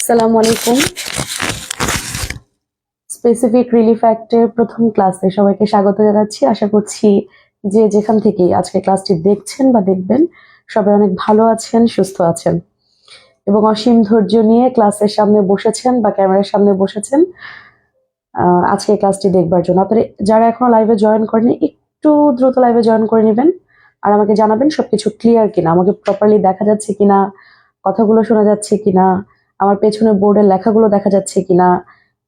আসসালামু আলাইকুম। Specific relief অ্যাক্টের প্রথম ক্লাসে সবাইকে স্বাগত জানাচ্ছি। আশা করছি যে যেখান থেকেই আজকে ক্লাসটি দেখছেন বা দেখবেন সবাই অনেক ভালো আছেন, সুস্থ আছেন এবং অসীম ধৈর্য নিয়ে ক্লাসের সামনে বসেছেন বা ক্যামেরার সামনে বসেছেন আজকে ক্লাসটি দেখবার জন্য। আপনারা যারা এখনো লাইভে জয়েন করেনি একটু দ্রুত লাইভে জয়েন করে নেবেন আর আমাকে জানাবেন সবকিছু ক্লিয়ার কিনা, আমাকে প্রপারলি দেখা যাচ্ছে কিনা, কথাগুলো শোনা যাচ্ছে কিনা, আমার পেছনে বোর্ডের লেখাগুলো দেখা যাচ্ছে কিনা,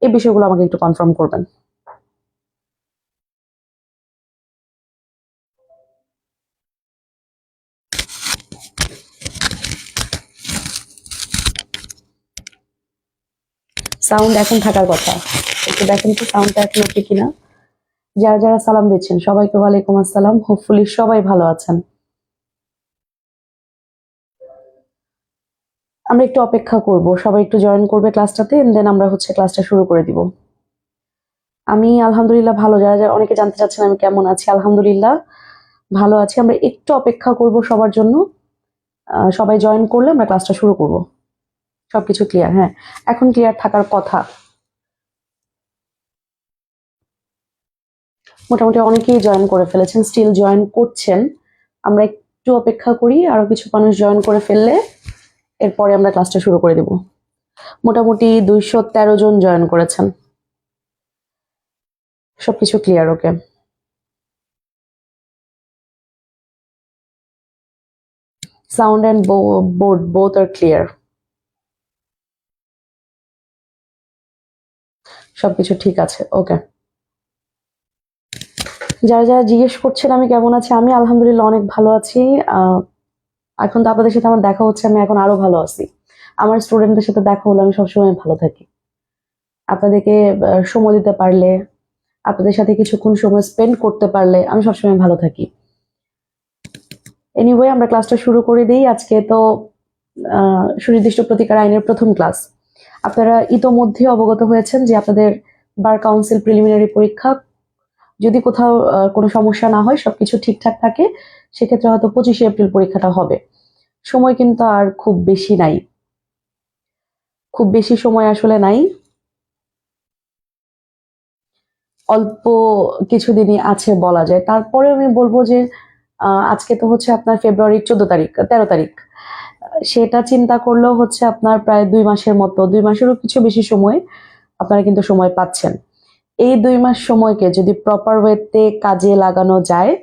এই বিষয়গুলো আমাকে একটু কনফার্ম করবেন। সাউন্ড এখন থাকার কথা, একটু দেখেন তো সাউন্ডটা এখন ওকে কিনা। যারা যারা সালাম দিচ্ছেন সবাইকে ওয়ালাইকুম আসসালাম। হোপফুলি সবাই ভালো আছেন। আমরা একটু অপেক্ষা করব, সবাই একটু জয়েন করবে ক্লাসটাতে, দেন আমরা ক্লাসটা শুরু করে দিব। আমি আলহামদুলিল্লাহ ভালো। যারা যারা অনেকে জানতে চাচ্ছেন আমি কেমন আছি, আলহামদুলিল্লাহ ভালো আছি। আমরা একটু অপেক্ষা করব সবার জন্য। সবাই জয়েন করলে আমরা ক্লাসটা শুরু করব। সবকিছু ক্লিয়ার? হ্যাঁ, এখন ক্লিয়ার থাকার কথা। মোটামুটি অনেকেই জয়েন করে ফেলেছেন, স্টিল জয়েন করছেন। আমরা একটু অপেক্ষা করি, আরো কিছু মানুষ জয়েন করে ফেললে এরপরে আমরা ক্লাসটা শুরু করে দেব। মোটামুটি 213 জন জয়েন করেছেন। সবকিছু clear? Okay. Sound and board both are clear? সবকিছু ঠিক আছে? ওকে। যারা যারা জিজ্ঞেস করছেন আমি কেমন আছি, আমি আলহামদুলিল্লাহ অনেক ভালো আছি। এখন তো আপনাদের সাথে আমার দেখা হচ্ছে, আমি এখন আরো ভালো আছি। আমার স্টুডেন্টদের সাথে দেখা হলে আমি সবসময় ভালো থাকি। আপনাদেরকে সময় দিতে পারলে, আপনাদের সাথে কিছুক্ষণ সময় স্পেন্ড করতে পারলে আমি সবসময় ভালো থাকি। এনিওয়ে, আমরা ক্লাসটা শুরু করে দিই। আজকে তো সুনির্দিষ্ট প্রতিকার আইনের প্রথম ক্লাস। আপনারা ইতোমধ্যে অবগত হয়েছেন যে আপনাদের বার কাউন্সিল প্রিলিমিনারি পরীক্ষা যদি কোথাও কোনো সমস্যা না হয়, সবকিছু ঠিকঠাক থাকে, সেক্ষেত্রে হয়তো 25শে এপ্রিল পরীক্ষাটা হবে। সময় কিন্তু আর খুব বেশি নাই, খুব বেশি সময় আসলে নাই, অল্প কিছুদিনই আছে বলা যায়। তারপরে আমি বলবো যে আজকে তো আপনার ফেব্রুয়ারির 14 তারিখ, 13 তারিখ, সেটা চিন্তা করলেও আপনার প্রায় 2 মাসের মতো, 2 মাসেরও কিছু বেশি সময় আপনারা কিন্তু সময় পাচ্ছেন। এই 2 মাস সময়কে যদি প্রপার ওয়েতে কাজে লাগানো যায়,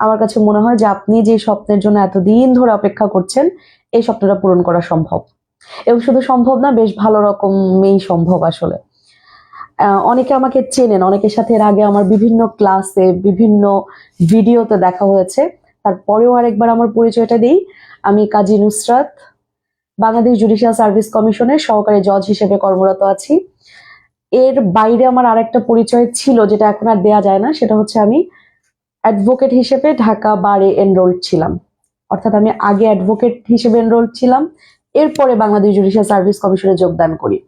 আমার কাছে মনে হয় যে আপনি যে স্বপ্নের জন্য এতদিন ধরে অপেক্ষা করছেন এই স্বপ্নটা পূরণ করা সম্ভব। এবং শুধু সম্ভব না, বেশ ভালো রকমেই সম্ভব আসলে। অনেকে আমাকে চেনেন, অনেকের সাথে এর আগে আমার বিভিন্ন ক্লাসে, বিভিন্ন ভিডিওতে দেখা হয়েছে। তারপরেও আরেকবার আমার পরিচয়টা দিই। আমি কাজী নুসরাত, বাংলাদেশ জুডিশিয়াল সার্ভিস কমিশনের সহকারী জজ হিসেবে কর্মরত আছি। এর বাইরে আমার আরেকটা পরিচয় ছিল, যেটা এখন আর দেয়া যায় না। সেটা আমি অ্যাডভোকেট হিসেবে ঢাকা বারে এনরোলড ছিলাম। অর্থাৎ আমি আগে অ্যাডভোকেট হিসেবে এনরোলড ছিলাম, এরপরে বাংলাদেশ জুডিশিয়াল সার্ভিস কমিশনে যোগদান করি।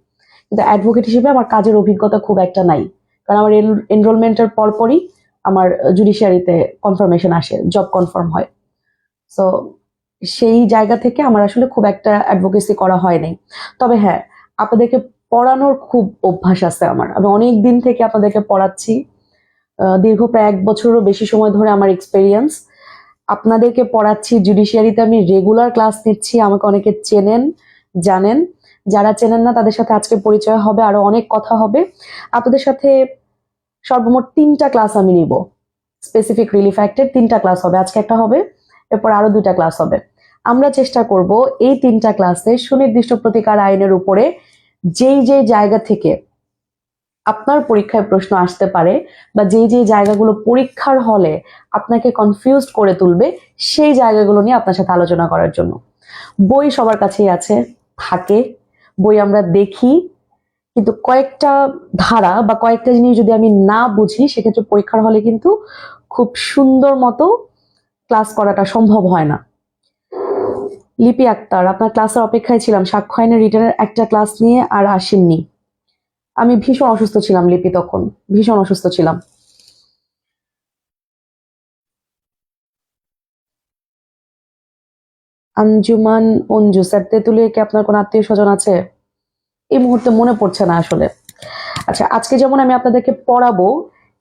কিন্তু অ্যাডভোকেট হিসেবে আমার কাজের অভিজ্ঞতা খুব একটা নাই, কারণ আমার এনরোলমেন্টের পরপরই আমার জুডিশিয়ারিতে কনফার্মেশন আসে, জব কনফার্ম হয়। সো সেই জায়গা থেকে আমার আসলে খুব একটা অ্যাডভোকেসি করা হয় নাই। তবে হ্যাঁ, আপনাদেরকে পড়ানোর খুব অভ্যাস আছে আমার। আমি অনেক দিন থেকে আপনাদেরকে পড়াচ্ছি, দীর্ঘ প্রায় 1 বছরেরও বেশি সময় ধরে আমার এক্সপেরিয়েন্স। আপনাদেরকে পড়াচ্ছি, জুডিশিয়ারিতে আমি রেগুলার ক্লাস নিচ্ছি। আমাকে অনেকে চেনেন, জানেন। যারা চেনেন না তাদের সাথে আজকে পরিচয় হবে, আরো অনেক কথা হবে আপনাদের সাথে। সর্বমোট 3টা ক্লাস আমি নিব। স্পেসিফিক রিলিফ অ্যাক্টের 3টা ক্লাস হবে, আজকে একটা হবে, এরপর আরো 2টা ক্লাস হবে। আমরা চেষ্টা করব এই 3টা ক্লাসে সুনির্দিষ্ট প্রতিকার আইনের উপরে যেই যেই জায়গা থেকে আপনার পরীক্ষায় প্রশ্ন আসতে পারে বা যেই যেই জায়গাগুলো পরীক্ষার হলে আপনাকে কনফিউজড করে তুলবে, সেই জায়গাগুলো নিয়ে আপনার সাথে আলোচনা করার জন্য। বই সবার কাছেই আছে, থাকে, বই আমরা দেখি, কিন্তু কয়েকটা ধারা বা কয়েকটা জিনিস যদি আমি না বুঝি, সেক্ষেত্রে পরীক্ষার হলে কিন্তু খুব সুন্দর মতো ক্লাস করাটা সম্ভব হয় না। লিপি আক্তার, আপনার ক্লাসের অপেক্ষায় ছিলাম। সাক্ষ্য আইনের রিটার্নের একটা ক্লাস নিয়ে আর আসেননি। আমি ভীষণ অসুস্থ ছিলাম লিপি, তখন ভীষণ অসুস্থ ছিলাম। আঞ্জুমান অঞ্জু স্যার, তেঁতুলিয়া কি আপনার কোন আত্মীয় স্বজন আছে? এই মুহূর্তে মনে পড়ছে না আসলে। আচ্ছা, আজকে যেমন আমি আপনাদেরকে পড়াবো,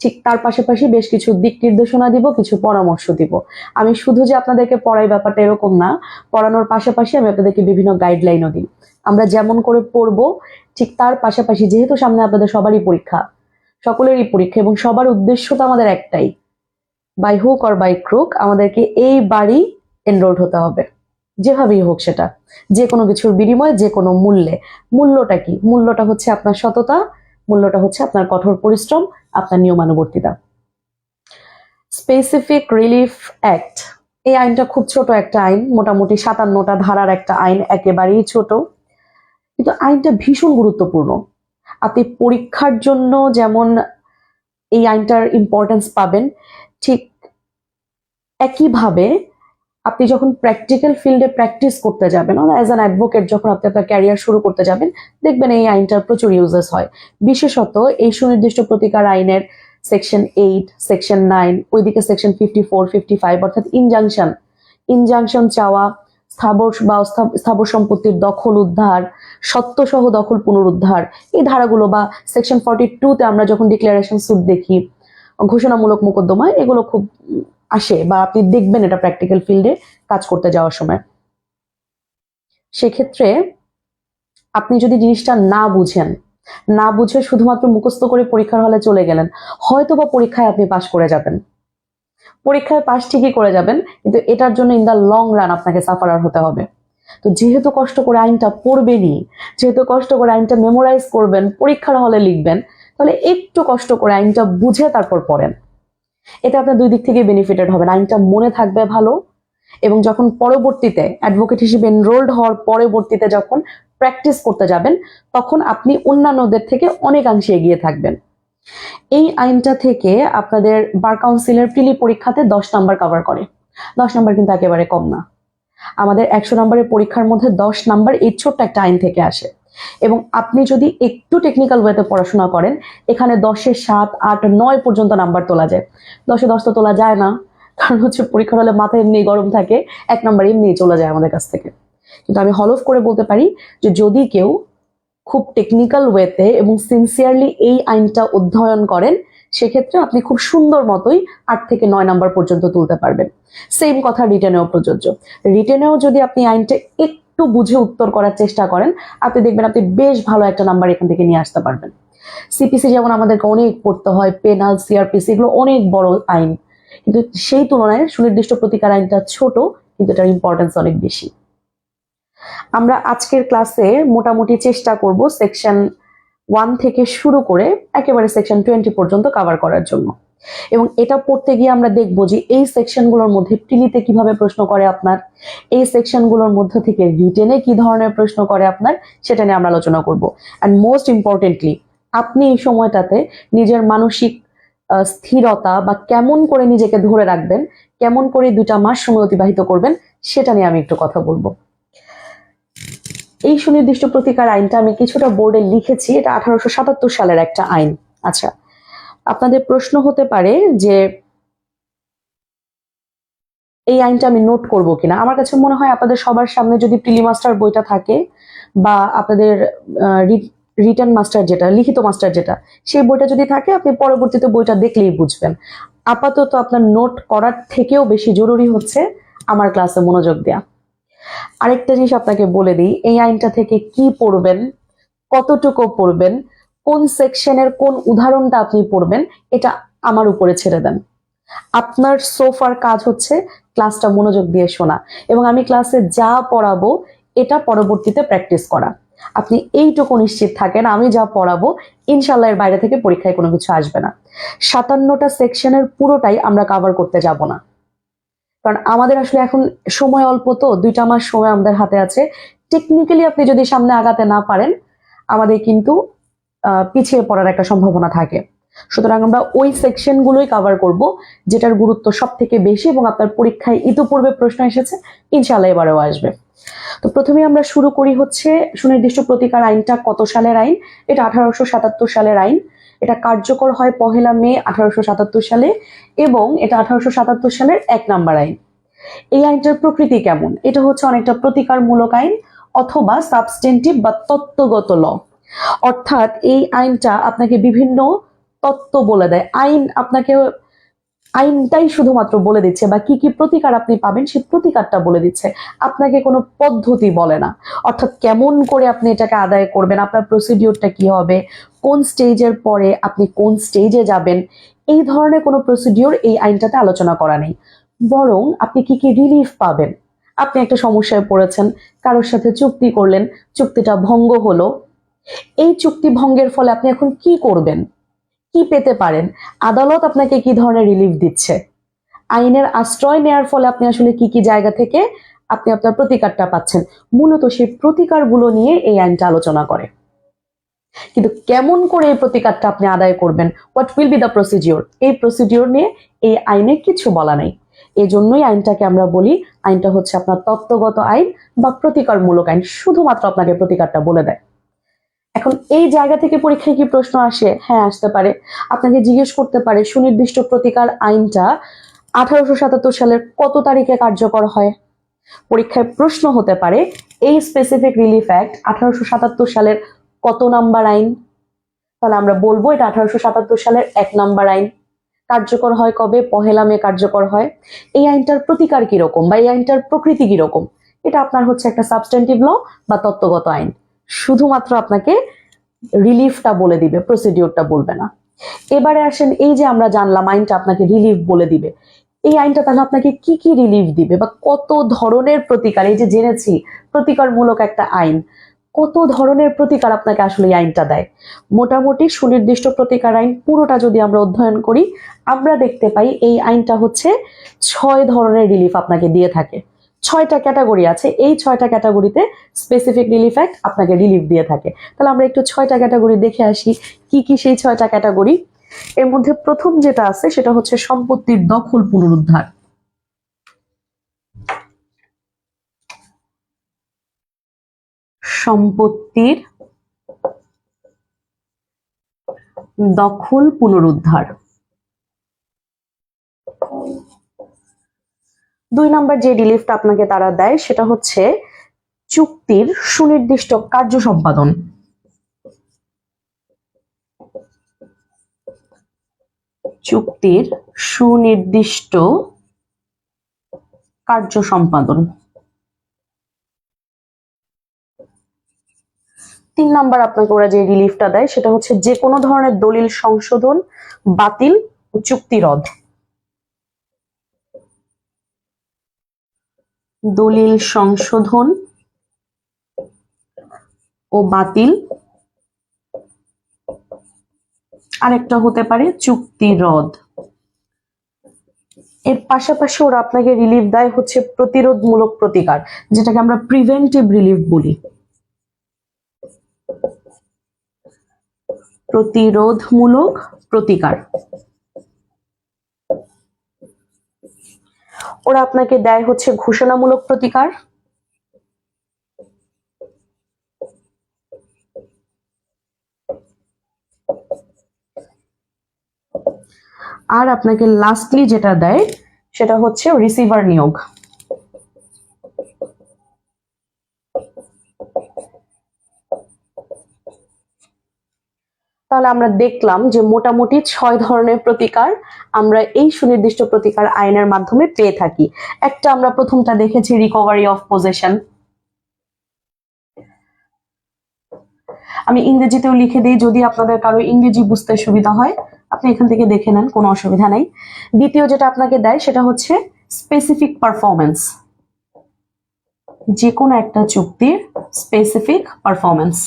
ঠিক তার পাশাপাশি বেশ কিছু দিক নির্দেশনা দিব, কিছু পরামর্শ দিব। আমি শুধু যে আপনাদেরকে পড়াই ব্যাপারটা এরকম না, পড়ানোর পাশাপাশি আমি আপনাদেরকে বিভিন্ন গাইডলাইনও দিই। আমরা যেমন করে পড়বো ঠিক তার পাশাপাশি, যেহেতু সামনে আপনাদের সবারই পরীক্ষা, সকলেরই পরীক্ষা, এবং সবার উদ্দেশ্য তো আমাদের একটাই, by hook or by crook আমাদেরকে এই বাড়ি এনরোল্ড হতে হবে, যেভাবেই হোক সেটা, যে কোনো কিছুর বিনিময়ে, যে কোনো মূল্যে। মূল্যটা কি? মূল্যটা হচ্ছে আপনার সততা, মূল্যটা হচ্ছে আপনার কঠোর পরিশ্রম, আপনার নিয়মানুবর্তিতা। স্পেসিফিক রিলিফ অ্যাক্ট, এই আইনটা খুব ছোট একটা আইন, মোটামুটি 57টা ধারার একটা আইন, একেবারেই ছোট, কিন্তু আইনটা ভীষণ গুরুত্বপূর্ণ। আপনি পরীক্ষার জন্য যেমন এই আইনটার ইম্পর্টেন্স পাবেন, ঠিক একইভাবে আপনি যখন প্র্যাকটিক্যাল ফিল্ডে প্র্যাকটিস করতে যাবেন, অ্যাজ অ্যান অ্যাডভোকেট, যখন আপনি আপনার ক্যারিয়ার শুরু করতে যাবেন, দেখবেন এই আইনটার প্রচুর ইউজেস হয়। বিশেষত এই সুনির্দিষ্ট প্রতিকার আইনের সেকশন 8, সেকশন 9, ওইদিকে সেকশন 54, 55, অর্থাৎ ইনজাংশন চাওয়া, স্থাবর সম্পত্তির দখল উদ্ধার, সত্ত্বসহ দখল পুনরুদ্ধার, এই ধারাগুলো, বা সেকশন 42-তে আমরা যখন ডিক্লারেশন সুট দেখি, ঘোষণামূলক মোকদ্দমা, এগুলো খুব আসে, বা আপনি দেখবেন এটা প্র্যাকটিক্যাল ফিল্ডে কাজ করতে যাওয়ার সময়। সেক্ষেত্রে আপনি যদি জিনিসটা না বুঝে শুধুমাত্র মুখস্থ করে পরীক্ষার হলে চলে গেলেন, হয়তো বা পরীক্ষায় আপনি পাশ করে যাবেন, পরীক্ষায় পাশ ঠিকই করে যাবেন, কিন্তু এটার জন্য ইন দা লং রান আপনাকে সাফারার হতে হবে। তো যেহেতু কষ্ট করে আইনটা পড়বেনই, যেহেতু কষ্ট করে আইনটা মেমোরাইজ করবেন, পরীক্ষার হলে লিখবেন, তাহলে একটু কষ্ট করে আইনটা বুঝে তারপর পড়েন। এতে আপনার দুই দিক থেকে বেনিফিটেড হবেন, আইনটা মনে থাকবে ভালো, এবং যখন পরবর্তীতে অ্যাডভোকেট হিসেবে এনরোল্ড হওয়ার পরবর্তীতে যখন প্র্যাকটিস করতে যাবেন, তখন আপনি অন্যান্যদের থেকে অনেকাংশে এগিয়ে থাকবেন। এই আইনটা থেকে আপনাদের বার কাউন্সিলের প্রিলি পরীক্ষাতে 10 নাম্বার কভার করে। 10 নাম্বার কিন্তু একেবারে কম না। আমাদের 100 নাম্বারের পরীক্ষার মধ্যে 10 নাম্বার এই ছোট্ট একটা আইন থেকে আসে। এবং আপনি যদি একটু টেকনিক্যাল ওয়েতে পড়াশোনা করেন, এখানে 10-এ 7, 8, 9 পর্যন্ত নাম্বার তোলা যায়। 10-এ 10 তো তোলা যায় না, কারণ হচ্ছে পরীক্ষার হলে মাথা এমনি গরম থাকে, 1 নাম্বার এমনি চলে যায় আমাদের কাছ থেকে। কিন্তু আমি হলফ করে বলতে পারি যে যদি কেউ খুব টেকনিক্যাল ওয়েতে এবং সিনসিয়ারলি এই আইনটা অধ্যয়ন করেন, সেক্ষেত্রে আপনি খুব সুন্দর মতোই 8 থেকে 9 নাম্বার পর্যন্ত তুলতে পারবেন। সেম কথা রিটেনেও প্রযোজ্য। রিটেনেও যদি আপনি আইনটা একটু বুঝে উত্তর করার চেষ্টা করেন, আপনি দেখবেন আপনি বেশ ভালো একটা নাম্বার এখান থেকে নিয়ে আসতে পারবেন। সিপিসি যেমন আমাদেরকে অনেক পড়তে হয়, পেনাল, সিআরপিসি, এগুলো অনেক বড় আইন, কিন্তু সেই তুলনায় সুনির্দিষ্ট প্রতিকার আইনটা ছোট, কিন্তু এটার ইম্পর্টেন্স অনেক বেশি। আমরা আজকের ক্লাসে মোটামুটি চেষ্টা করব সেকশন 1 থেকে শুরু করে একেবারে সেকশন 20 পর্যন্ত কভার করার জন্য। এবং এটা পড়তে গিয়ে আমরা দেখব যে এই সেকশনগুলোর মধ্যে প্রিলিতে কিভাবে প্রশ্ন করে আপনার, এই সেকশনগুলোর মধ্য থেকে রিটেনে কি ধরনের প্রশ্ন করে আপনার, সেটা নিয়ে আমরা আলোচনা করব। অ্যান্ড মোস্ট ইম্পর্টেন্টলি, আপনি এই সময়টাতে নিজের মানসিক স্থিরতা বা কেমন করে নিজেকে ধরে রাখবেন, কেমন করে 2টা মাস সময় অতিবাহিত করবেন, সেটা নিয়ে আমি একটু কথা বলবো। এই সুনির্দিষ্ট প্রতিকার আইনটা আমি কিছুটা বোর্ডে লিখেছি, এটা 1877 সালের একটা আইন। আচ্ছা, আপনাদের প্রশ্ন হতে পারে যে এই আইনটা আমি নোট করব কিনা। আমার কাছে মনে হয় আপনাদের সবার সামনে যদি প্রিলি মাস্টার বইটা থাকে, বা আপনাদের রিটেন মাস্টার যেটা, লিখিত মাস্টার যেটা, সেই বইটা যদি থাকে, আপনি পরবর্তীতে বইটা দেখলেই বুঝবেন। আপাতত আপনার নোট করার থেকেও বেশি জরুরি হচ্ছে আমার ক্লাসে মনোযোগ দেওয়া। আরেকটা জিনিস আপনাকে বলে দিই, এই আইনটা থেকে কি পড়বেন, কতটুকু পড়বেন, কোন সেকশনের কোন উদাহরণটা আপনি পড়বেন, এটা আমার উপরে ছেড়ে দেন। আপনার সোফার কাজ হচ্ছে ক্লাসটা মনোযোগ দিয়ে শোনা, এবং আমি ক্লাসে যা পড়াবো এটা পরবর্তীতে প্র্যাকটিস করা। আপনি এইটুকু নিশ্চিত থাকেন, আমি যা পড়াবো ইনশাল্লাহ এর বাইরে থেকে পরীক্ষায় কোনো কিছু আসবে না। 57টা সেকশনের পুরোটাই আমরা কভার করতে যাব না, কারণ আমাদের আসলে এখন সময় অল্প, তো 2টা মাস সময় আমাদের হাতে আছে। টেকনিক্যালি আপনি যদি সামনে আগাতে না পারেন, আমাদের কিন্তু পিছিয়ে পড়ার একটা সম্ভাবনা থাকে। সুতরাং আমরা ওই সেকশনগুলোই কভার করব যেটার গুরুত্ব সব থেকে বেশি, এবং আপনার পরীক্ষায় ইতিপূর্বে প্রশ্ন এসেছে, ইনশাল্লাহ এবারেও আসবে। তো প্রথমে আমরা শুরু করি হচ্ছে সুনির্দিষ্ট প্রতিকার আইনটা কত সালের আইন। এটা 1877 সালের আইন। এটা কার্যকর হয় 1 মে 1877 সালে, এবং এটা 1877 সালের 1 নাম্বার আইন। এই আইনটার প্রকৃতি কেমন? এটা হচ্ছে অনেকটা প্রতিকারমূলক আইন, অথবা সাবস্টেন্টিভ বা তত্ত্বগত ল। অর্থাৎ এই আইনটা আপনাকে বিভিন্ন তত্ত্ব বলে দেয়। আইনটাই শুধুমাত্র বলে দিচ্ছে, বা কি কি প্রতিকার আপনি পাবেন সেই প্রতিকারটা বলে দিচ্ছে, আপনাকে কোনো পদ্ধতি বলে না। অর্থাৎ কেমন করে আপনি এটাকে আদায় করবেন, আপনার প্রসিডিওরটা কি হবে, কোন স্টেজের পরে আপনি কোন স্টেজে যাবেন, এই ধরনের কোনো প্রসিডিওর এই আইনটাতে আলোচনা করা নেই। বরং আপনি কি কি রিলিফ পাবেন। আপনি একটা সমস্যায় পড়েছেন, কারোর সাথে চুক্তি করলেন, চুক্তিটা ভঙ্গ হলো, এই চুক্তি ভঙ্গের ফলে আপনি এখন কি করবেন, কি পেতে পারেন, আদালত আপনাকে কি ধরনের রিলিফ দিচ্ছে, আইনের আশ্রয় নেওয়ার ফলে আপনি আসলে কি কি জায়গা থেকে আপনি আপনার প্রতিকারটা পাচ্ছেন, মূলত সেই প্রতিকারগুলো নিয়ে এই আইনটা আলোচনা করে। কিন্তু কেমন করে এই প্রতিকারটা আপনি আদায় করবেন, what will be the procedure, এই প্রসিডিওর নিয়ে এই আইনে কিছু বলা নেই। এই জন্যই আইনটাকে আমরা বলি, আইনটা হচ্ছে আপনার তত্ত্বগত আইন বা প্রতিকারমূলক আইন, শুধুমাত্র আপনাকে প্রতিকারটা বলে দেয়। এখন এই জায়গা থেকে পরীক্ষায় কি প্রশ্ন আসে? হ্যাঁ, আসতে পারে। আপনাকে জিজ্ঞেস করতে পারে সুনির্দিষ্ট প্রতিকার আইনটা 1877 সালের কত তারিখে কার্যকর হয়। পরীক্ষায় প্রশ্ন হতে পারে এই স্পেসিফিক রিলিফ অ্যাক্ট 1877 সালের কত নাম্বার আইন। তাহলে আমরা বলবো এটা 1877 সালের 1 নাম্বার আইন। কার্যকর হয় কবে? 1 মে কার্যকর হয়। এই আইনটার প্রতিকার কিরকম বা এই আইনটার প্রকৃতি কিরকম, এটা আপনার হচ্ছে একটা সাবস্ট্যান্টিভ ল বা তত্ত্বগত আইন। শুধুমাত্র আপনাকে রিলিফটা বলে দিবে, প্রসিডিওরটা বলবে না। এবারে আসেন, এই যে আমরা জানলাম আইনটা আপনাকে রিলিফ বলে দিবে, এই আইনটা তাহলে আপনাকে কি কি রিলিফ দিবে বা কত ধরনের প্রতিকার, এই যে জেনেছি প্রতিকারমূলক একটা আইন, কত ধরনের প্রতিকার আপনাকে আসলে এই আইনটা দেয়। মোটামুটি সুনির্দিষ্ট প্রতিকার আইন পুরোটা যদি আমরা অধ্যয়ন করি, আমরা দেখতে পাই এই আইনটা হচ্ছে 6 ধরনের রিলিফ আপনাকে দিয়ে থাকে। 6টা ক্যাটাগরি আছে, এই 6টা ক্যাটাগরিতে স্পেসিফিক রিলিফ অ্যাক্ট আপনাকে রিলিফ দিয়ে থাকে। তাহলে আমরা একটু 6টা ক্যাটাগরি দেখে আসি, কি কি সেই 6টা ক্যাটাগরি। এর মধ্যে প্রথম যেটা আছে সেটা হচ্ছে সম্পত্তির দখল পুনরুদ্ধার। সম্পত্তির দখল পুনরুদ্ধার। 2 নাম্বার যে রিলিফটা আপনাকে তারা দেয় সেটা হচ্ছে চুক্তির সুনির্দিষ্ট কার্য সম্পাদন। চুক্তির সুনির্দিষ্ট কার্য সম্পাদন। 3 নাম্বার আপনাকে ওরা যে রিলিফটা দেয় সেটা হচ্ছে যে কোনো ধরনের দলিল সংশোধন, বাতিল, চুক্তি রদ। দলিল সংশোধন ও বাতিল, আরেকটা হতে পারে চুক্তি রদ। এর পাশাপাশি ওরা আপনাকে রিলিফ দেয় হচ্ছে প্রতিরোধমূলক প্রতিকার, যেটাকে আমরা প্রিভেন্টিভ রিলিফ বলি। প্রতিরোধমূলক প্রতিকার। ওরা আপনাকে দেয় হচ্ছে ঘোষণামূলক প্রতিকার, আর আপনাকে লাস্টলি যেটা দেয় সেটা হচ্ছে রিসিভার নিয়োগ। তাহলে আমরা দেখলাম যে মোটামুটি 6 ধরনের প্রতিকার আমরা এই সুনির্দিষ্ট প্রতিকার আইনের মাধ্যমে পেয়ে থাকি। একটা আমরা প্রথমটা দেখেছি রিকভারি অফ পজেশন। আমি ইংরেজিতেও লিখে দিই, যদি আপনাদের কারো ইংরেজি বুঝতে সুবিধা হয় আপনি এখান থেকে দেখে নেন, কোনো অসুবিধা নাই। দ্বিতীয় যেটা আপনাকে দেয় সেটা হচ্ছে স্পেসিফিক পারফরমেন্স, যে কোনো একটা চুক্তির স্পেসিফিক পারফরমেন্স।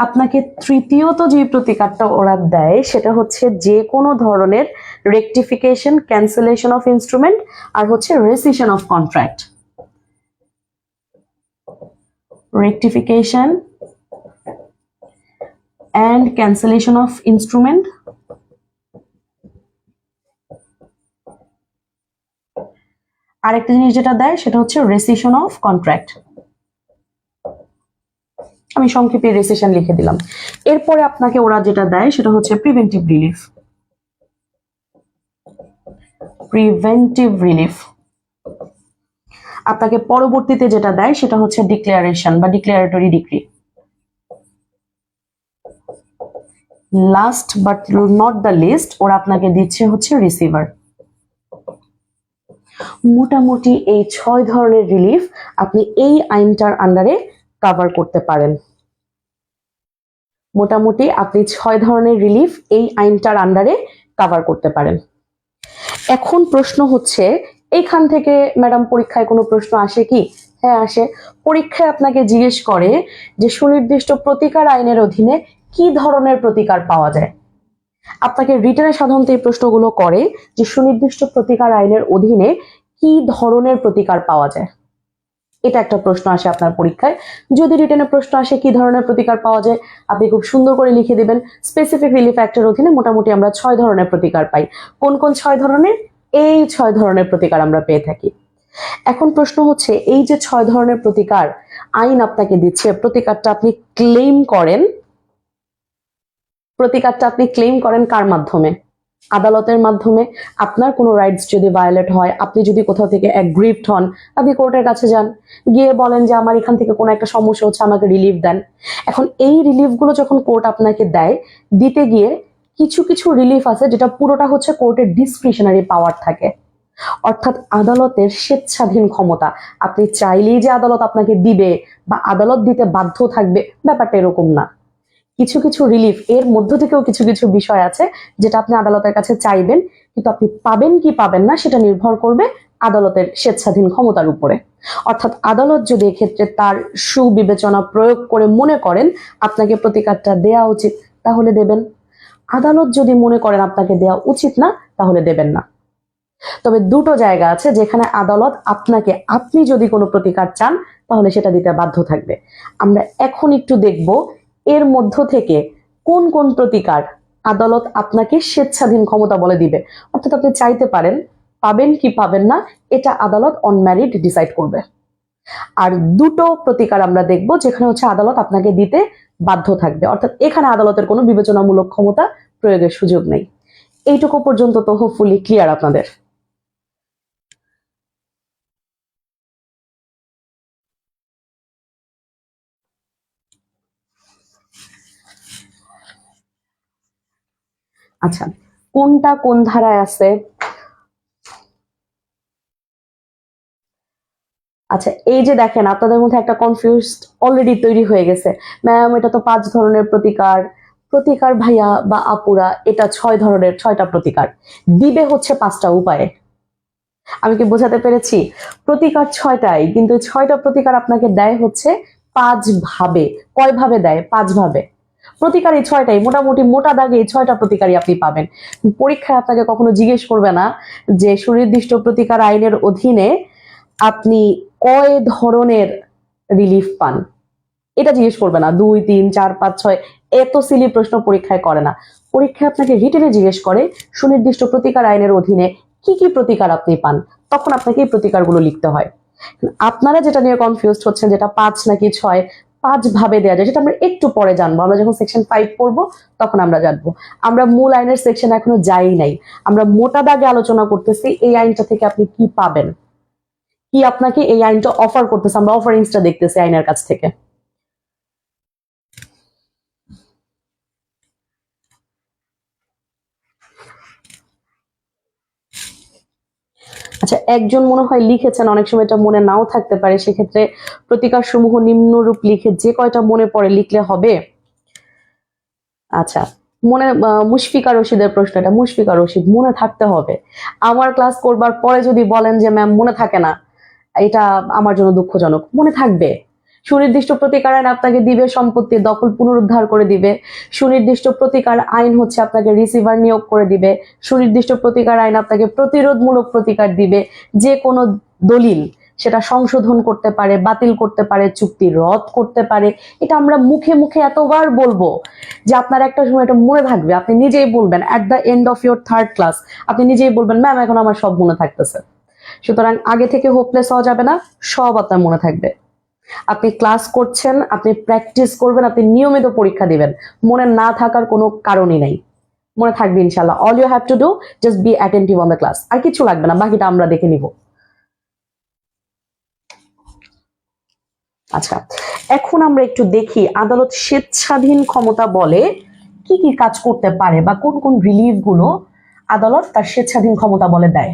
আপনাকে তৃতীয়ত যে প্রতিকারটা ওরা দেয় সেটা হচ্ছে যে কোনো ধরনের রেকটিফিকেশন, ক্যান্সেলেশন অফ ইনস্ট্রুমেন্ট, আর হচ্ছে rescission of contract. Rectification and cancellation of instrument, আরেকটা জিনিস যেটা দেয় সেটা হচ্ছে রেসিশন অফ কন্ট্রাক্ট। আমি সংক্ষেপে রেসিশন লিখে দিলাম। এরপরে আপনাকে ওরা যেটা দেয় সেটা হচ্ছে প্রিভেন্টিভ রিলিফ। প্রিভেন্টিভ রিলিফ আপনাকে পরবর্তীতে যেটা দেয় সেটা হচ্ছে ডিক্লারেশন বা declaratory decree. Last but not the least ওরা আপনাকে দিচ্ছে হচ্ছে রিসিভার। মোটামুটি এই 6 ধরনের রিলিফ আপনি এই আইনটার আন্ডারে কভার করতে পারেন। মোটামুটি আপনি 6 ধরনের রিলিফ এই আইনটার আন্ডারে কভার করতে পারেন। এখন প্রশ্ন হচ্ছে, এইখান থেকে ম্যাডাম পরীক্ষায় কোনো প্রশ্ন আসে কি? হ্যাঁ আসে। পরীক্ষায় আপনাকে জিজ্ঞেস করে যে সুনির্দিষ্ট প্রতিকার আইনের অধীনে কি ধরনের প্রতিকার পাওয়া যায়। আপনাকে রিটেনে সাধারণত এই প্রশ্নগুলো করে যে সুনির্দিষ্ট প্রতিকার আইনের অধীনে কি ধরনের প্রতিকার পাওয়া যায়। এটা একটা প্রশ্ন আসে আপনার পরীক্ষায়। যদি রিটেনে প্রশ্ন আসে কি ধরনের প্রতিকার পাওয়া যায়, আপনি খুব সুন্দর করে লিখে দিবেন স্পেসিফিক রিলিফ অ্যাক্টের অধীনে মোটামুটি আমরা 6 ধরনের প্রতিকার পাই। কোন কোন 6 ধরনের? এই 6 ধরনের প্রতিকার আমরা পেয়ে থাকি। এখন প্রশ্ন হচ্ছে, এই যে 6 ধরনের প্রতিকার আইন আপনাকে দিচ্ছে, প্রতিকারটা আপনি ক্লেম করেন কার মাধ্যমে? আদালতের মাধ্যমে। আপনার কোনো রাইটস যদি ভায়োলেট হয়, আপনি যদি কোথাও থেকে অ্যাগ্রিভড হন, আপনি কোর্টের কাছে যান, গিয়ে বলেন যে আমার এখান থেকে কোনো একটা সমস্যা হচ্ছে, আমাকে রিলিফ দেন। এখন এই রিলিফগুলো যখন কোর্ট আপনাকে দেয়, দিতে গিয়ে কিছু কিছু রিলিফ আছে যেটা পুরোটা হচ্ছে কোর্টের ডিসক্রিশনারি পাওয়ার থাকে, অর্থাৎ আদালতের স্বেচ্ছাধীন ক্ষমতা। আপনি চাইলেই যে আদালত আপনাকে দিবে বা আদালত দিতে বাধ্য থাকবে, ব্যাপারটা এরকম না। কিছু কিছু রিলিফ এর মধ্য থেকেও কিছু কিছু বিষয় আছে যেটা আপনি আদালতের কাছে চাইবেন, কিন্তু আপনি পাবেন কি পাবেন না সেটা নির্ভর করবে আদালতের স্বেচ্ছাধীন ক্ষমতার উপরে। অর্থাৎ আদালত যদি এক্ষেত্রে তার সুবিবেচনা প্রয়োগ করে মনে করেন আপনাকে প্রতিকারটা দেয়া উচিত, তাহলে দেবেন। আদালত যদি মনে করেন আপনাকে দেওয়া উচিত না, তাহলে দেবেন না। তবে দুটো জায়গা আছে যেখানে আদালত আপনাকে, আপনি যদি কোনো প্রতিকার চান তাহলে সেটা দিতে বাধ্য থাকবে। আমরা এখন একটু দেখব এর মধ্য থেকে কোন কোন প্রতিকার আদালত আপনাকে স্বেচ্ছাধীন ক্ষমতা বলে দিবে। অর্থাৎ আপনি চাইতে পারেন, পাবেন কি পাবেন না এটা আদালত অন মেরিট ডিসাইড করবে। আর দুটো প্রতিকার আমরা দেখব যেখানে হচ্ছে আদালত আপনাকে দিতে বাধ্য থাকবে, অর্থাৎ এখানে আদালতের কোনো বিবেচনামূলক ক্ষমতা প্রয়োগের সুযোগ নেই। এইটুকু পর্যন্ত তো হোপফুলি ক্লিয়ার আপনাদের। আচ্ছা, কোনটা কোন ধারায় আছে? আচ্ছা, এই যে দেখেন আপনাদের মধ্যে একটা কনফিউজড অলরেডি তৈরি হয়ে গেছে, ম্যাম এটা তো 5 ধরনের প্রতিকার। প্রতিকার ভাইয়া বা আপুরা, এটা 6 ধরনের, 6টা প্রতিকার দিবে হচ্ছে 5টা উপায়ে। আমি কি বোঝাতে পেরেছি? প্রতিকার 6টাই, কিন্তু 6টা প্রতিকার আপনাকে দেয় হচ্ছে 5 ভাবে। কয় ভাবে দেয়? 5 ভাবে। প্রতিকার এই 6টাই, মোটামুটি মোটা দাগে এই 6টা প্রতিকারই আপনি পাবেন। পরীক্ষায় আপনাকে কখনো জিজ্ঞেস করবে না যে সুনির্দিষ্ট প্রতিকার আইনের অধীনে আপনি কয় ধরনের রিলিফ পান, এটা জিজ্ঞেস করবে না। 2, 3, 4, 5, 6 এত সিলি প্রশ্ন পরীক্ষায় করে না। পরীক্ষায় আপনাকে রিটেনে জিজ্ঞেস করে সুনির্দিষ্ট প্রতিকার আইনের অধীনে কি কি প্রতিকার আপনি পান, তখন আপনাকে এই প্রতিকারগুলো লিখতে হয়। আপনারা যেটা নিয়ে কনফিউজড হচ্ছেন, যেটা 5 নাকি 6, 5 ভাবে দেওয়া যায়, যেটা আমরা একটু পরে জানবো। আমরা যখন সেকশন 5 পড়বো তখন আমরা জানবো। আমরা মূল আইনের সেকশন এখনো যাই নাই, আমরা মোটা দাগে আলোচনা করতেছি এই আইনটা থেকে আপনি কি পাবেন, কি আপনাকে এই আইনটা অফার করতেছে, আমরা অফারিংসটা দেখতেছি আইনের কাছ থেকে। আচ্ছা, একজন মনে হয় লিখেছেন, অনেক সময় এটা মনে নাও থাকতে পারে, সেক্ষেত্রে প্রতিকার সমূহ নিম্নরূপ লিখে যে কয়টা মনে পড়ে লিখলে হবে। আচ্ছা, মনে মুশফিকা রশিদের প্রশ্ন, এটা মুশফিকা রশিদ, মনে থাকতে হবে। আমার ক্লাস করবার পরে যদি বলেন যে ম্যাম মনে থাকে না, এটা আমার জন্য দুঃখজনক। মনে থাকবে। সুনির্দিষ্ট প্রতিকার আইন আপনাকে দিবে সম্পত্তির দখল পুনরুদ্ধার করে দিবে। সুনির্দিষ্ট প্রতিকার আইন হচ্ছে আপনাকে রিসিভার নিয়োগ করে দিবে। সুনির্দিষ্ট প্রতিকার আইন আপনাকে প্রতিরোধমূলক প্রতিকার দিবে। যে কোনো দলিল সেটা সংশোধন করতে পারে, বাতিল করতে পারে, চুক্তি রদ করতে পারে। এটা আমরা মুখে মুখে এতবার বলবো যে আপনার একটা সময় এটা মনে থাকবে। আপনি নিজেই বলবেন at the end of your 3rd class, আপনি নিজেই বলবেন ম্যাম এখন আমার সব মনে থাকতেছে। সুতরাং আগে থেকে হোপলেস হওয়া যাবে না, সব আপনার মনে থাকবে। আপনি ক্লাস করছেন, আপনি প্র্যাকটিস করবেন, আপনি নিয়মিত পরীক্ষা দিবেন, মনে না থাকার কোনো কারণই নাই। মনে থাকবে ইনশাল্লাহ। All you have to do just be attentive on the class, আর কিছু লাগবে না, বাকিটা আমরা দেখে নিব। আচ্ছা, এখন আমরা একটু দেখি আদালত স্বেচ্ছাধীন ক্ষমতা বলে কি কি কাজ করতে পারে বা কোন কোন রিলিফ গুলো আদালত তার স্বেচ্ছাধীন ক্ষমতা বলে দেয়।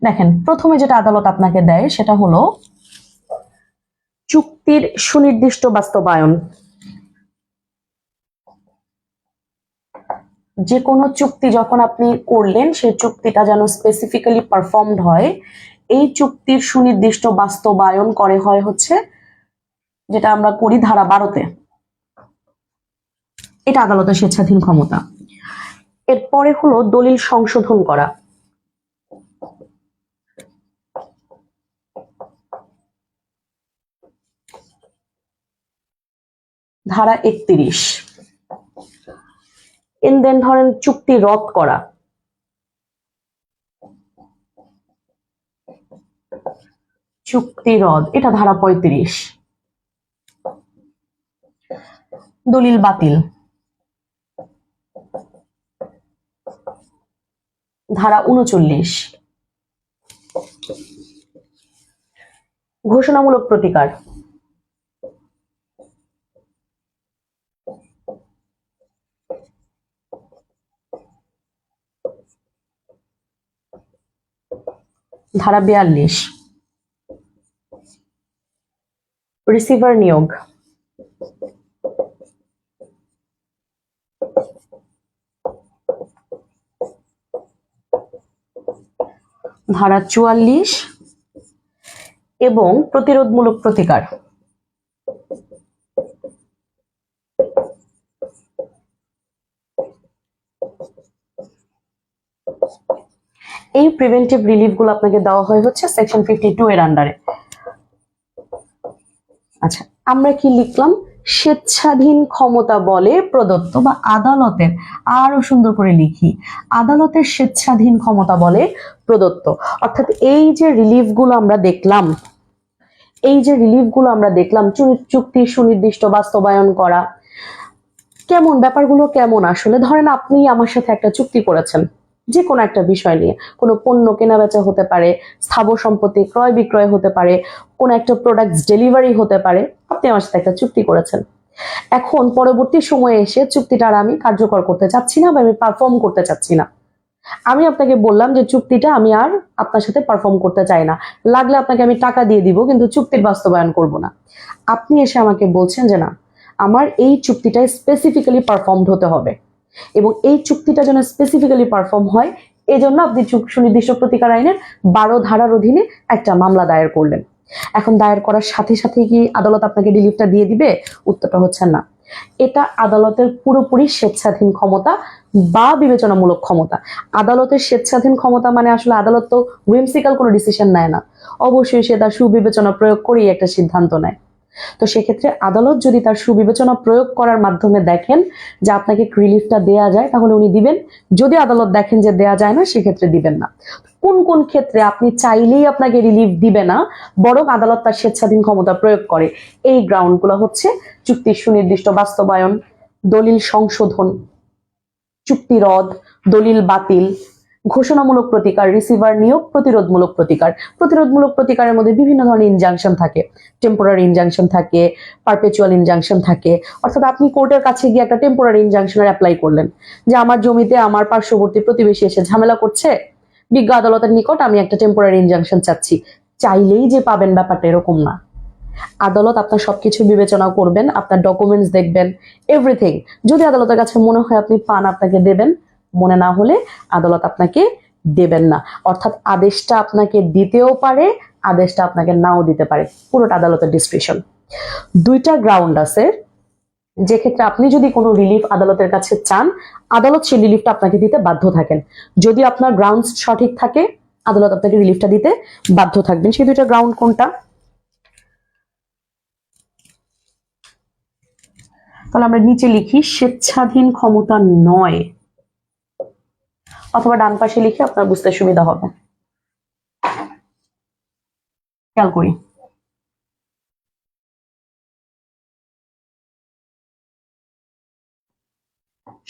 দেখেন, প্রথমে যেটা আদালত আপনাকে দেয় সেটা হলো চুক্তির সুনির্দিষ্ট বাস্তবায়ন। যে কোনো চুক্তি যখন আপনি করলেন সেই চুক্তিটা যেন স্পেসিফিক্যালি পারফর্মড হয়, এই চুক্তির সুনির্দিষ্ট বাস্তবায়ন করে হয় হচ্ছে যেটা আমরা করি ধারা 12-তে। এটা আদালতের স্বেচ্ছাধীন ক্ষমতা। এরপরে হলো দলিল সংশোধন করা। ধারা 31। দেন ধরেন চুক্তি রদ করা। চুক্তি রদ, এটা ধারা 35। দলিল বাতিল, ধারা 39। ঘোষণামূলক প্রতিকার, ধারা 42। রিসিভার নিয়োগ, ধারা 44 এবং প্রতিরোধমূলক প্রতিকার। এই প্রিভেন্টিভ রিলিফ গুলো আপনাকে দেওয়া হয় হচ্ছে সেকশন 52 এর আন্ডারে। আচ্ছা, আমরা কি লিখলাম? স্বেচ্ছাধীন ক্ষমতা বলে প্রদত্ত, বা আদালতের, আরো সুন্দর করে লিখি, আদালতের স্বেচ্ছাধীন ক্ষমতা বলে প্রদত্ত। অর্থাৎ এই যে রিলিফ গুলো আমরা দেখলাম, এই যে রিলিফ গুলো আমরা দেখলাম, চুক্তি সুনির্দিষ্ট বাস্তবায়ন করা, কেমন ব্যাপারগুলো কেমন আসলে? ধরেন আপনি আমার সাথে একটা চুক্তি করেছেন যে কোনো একটা বিষয় নিয়ে, কোনো পণ্য কেনা বেচা হতে পারে, স্থাবর সম্পত্তি ক্রয় বিক্রয় হতে পারে, কোন একটা প্রোডাক্ট ডেলিভারি হতে পারে। আপনি আমার সাথে একটা চুক্তি করেছেন। এখন পরবর্তী সময়ে এসে চুক্তিটা আর আমি কার্যকর করতে চাচ্ছি না বা আমি পারফর্ম করতে চাচ্ছি না। আমি আপনাকে বললাম যে চুক্তিটা আমি আর আপনার সাথে পারফর্ম করতে চাই না, লাগলে আপনাকে আমি টাকা দিয়ে দিব, কিন্তু চুক্তির বাস্তবায়ন করব না। আপনি এসে আমাকে বলছেন যে না, আমার এই চুক্তিটা স্পেসিফিক্যালি পারফর্মড হতে হবে, এবং এই চুক্তিটা যেন স্পেসিফিক্যালি পারফর্ম হয়, এজন্য আপনি সুনির্দিষ্ট প্রতিকার আইনের 12 ধারার অধীনে একটা মামলা দায়ের করলেন। এখন দায়ের করার সাথে সাথে কি আদালত আপনাকে রিলিফটা দিয়ে দিবে? উত্তরটা হচ্ছে না। এটা আদালতের পুরোপুরি স্বেচ্ছাধীন ক্ষমতা বা বিবেচনামূলক ক্ষমতা। আদালতের স্বেচ্ছাধীন ক্ষমতা মানে আসলে আদালত তো হুইমসিক্যাল কোনো ডিসিশন নেয় না, অবশ্যই সে তার সুবিবেচনা প্রয়োগ করেই একটা সিদ্ধান্ত নেয়। তো সেক্ষেত্রে আদালত যদি তার সুবিবেচনা প্রয়োগ করার মাধ্যমে দেখেন যে আপনাকে রিলিফটা দেয়া যায়, তাহলে উনি দিবেন। যদি আদালত দেখেন যে দেয়া যায় না, সেক্ষেত্রে দিবেন না। কোন কোন ক্ষেত্রে আপনি চাইলেই আপনাকে রিলিফ দিবে না, বরং আদালত তার স্বেচ্ছাধীন ক্ষমতা প্রয়োগ করে, এই গ্রাউন্ডগুলো হচ্ছে চুক্তির সুনির্দিষ্ট বাস্তবায়ন, দলিল সংশোধন, চুক্তি রদ, দলিল বাতিল, ঘোষণামূলক প্রতিকার, রিসিভার নিয়োগ, প্রতিরোধমূলক প্রতিকার। প্রতিরোধমূলক প্রতিকারের মধ্যে বিভিন্ন ধরনের ইনজাংশন থাকে, টেম্পোরারি ইনজাংশন থাকে, পারপেচুয়াল ইনজাংশন থাকে। অর্থাৎ আপনি কোর্টের কাছে গিয়ে একটা টেম্পোরারি ইনজাংশনের অ্যাপ্লাই করলেন যে আমার জমিতে আমার পার্শ্ববর্তী প্রতিবেশী এসে ঝামেলা করছে, বিজ্ঞ আদালতের নিকট আমি একটা টেম্পোরারি ইনজাংশন চাচ্ছি। চাইলেই যে পাবেন ব্যাপারটা এরকম না। আদালত আপনার সবকিছু বিবেচনা করবেন, আপনার ডকুমেন্টস দেখবেন, এভরিথিং। যদি আদালতের কাছে মনে হয় আপনি পান, আপনাকে দেবেন, মনে না হলে আদালত আপনাকে দেবেন না। অর্থাৎ আদেশটা আপনাকে দিতেও পারে, আদেশটা আপনাকে নাও দিতে পারে, পুরোটা আদালতের ডিসক্রিশন। দুইটা গ্রাউন্ড আছে যে ক্ষেত্রে আপনি যদি কোনো রিলিফ আদালতের কাছে চান, আদালত সেই রিলিফটা আপনাকে দিতে বাধ্য থাকেন। যদি আপনার গ্রাউন্ডস সঠিক থাকে, আদালত আপনাকে রিলিফটা দিতে বাধ্য থাকবেন। সেই দুইটা গ্রাউন্ড কোনটা? তাহলে আমরা নিচে লিখি স্বেচ্ছাধীন ক্ষমতা নয়, অথবা ডান পাশে লিখে আপনার বুঝতে সুবিধা হবে। খেয়াল করি,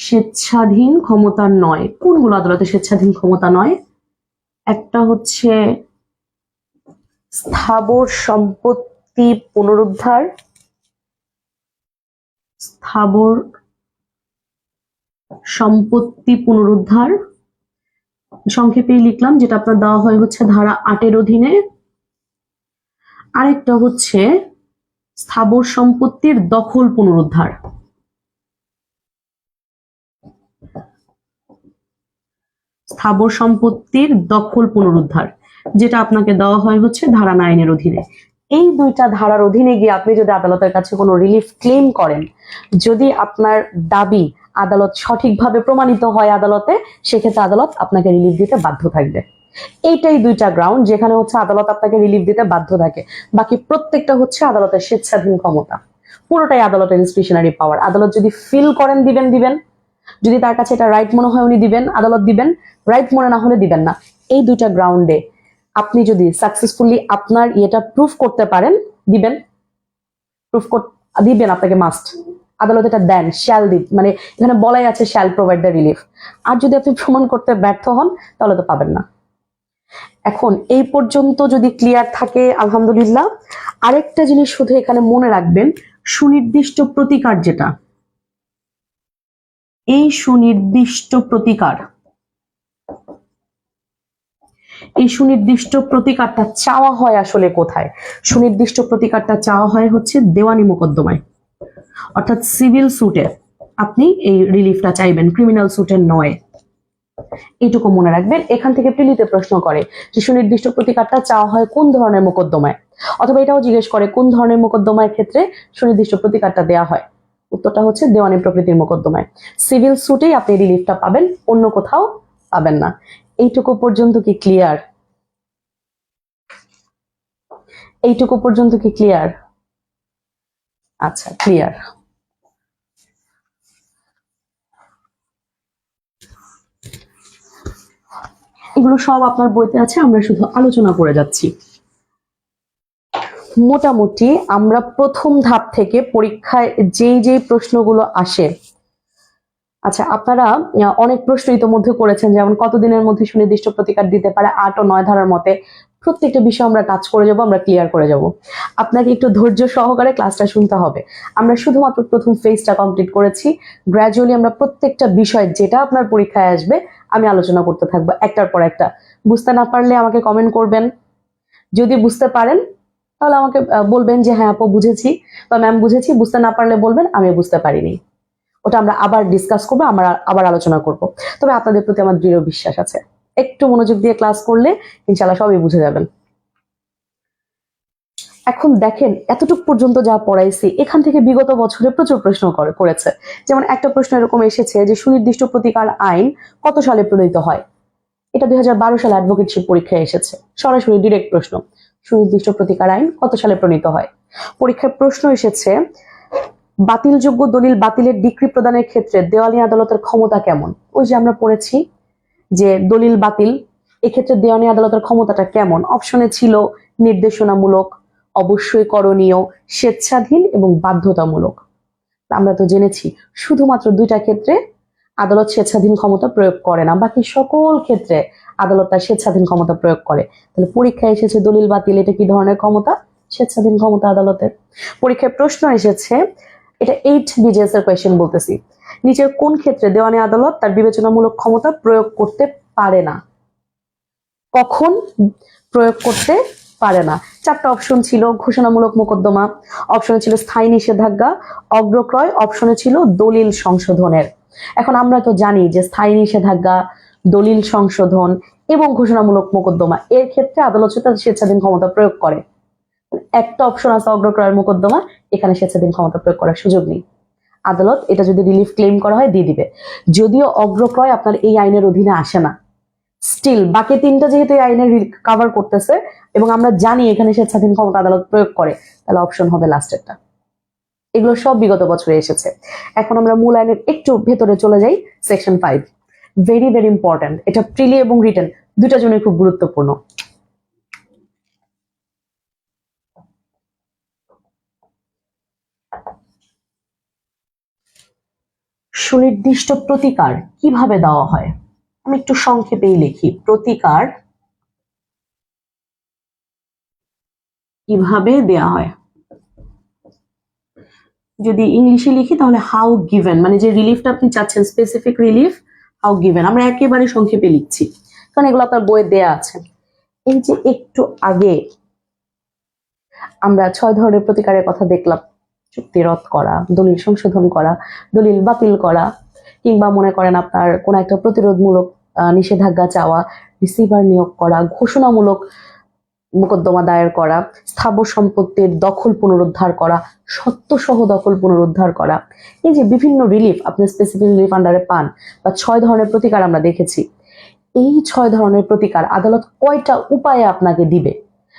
স্বেচ্ছাধীন ক্ষমতা নয় কোনগুলো আদালতের স্বেচ্ছাধীন ক্ষমতা নয়? একটা হচ্ছে স্থাবর সম্পত্তি পুনরুদ্ধার, স্থাবর সম্পত্তি পুনরুদ্ধার সংক্ষেপে লিখলাম, যেটা আপনার দেওয়া হয় হচ্ছে ধারা 8-এর অধীনে। আরেকটা হচ্ছে স্থাবর সম্পত্তির দখল পুনরুদ্ধার। স্থাবর সম্পত্তির দখল পুনরুদ্ধার, যেটা আপনাকে দেওয়া হয় হচ্ছে ধারা 9-এর অধীনে। এই দুইটা ধারার অধীনে গিয়ে আপনি যদি আদালতের কাছে কোনো রিলিফ ক্লেম করেন, যদি আপনার দাবি আদালত সঠিকভাবে প্রমাণিত হয় আদালতে, সেক্ষেত্রে আদালত আপনাকে রিলিফ দিতে বাধ্য থাকবে। এইটাই দুইটা গ্রাউন্ড যেখানে হচ্ছে আদালত আপনাকে রিলিফ দিতে বাধ্য থাকে। বাকি প্রত্যেকটা হচ্ছে আদালতের স্বেচ্ছাধীন ক্ষমতা, পুরোটাই আদালতের ডিসক্রিশনারি পাওয়ার। আদালত যদি ফিল করেন দিবেন দিবেন, যদি তার কাছে এটা রাইট মনে হয় উনি দিবেন, আদালত দিবেন, রাইট মনে না হলে দিবেন না। এই দুইটা গ্রাউন্ডে আপনি যদি সাকসেসফুলি আপনার ইয়েটা প্রুফ করতে পারেন, দিবেন, দিবেন, আপনাকে মাস্ট আদালত এটা দেন, শ্যাল মানে এখানে বলাই আছে শ্যাল প্রোভাইড দ্য রিলিফ। আর যদি আপনি প্রমাণ করতে ব্যর্থ হন তাহলে তো পাবেন না। এখন এই পর্যন্ত যদি ক্লিয়ার থাকে আলহামদুলিল্লাহ। আরেকটা জিনিস শুধু এখানে মনে রাখবেন, সুনির্দিষ্ট প্রতিকার যেটা, এই সুনির্দিষ্ট প্রতিকার, এই সুনির্দিষ্ট প্রতিকারটা চাওয়া হয় আসলে কোথায়? সুনির্দিষ্ট প্রতিকারটা চাওয়া হয় হচ্ছে দেওয়ানি মোকদ্দমায়, অর্থাৎ সিভিল সুটে আপনি এই রিলিফটা চাইবেন, ক্রিমিনাল সুটের নয়। এইটুকু মনে রাখবেন। এখান থেকে প্রিলিতে প্রশ্ন করে যে সুনির্দিষ্ট প্রতিকারটা চাওয়া হয় কোন ধরনের মোকদ্দমায়, অথবা এটাও জিজ্ঞেস করে কোন ধরনের মোকদ্দমার ক্ষেত্রে সুনির্দিষ্ট প্রতিকারটা দেওয়া হয়। উত্তরটা হচ্ছে দেওয়ানি প্রকৃতির মোকদ্দমায়। সিভিল সুটেই আপনি রিলিফটা পাবেন, অন্য কোথাও পাবেন না। এইটুকু পর্যন্ত কি ক্লিয়ার? এইটুকু পর্যন্ত কি ক্লিয়ার? আচ্ছা, ক্লিয়ার। এগুলো সব আপনার বইতে আছে, আমরা শুধু আলোচনা করে যাচ্ছি। মোটামুটি আমরা প্রথম ধাপ থেকে পরীক্ষায় যেই যেই প্রশ্নগুলো আসে, আচ্ছা আপনারা অনেক প্রশ্ন ইতোমধ্যে করেছেন, যেমন কতদিনের মধ্যে সুনির্দিষ্ট প্রতিকার দিতে পারে, 8 ও 9 ধারার মতে। প্রত্যেকটা বিষয় আমরা টাচ করে যাব, আমরা ক্লিয়ার করে যাব। আপনাকে একটু ধৈর্য সহকারে ক্লাসটা শুনতে হবে। আমরা শুধুমাত্র প্রথম ফেজটা কমপ্লিট করেছি। গ্র্যাজুয়ালি আমরা প্রত্যেকটা বিষয় যেটা আপনার পরীক্ষায় আসবে আমি আলোচনা করতে থাকবো একটার পর একটা। বুঝতে না পারলে আমাকে কমেন্ট করবেন, যদি বুঝতে পারেন তাহলে আমাকে বলবেন যে হ্যাঁ আপু বুঝেছি বা ম্যাম বুঝেছি। বুঝতে না পারলে বলবেন আমি বুঝতে পারিনি। ওটা আমরা আবার ডিসকাস করবো, আমরা আবার আলোচনা করব। তবে আপনাদের প্রতি আমার দৃঢ় বিশ্বাস আছে, একটু মনোযোগ দিয়ে ক্লাস করলে ইনশাল্লাহ সবই বুঝে যাবেন। এখন দেখেন এতটুক পর্যন্ত যা পড়াইছি, এখান থেকে বিগত বছরে প্রচুর প্রশ্ন করেছে। যেমন একটা প্রশ্ন এরকম এসেছে যে সুনির্দিষ্ট প্রতিকার আইন কত সালে প্রণীত হয়? এটা 2012 সালে অ্যাডভোকেটশিপ পরীক্ষায় এসেছে, সরাসরি ডিরেক্ট প্রশ্ন। সুনির্দিষ্ট প্রতিকার আইন কত সালে প্রণীত হয়? পরীক্ষায় প্রশ্ন এসেছে বাতিলযোগ্য দলিল বাতিলের ডিক্রি প্রদানের ক্ষেত্রে দেওয়ানি আদালতের ক্ষমতা কেমন? ওই যে আমরা পড়েছি যে দলিল বাতিল, এক্ষেত্রে দেওয়ানি আদালতের ক্ষমতাটা কেমন? অপশনে ছিল নির্দেশনামূলক, অবশ্যই করণীয়, স্বেচ্ছাধীন এবং বাধ্যতামূলক। আমরা তো জেনেছি শুধুমাত্র দুইটা ক্ষেত্রে আদালত স্বেচ্ছাধীন ক্ষমতা প্রয়োগ করে না, বাকি সকল ক্ষেত্রে আদালত তার স্বেচ্ছাধীন ক্ষমতা প্রয়োগ করে। তাহলে পরীক্ষায় এসেছে দলিল বাতিল, এটা কি ধরনের ক্ষমতা? স্বেচ্ছাধীন ক্ষমতা আদালতের। পরীক্ষায় প্রশ্ন এসেছে, এটা 8 BJS এর কোয়েশ্চেন বলতেছি, নিচের কোন ক্ষেত্রে দেওয়ানি আদালত তার বিবেচনামূলক ক্ষমতা প্রয়োগ করতে পারে না? কখন প্রয়োগ করতে পারে না? 4টা অপশন ছিল, ঘোষণামূলক মোকদ্দমা, অপশনে ছিল স্থায়ী নিষেধাজ্ঞা, অগ্রক্রয়, অপশনে ছিল দলিল সংশোধনের। এখন আমরা তো জানি যে স্থায়ী নিষেধাজ্ঞা, দলিল সংশোধন এবং ঘোষণামূলক মোকদ্দমা এর ক্ষেত্রে আদালত তার স্বেচ্ছাধীন ক্ষমতা প্রয়োগ করে। একটা অপশন আছে অগ্রক্রয়ের মোকদ্দমা, এখানে স্বেচ্ছাধীন ক্ষমতা প্রয়োগ করার সুযোগ নেই। আদালত এটা যদি রিলিফ ক্লেম করা হয় দিয়ে দিবে। যদিও অগ্রক্রয় আপনার এই আইনের অধীনে আসে না, স্টিল বাকি তিনটা যেহেতু এই আইনের কভার করতেছে এবং আমরা জানি এখানে স্বেচ্ছাধীন ক্ষমতা আদালত প্রয়োগ করে, তাহলে অপশন হবে লাস্টেরটা। এগুলো সব বিগত বছরে এসেছে। এখন আমরা মূল আইনের একটু ভেতরে চলে যাই। সেকশন 5 ভেরি ভেরি ইম্পর্টেন্ট, এটা প্রিলি এবং রিটেন দুটার জন্য খুব গুরুত্বপূর্ণ। সুনির্দিষ্ট প্রতিকার কিভাবে দেওয়া হয় আমি একটু সংক্ষেপেই লিখি। প্রতিকার কিভাবে দেয়া হয়। যদি ইংলিশে লিখি তাহলে হাউ গিভেন, মানে যে রিলিফটা আপনি চাচ্ছেন স্পেসিফিক রিলিফ, হাউ গিভেন। আমরা একেবারে সংক্ষেপে লিখছি কারণ এগুলো আপনার বইয়ে দেয়া আছে। এই যে একটু আগে আমরা 6 ধরনের প্রতিকারের কথা দেখলাম, চুক্তি রদ করা, দলিল সংশোধন করা, দলিল বাতিল করা, কিংবা মনে করেন আপনার কোন একটা প্রতিরোধমূলক নিষেধাজ্ঞা চাওয়া, রিসিভার নিয়োগ করা, ঘোষণামূলক মোকদ্দমা দায়ের করা, স্থাবর সম্পত্তির দখল পুনরুদ্ধার করা, সত্ত্বসহ দখল পুনরুদ্ধার করা। এই যে বিভিন্ন রিলিফ আপনি স্পেসিফিক রিলিফ আন্ডারে পান, বা 6 ধরনের প্রতিকার আমরা দেখেছি। এই 6 ধরনের প্রতিকার আদালত কয়টা উপায়ে আপনাকে দিবে,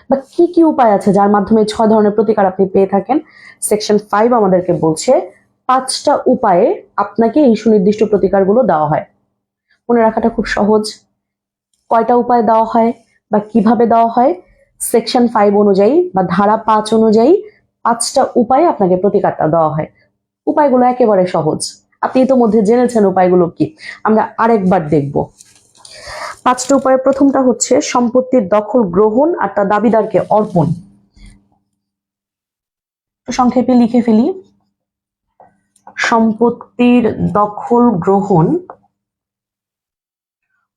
বা কি কি উপায় আছে যার মাধ্যমে 6 ধরনের প্রতিকার আপনি পেয়ে থাকেন? সেকশন 5 আমাদেরকে বলছে 5টা উপায়ে আপনাকে এই সুনির্দিষ্ট প্রতিকারগুলো দেওয়া হয়। মনে রাখাটা খুব সহজ। কয়টা উপায় দেওয়া হয় বা কিভাবে দেওয়া হয়? সেকশন 5 অনুযায়ী বা ধারা 5 অনুযায়ী 5টা উপায়ে আপনাকে প্রতিকারটা দেওয়া হয়। উপায়গুলো একেবারে সহজ, আপনি ইতোমধ্যে জেনেছেন উপায়গুলো কি, আমরা আরেকবার দেখব। 5টা উপায়ের প্রথমটা হচ্ছে সম্পত্তির দখল গ্রহণ আর তা দাবিদারকে অর্পণ। সংক্ষেপে লিখে ফেলি, সম্পত্তির দখল গ্রহণ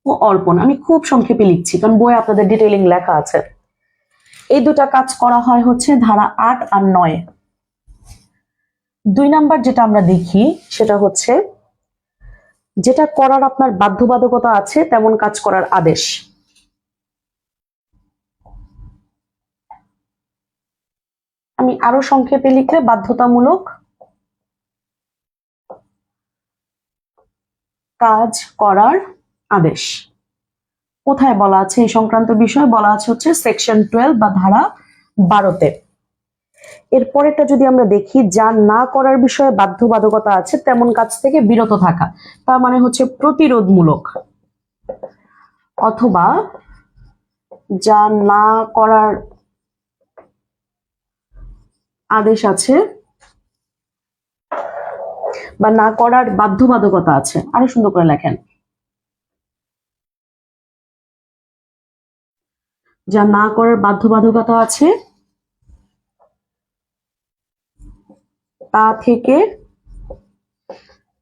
ও অর্পণ। আমি খুব সংক্ষেপে লিখছি কারণ বইয়ে আপনাদের ডিটেইলিং লেখা আছে। এই দুটা কাজ করা হয় হচ্ছে ধারা 8 আর 9। 2 নাম্বার যেটা আমরা দেখি সেটা হচ্ছে যেটা করার আপনার বাধ্যবাধকতা আছে তেমন কাজ করার আদেশ। আমি আরো সংক্ষেপে লিখলে বাধ্যতামূলক কাজ করার আদেশ। কোথায় বলা আছে এই সংক্রান্ত বিষয়? বলা আছে হচ্ছে সেকশন 12 বা ধারা 12-তে। এরপরেটা যদি আমরা দেখি, যা না করার বিষয়ে বাধ্যবাধকতা আছে তেমন কাজ থেকে বিরত থাকা, তার মানে হচ্ছে প্রতিরোধমূলক, অথবা যা না করার আদেশ আছে বা না করার বাধ্যবাধকতা আছে। আরো সুন্দর করে লেখেন, যা না করার বাধ্যবাধকতা আছে তা থেকে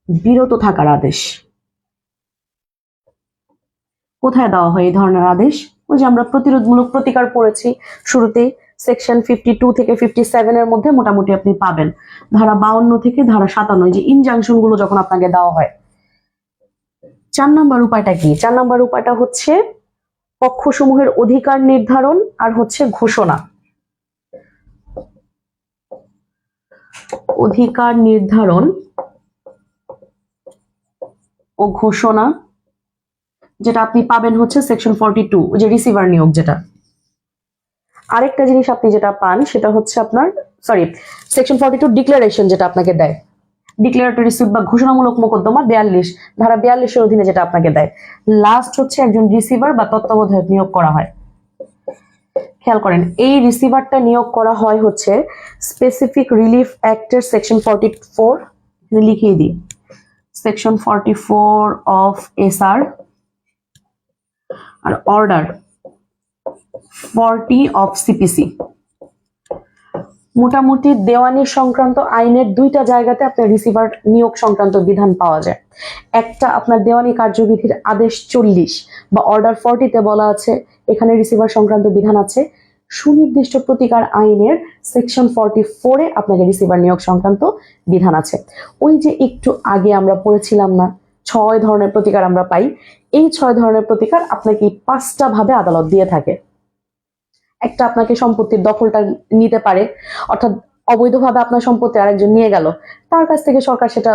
বিরত থাকার আদেশ। কোথায় দেওয়া হয় এই ধরনের আদেশ? ওই যে আমরা প্রতিরোধমূলক প্রতিকার পড়েছি শুরুতেই, সেকশন 52 থেকে 57 এর মধ্যে মোটামুটি আপনি পাবেন। ধারা 52 থেকে ধারা 57, যে ইনজাংশন গুলো যখন আপনাকে দেওয়া হয়। 4 নাম্বার উপায়টা কি? 4 নাম্বার উপায়টা হচ্ছে পক্ষসমূহের অধিকার নির্ধারণ আর হচ্ছে ঘোষণা। অধিকার নির্ধারণ ও ঘোষণা, যেটা আপনি পাবেন হচ্ছে সেকশন 42, যে রিসিভার নিয়োগ। যেটা আরেকটা জিনিস আপনি যেটা পান সেটা হচ্ছে আপনার সেকশন 42 ডিক্লারেশন, যেটা আপনাকে দেয় ডিক্লারেটরি সুট বা ঘোষণামূলক মোকদ্দমা 42, ধারা 42-এর অধীনে যেটা আপনাকে দেয়। লাস্ট হচ্ছে একজন রিসিভার বা তত্ত্বাবধায়ক নিয়োগ করা হয়। খেয়াল করেন, এই রিসিভারটা নিয়োগ করা হয় হচ্ছে স্পেসিফিক রিলিফ অ্যাক্টের সেকশন 44, লিখিয়ে দিই, সেকশন 44 অফ এসআর আর অর্ডার 40 অফ সিপিসি। মোটামুটি দেওয়ানি সংক্রান্ত আইনের 2টা জায়গাতে আপনার রিসিভার নিয়োগ সংক্রান্ত বিধান পাওয়া যায়। একটা আপনার দেওয়ানি কার্যবিধির আদেশ 40 বা অর্ডার 40-তে বলা আছে এখানে রিসিভার সংক্রান্ত বিধান আছে। সুনির্দিষ্ট প্রতিকার আইনের সেকশন 44-এ আপনাকে রিসিভার নিয়োগ সংক্রান্ত বিধান আছে। ওই যে একটু আগে আমরা পড়েছিলাম না 6 ধরনের প্রতিকার আমরা পাই, এই 6 ধরনের প্রতিকার আপনাকে 5টা ভাবে আদালত দিয়ে থাকে। একটা আপনাকে সম্পত্তির দখলটা নিতে পারে, অর্থাৎ অবৈধভাবে আপনার সম্পত্তি আরেকজন নিয়ে গেল, তার কাছ থেকে সরকার সেটা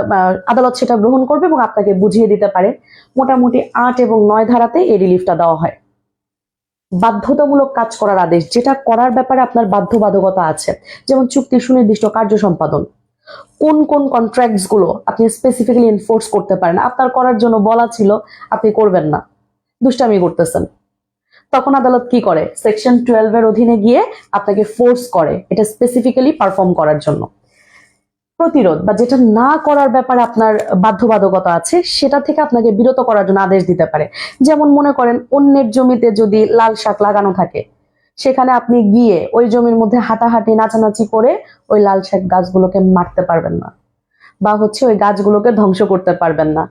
আদালত সেটা গ্রহণ করবে এবং আপনাকে বুঝিয়ে দিতে পারে। মোটামুটি 8 এবং 9 ধারাতে এই রিলিফটা দেওয়া হয়। বাধ্যতামূলক কাজ করার আদেশ, যেটা করার ব্যাপারে আপনার বাধ্যবাধকতা আছে, যেমন চুক্তি সুনির্দিষ্ট কার্য সম্পাদন। কোন কোন কন্ট্রাক্টস গুলো আপনি স্পেসিফিক্যালি এনফোর্স করতে পারেন, আপনার করার জন্য বলা ছিল আপনি করবেন না, দুষ্টামি করতেছেন, তখন আদালত কি করে? সেকশন 12 এর অধীনে গিয়ে আপনাকে ফোর্স করে এটা স্পেসিফিক্যালি পারফর্ম করার জন্য। প্রতিরোধ বা যেটা না করার ব্যাপারে আপনার বাধ্যবাধকতা আছে সেটা থেকে আপনাকে বিরত করার জন্য আদেশ দিতে পারে। যেমন মনে করেন অন্যের জমিতে যদি লাল শাক লাগানো থাকে, সেখানে আপনি গিয়ে ওই জমির মধ্যে হাঁটাহাঁটি নাচানাচি করে ওই লাল শাক গাছগুলোকে মারতে পারবেন না, বা হচ্ছে ওই গাছগুলোকে ধ্বংস করতে পারবেন না।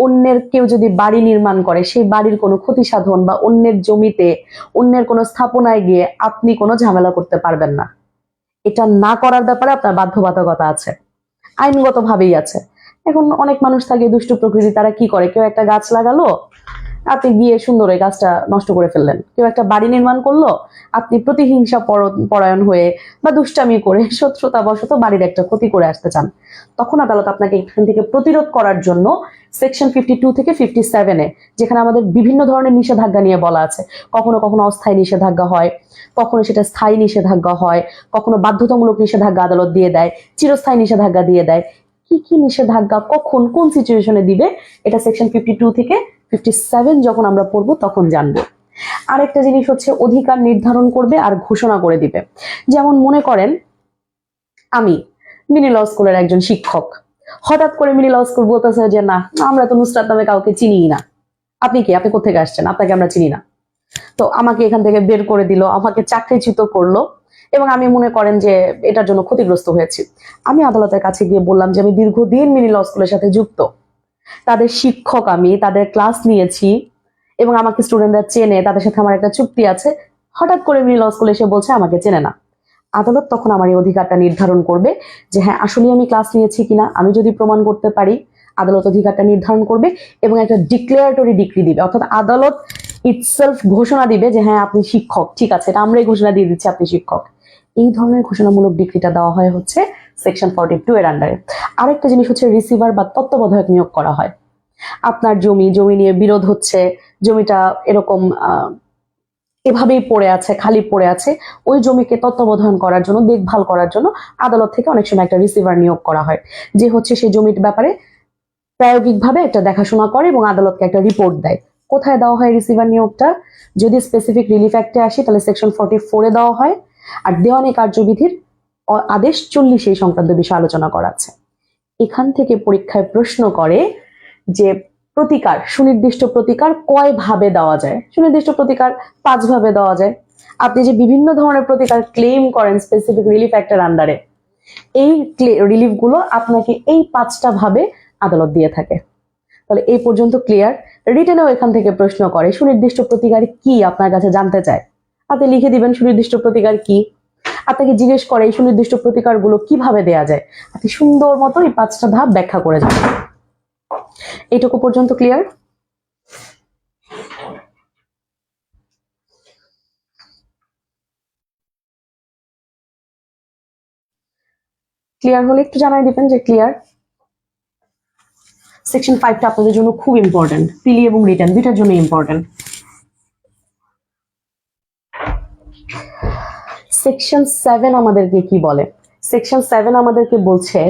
অন্যের কেউ যদি বাড়ি নির্মাণ করে সেই বাড়ির কোনো ক্ষতি সাধন বা অন্যের জমিতে অন্যের কোনো স্থাপনায় গিয়ে আপনি কোনো ঝামেলা করতে পারবেন না। এটা না করার ব্যাপারে আপনার বাধ্যবাধকতা আছে, আইনগতভাবেই আছে। এখন অনেক মানুষ থাকে দুষ্ট প্রকৃতি, তারা কি করে, কেউ একটা গাছ লাগালো, আপনি গিয়ে সুন্দর ওই গাছটা নষ্ট করে ফেললেন। কেউ একটা বাড়ি নির্মাণ করলো, আপনি প্রতিহিংসা পরায়ণ হয়ে বা দুষ্টামি করে শত্রুতাবশত বাড়ির একটা ক্ষতি করে আসতে চান। তখন আদালত আপনাকে এখান থেকে প্রতিরোধ করার জন্য সেকশন 52 থেকে 57-এ, যেখানে আমাদের বিভিন্ন ধরনের নিষেধাজ্ঞা নিয়ে বলা আছে, কখনো কখনো অস্থায়ী নিষেধাজ্ঞা হয়, কখনো সেটা স্থায়ী নিষেধাজ্ঞা হয়, কখনো বাধ্যতামূলক নিষেধাজ্ঞা আদালত দিয়ে দেয়, চিরস্থায়ী নিষেধাজ্ঞা দিয়ে দেয়। কি কি নিষেধাজ্ঞা কখন কোন সিচুয়েশনে দিবে, এটা সেকশন 52 থেকে 57 যখন আমরা পড়বো তখন জানবো। আরেকটা জিনিস হচ্ছে অধিকার নির্ধারণ করবে আর ঘোষণা করে দিবে। যেমন মনে করেন আমি মিনি ল স্কুলের একজন শিক্ষক, হঠাৎ করে মিনি ল স্কুল বলতেছে যে না, আমরা তো নুসরাত নামে কাউকে চিনিই না। আপনি কি, আপনি কোথেকে আসছেন, আপনাকে আমরা চিনি না। তো আমাকে এখান থেকে বের করে দিল, আমাকে চাকরিচ্যুত করলো, এবং আমি মনে করেন যে এটার জন্য ক্ষতিগ্রস্ত হয়েছি। আমি আদালতের কাছে গিয়ে বললাম যে আমি দীর্ঘদিন মিনি ল স্কুলের সাথে যুক্ত, তাদের শিক্ষক, আমি তাদের ক্লাস নিয়েছি এবং আমাকে স্টুডেন্টরা চেনে, তাদের সাথে আমার একটা চুক্তি আছে। হঠাৎ করে মিনি ল স্কুলে এসে বলছে আমাকে চেনে না। আদালত তখন আমার এই অধিকারটা নির্ধারণ করবে যে হ্যাঁ আসলে আমি ক্লাস নিয়েছি কিনা। আমি যদি প্রমাণ করতে পারি, আদালত অধিকারটা নির্ধারণ করবে এবং একটা ডিক্লেয়ারটরি ডিক্রি দিবে, অর্থাৎ আদালত ইটসেলফ ঘোষণা দিবে যে হ্যাঁ আপনি শিক্ষক, ঠিক আছে, এটা আমরাই ঘোষণা দিয়ে দিচ্ছি আপনি শিক্ষক। এই ধরনের ঘোষণামূলক ডিক্রিটা দেওয়া হয় হচ্ছে সেকশন 42 এর আন্ডারে। আরেকটা জিনিস হচ্ছে রিসিভার বা তত্ত্বাবধায়ক নিয়োগ করা হয়। আপনার জমি নিয়ে বিরোধ হচ্ছে, জমিটা এরকম এভাবেই পড়ে আছে, খালি পড়ে আছে, ওই জমিকে তত্ত্বাবধান করার জন্য, দেখভাল করার জন্য আদালত থেকে অনেক সময় একটা রিসিভার নিয়োগ করা হয়, যে হচ্ছে সেই জমির ব্যাপারে প্রায়োগিকভাবে একটা দেখাশোনা করে এবং আদালতকে একটা রিপোর্ট দেয়। কোথায় দেওয়া হয় রিসিভার নিয়োগটা? যদি স্পেসিফিক রিলিফ অ্যাক্টে আসি তাহলে সেকশন 44-এ দেওয়া হয়, আর দেওয়ানি কার্যবিধির আদেশ 40 এই সংক্রান্ত বিষয়ে আলোচনা করা আছে। এখান থেকে পরীক্ষায় প্রশ্ন করে যে প্রতিকার, সুনির্দিষ্ট প্রতিকার কয় ভাবে দেওয়া যায়? সুনির্দিষ্ট প্রতিকার 5 ভাবে দেওয়া যায়। আপনি যে বিভিন্ন ধরনের প্রতিকার ক্লেম করেন স্পেসিফিক রিলিফ অ্যাক্টের আন্ডারে, এই রিলিফ গুলো আপনাকে এই 5টা ভাবে আদালত দিয়ে থাকে। তাহলে এই পর্যন্ত ক্লিয়ার। রিটেনেও এখান থেকে প্রশ্ন করে সুনির্দিষ্ট প্রতিকার কি, আপনার কাছে জানতে চায়, আপনি লিখে দিবেন সুনির্দিষ্ট প্রতিকার কি। আপনাকে জিজ্ঞেস করে এই সুনির্দিষ্ট প্রতিকার গুলো কিভাবে দেয়া যায়, আপনি সুন্দর মতো এই 5টা ধাপ ব্যাখ্যা করে যাবেন। এইটুকু পর্যন্ত ক্লিয়ার? ক্লিয়ার হলে একটু জানাই দিবেন যে ক্লিয়ার। সেকশন 5টা আপনাদের জন্য খুব ইম্পর্টেন্ট, প্রিলি এবং রিটেন দুইটার জন্য ইম্পর্টেন্ট। সেকশন 7 আমাদেরকে কি বলে? সেকশন 7 আমাদেরকে বলছে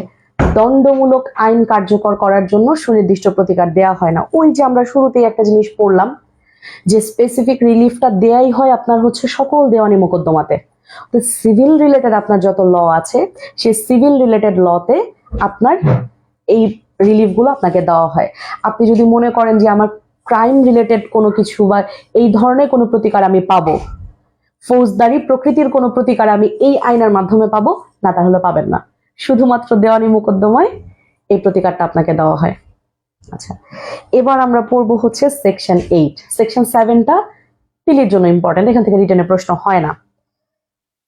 দণ্ডমূলক আইন কার্যকর করার জন্য সুনির্দিষ্ট প্রতিকার দেয়া হয় না। ওই যে আমরা শুরুতেই একটা জিনিস পড়লাম যে স্পেসিফিক রিলিফটা দেয়াই হয় আপনার হচ্ছে সকল দেওয়ানি মোকদ্দমাতে। তো সিভিল রিলেটেড আপনার যত ল আছে, সেই সিভিল রিলেটেড লতে আপনার এই রিলিফগুলো আপনাকে দেওয়া হয়। আপনি যদি মনে করেন যে আমার ক্রাইম রিলেটেড কোনো কিছু বা এই ধরনের কোনো প্রতিকার আমি পাবো, ফৌজদারি প্রকৃতির কোনো প্রতিকার আমি এই আইনের মাধ্যমে পাবো না, তাহলে পাবেন না। শুধুমাত্র দেওয়ানি মোকদ্দমায় এই প্রতিকারটা আপনাকে দেওয়া হয়। আচ্ছা, এবার আমরা পড়বো হচ্ছে সেকশন 8। সেকশন 7টা পিলির জন্য ইম্পর্টেন্ট, এখান থেকে রিটেনে প্রশ্ন হয় না।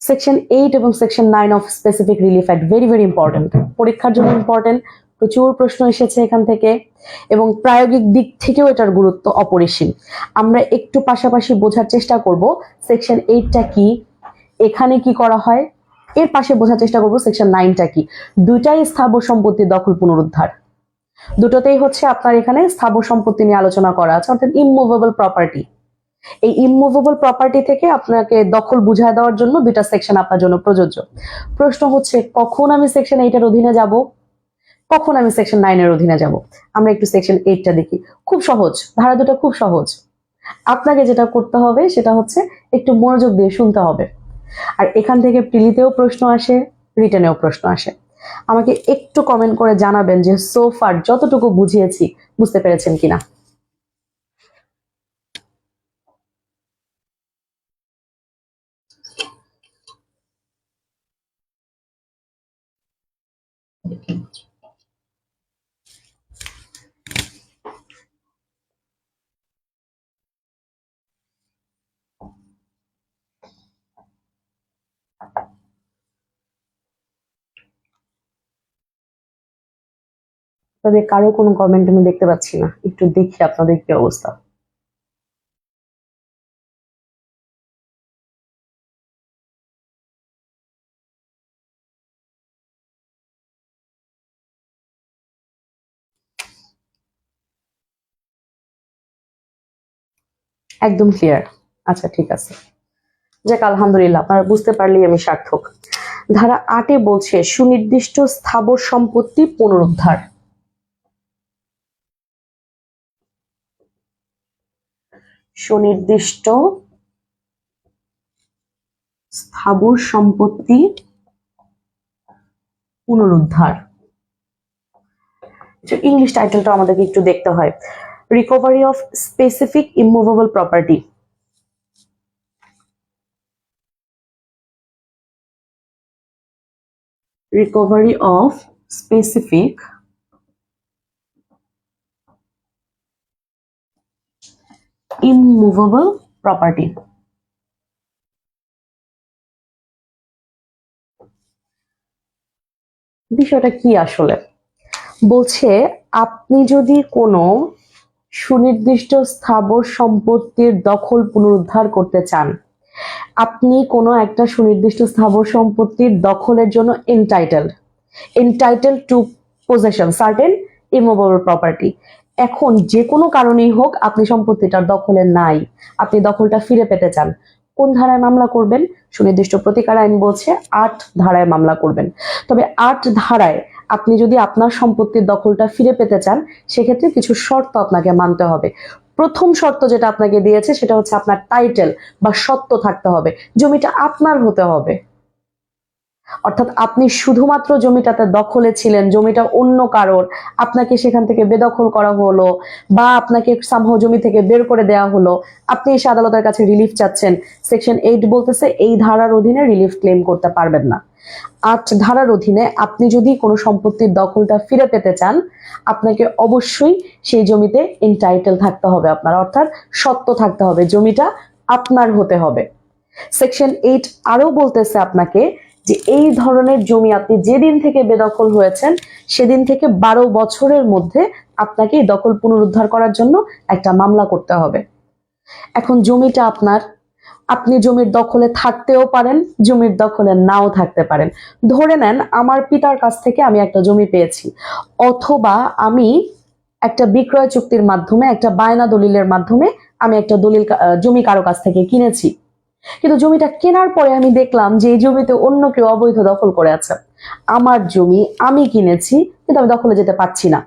সেকশন 8 এবং section 9 of specific relief act very very important, পরীক্ষার জন্য ইম্পর্টেন্ট, প্রচুর প্রশ্ন এসেছে এখান থেকে, এবং প্রায়োগিক দিক থেকেও এটার গুরুত্ব অপরিসীম। আমরা একটু পাশাপাশি বোঝার চেষ্টা করব সেকশন 8টা কি, এখানে কি করা হয়, এর পাশে বোঝার চেষ্টা করব সেকশন 9টা কি। দুইটাই স্থাবর সম্পত্তি দখল পুনরুদ্ধার, দুটোতেই হচ্ছে আপনার এখানে স্থাবর সম্পত্তি নিয়ে আলোচনা করা আছে, অর্থাৎ ইমুভেবল প্রপার্টি। এই ইমুভেবল প্রপার্টি থেকে আপনাকে দখল বুঝায় দেওয়ার জন্য দুইটা সেকশন আপনার জন্য প্রযোজ্য। প্রশ্ন হচ্ছে কখন আমি সেকশন 8 এর অধীনে যাব, কখন আমি সেকশন 9 এর অধীনে যাব। আমরা একটু সেকশন 8টা দেখি, খুব সহজ, ধারা দুটো খুব সহজ। আপনাকে যেটা করতে হবে সেটা হচ্ছে একটু মনোযোগ দিয়ে শুনতে হবে। আর এখান থেকে প্রিলিতেও প্রশ্ন আসে, রিটেনেও প্রশ্ন আসে। আমাকে একটু কমেন্ট করে জানাবেন যে সোফার যতটুকু বুঝিয়েছি বুঝতে পেরেছেন কিনা। তবে কারো কোনো কমেন্ট আমি দেখতে পাচ্ছি না, একটু দেখি আপনাদের কি অবস্থা। একদম ক্লিয়ার। আচ্ছা ঠিক আছে, যাক আলহামদুলিল্লাহ, আপনারা বুঝতে পারলেই আমি সার্থক। ধারা 8-এ বলছে সুনির্দিষ্ট স্থাবর সম্পত্তি পুনরুদ্ধার। সুনির্দিষ্ট স্থাবর সম্পত্তি পুনরুদ্ধার, ইংলিশ টাইটেলটা আমাদেরকে একটু দেখতে হয়। Recovery of specific immovable property. Recovery of specific immovable property. বিষয়টা কি আসলে? বলছে আপনি যদি কোনো সুনির্দিষ্ট স্থাবর সম্পত্তির দখল পুনরুদ্ধার করতে চান, আপনি কোনো একটা সুনির্দিষ্ট স্থাবর সম্পত্তির দখলের জন্য entitled to possession certain immovable property. এখন যে কোনো কারণেই হোক আপনি সম্পত্তিটার দখলে নাই, আপনি দখলটা ফিরে পেতে চান, কোন ধারায় মামলা করবেন? সুনির্দিষ্ট প্রতিকার আইন বলছে 8 ধারায় মামলা করবেন। তবে 8 ধারায় আপনি যদি আপনার সম্পত্তির দখলটা ফিরে পেতে চান, সেক্ষেত্রে কিছু শর্ত আপনাকে মানতে হবে। প্রথম শর্ত যেটা আপনাকে দিয়েছে সেটা হচ্ছে আপনার টাইটেল বা সত্ত্ব থাকতে হবে, জমিটা আপনার হতে হবে। অর্থাৎ আপনি শুধুমাত্র জমিটাতে দখলে ছিলেন, জমিটা অন্য কারোর, আপনাকে সেখান থেকে বেদখল করা হলো বা আপনাকে সামহাও জমি থেকে বের করে দেওয়া হলো, আপনি এসে আদালতের কাছে রিলিফ চাচ্ছেন, সেকশন 8 বলতেছে এই ধারার অধীনে রিলিফ ক্লেম করতে পারবেন না। 8 ধারার অধীনে আপনি যদি কোনো সম্পত্তির দখলটা ফিরে পেতে চান, আপনাকে অবশ্যই সেই জমিতে এন্টাইটেল থাকতে হবে আপনার, অর্থাৎ সত্ত্ব থাকতে হবে, জমিটা আপনার হতে হবে। সেকশন 8 আরো বলতেছে আপনাকে যে এই ধরনের জমি আপনি যেদিন থেকে বেদখল হয়েছেন সেদিন থেকে 12 বছরের মধ্যে আপনাকে এই দখল পুনরুদ্ধার করার জন্য একটা মামলা করতে হবে। এখন জমিটা আপনার, আপনি জমির দখলে থাকতেও পারেন, জমির দখলে নাও থাকতে পারেন। ধরে নেন আমার পিতার কাছ থেকে আমি একটা জমি পেয়েছি, অথবা আমি একটা বিক্রয় চুক্তির মাধ্যমে, একটা বায়না দলিলের মাধ্যমে আমি একটা জমি কারো কাছ থেকে কিনেছি, কিন্তু জমিটা কেনার পরে আমি দেখলাম যে এই জমিতে অন্য কেউ অবৈধ দখল করে আছে। আমার জমি আমি কিনেছি কিন্তু আমি দখলে যেতে পারছি না।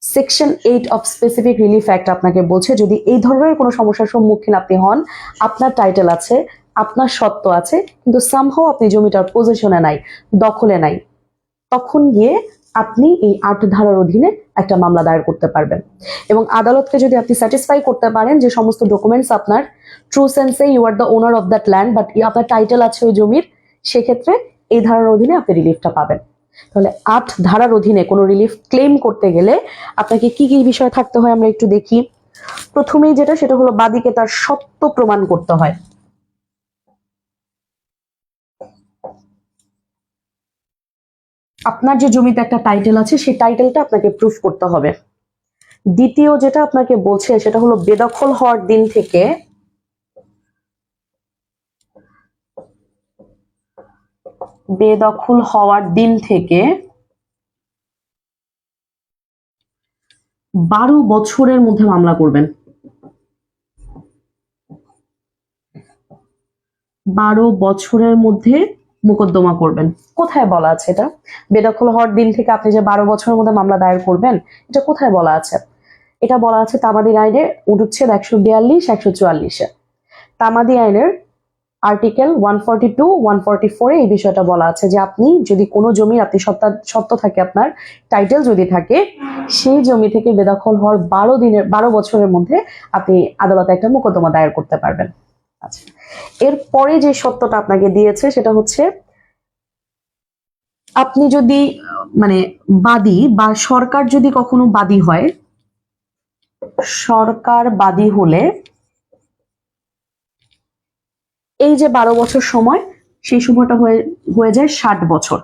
Section 8 of specific relief act আপনাকে বলছে যদি এই ধরনের কোনো সমস্যার সম্মুখীন আপনি হন, আপনার টাইটেল আছে, আপনার সত্ত্ব আছে, কিন্তু সামহাও আপনি জমিটার পজিশনে নাই, দখলে নাই, তখন গিয়ে আপনি এই 8 ধারার অধীনে একটা মামলা দায়ের করতে পারবেন। এবং আদালতকে যদি আপনি স্যাটিসফাই করতে পারেন যে সমস্ত ডকুমেন্টস আপনার, ট্রু সেন্সে you are the owner of that land, but আপনার টাইটেল আছে ওই জমির, সেক্ষেত্রে এই ধারার অধীনে আপনি রিলিফটা পাবেন। তাহলে 8 ধারার অধীনে কোনো রিলিফ ক্লেম করতে গেলে আপনাকে কি কি বিষয় থাকতে হয় আমরা একটু দেখি। প্রথমেই যেটা, সেটা হলো বাদীকে তার সত্য প্রমাণ করতে হয়। আপনার যে জমিতে একটা টাইটেল আছে সেই টাইটেলটা আপনাকে প্রুফ করতে হবে। দ্বিতীয় যেটা আপনাকে বলছে সেটা হলো বেদখল হওয়ার দিন থেকে 12 বছরের মধ্যে মামলা করবেন। 12 বছরের মধ্যে মোকদ্দমা করবেন। কোথায় বলা আছে এটা? বেদখল হওয়ার দিন থেকে আপনি যে 12 বছরের মধ্যে মামলা দায়ের করবেন, এটা কোথায় বলা আছে? এটা বলা আছে তামাদি আইনের অনুচ্ছেদ 142, 144-এ। তামাদি আইনের আর্টিকেল 142, 144-এ এই বিষয়টা বলা আছে যে আপনি যদি কোনো জমি আপনি সত্ত্ব থাকে, আপনার টাইটেল যদি থাকে, সেই জমি থেকে বেদখল হওয়ার 12 বছরের মধ্যে আপনি আদালতে একটা মোকদ্দমা দায়ের করতে পারবেন। আচ্ছা, এরপরে যে সত্যটা আপনাকে দিয়েছে সেটা হচ্ছে আপনি যদি মানে বাদী বা সরকার যদি কখনো বাদী হয়, সরকার বাদী হলে এই যে 12 বছর সময়, সেই সময়টা হয়ে হয়ে যায় 60 বছর।